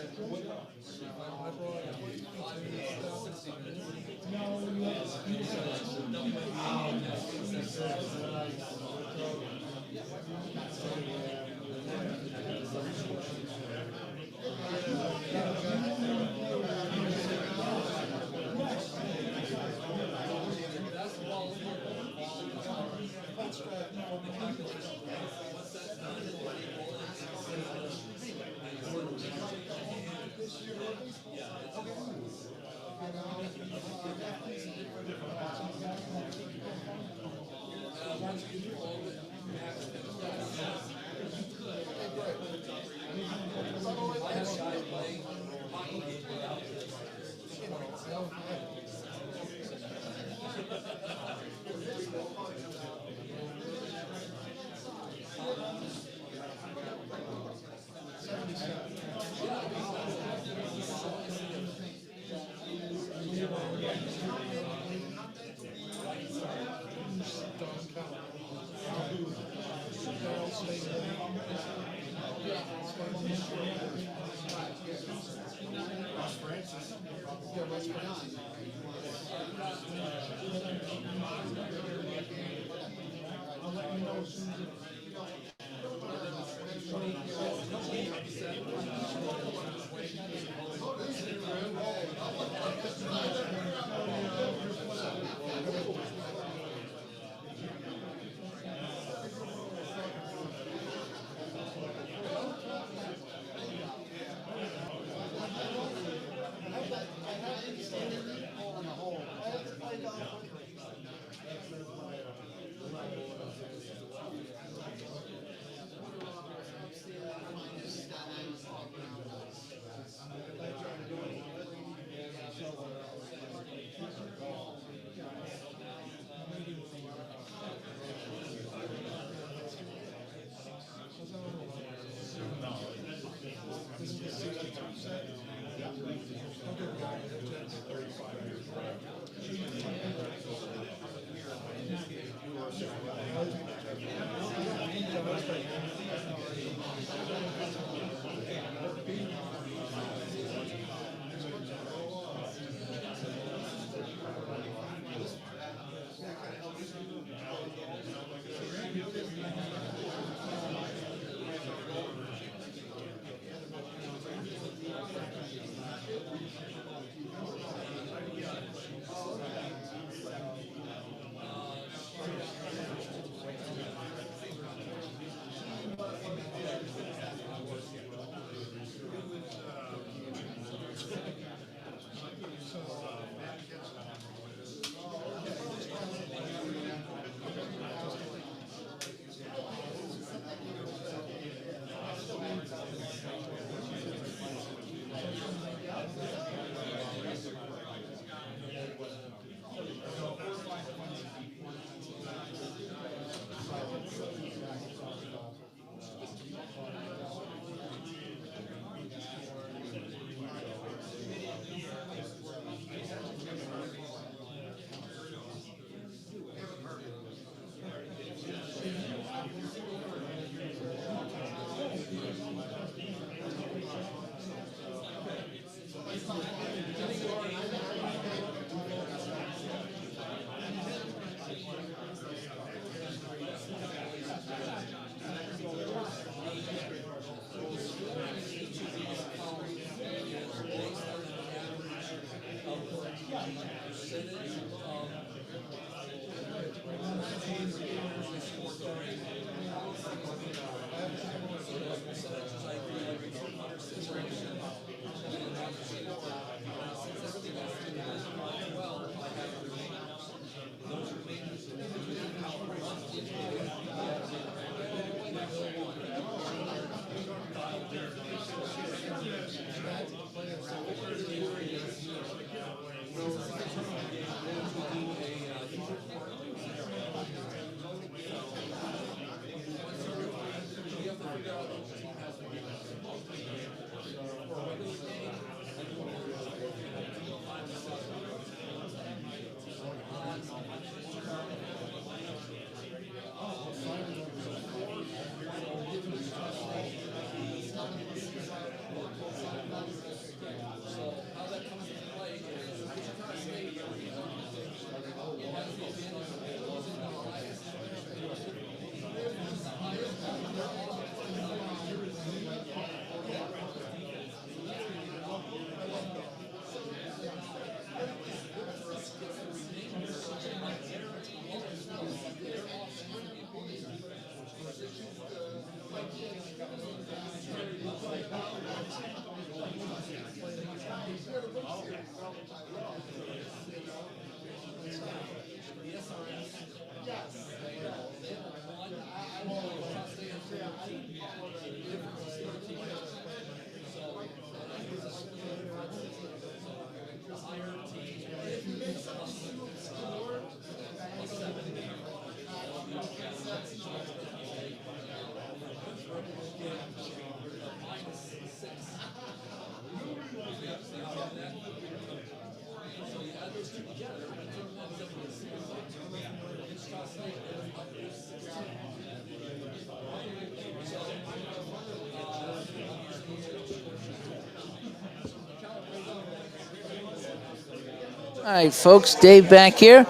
All right, folks, Dave back here.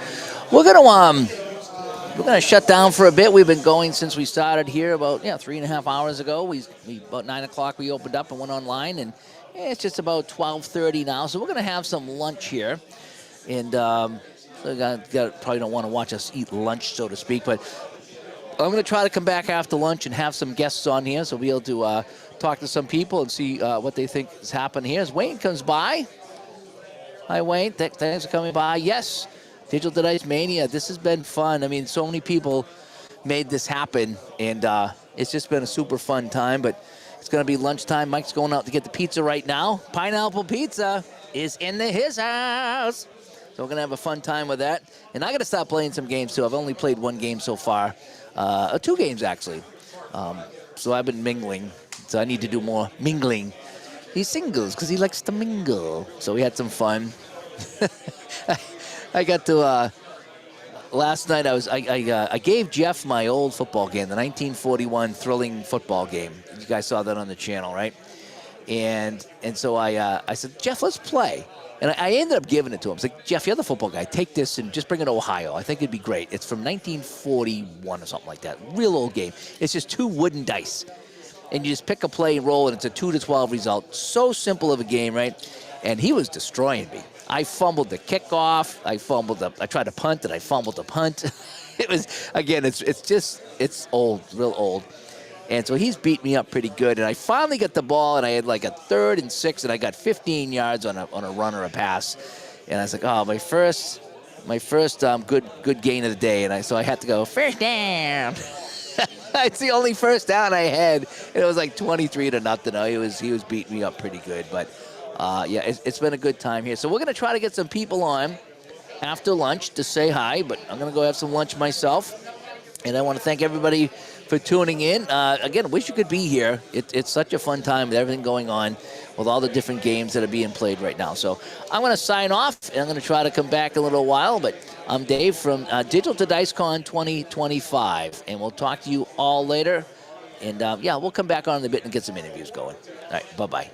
We're gonna we're going to shut down for a bit. We've been going since we started here about 3.5 hours ago. We about 9 o'clock we opened up and went online, and it's just about 12:30 now. So we're going to have some lunch here, and so probably don't want to watch us eat lunch, so to speak, but I'm going to try to come back after lunch and have some guests on here, so we'll be able to talk to some people and see what they think is happening here. As Wayne comes by. Hi, Wayne. Thanks for coming by. Yes, Digital Dice Mania. This has been fun. I mean, so many people made this happen, and it's just been a super fun time, but it's going to be lunchtime. Mike's going out to get the pizza right now. Pineapple Pizza is in his house. So we're going to have a fun time with that. And I got to start playing some games, too. I've only played one game so far. 2 games, actually. So I've been mingling. So I need to do more mingling. He singles because he likes to mingle. So we had some fun. I got to, last night I gave Jeff my old football game, the 1941 thrilling football game. You guys saw that on the channel, right? And so I said, Jeff, let's play. And I ended up giving it to him. I was like, Jeff, you're the football guy. Take this and just bring it to Ohio. I think it'd be great. It's from 1941 or something like that. Real old game. It's just 2 wooden dice. And you just pick a play and roll, and it's a 2-12 result. So simple of a game, right? And he was destroying me. I fumbled the kickoff. I tried to punt, and I fumbled the punt. It was, again, it's old, real old. And so he's beat me up pretty good. And I finally got the ball, and I had like a 3rd and 6, and I got 15 yards on a run or a pass. And I was like, oh, my first good gain of the day. And so I had to go, first down. It's the only first down I had. And it was like 23-0. He was beating me up pretty good. But, it's been a good time here. So we're going to try to get some people on after lunch to say hi. But I'm going to go have some lunch myself. And I want to thank everybody for tuning in. Again, wish you could be here. It's such a fun time with everything going on with all the different games that are being played right now. So I'm going to sign off, and I'm going to try to come back in a little while. But I'm Dave from Digital to DiceCon 2025, and we'll talk to you all later. And, we'll come back on in a bit and get some interviews going. All right, bye-bye.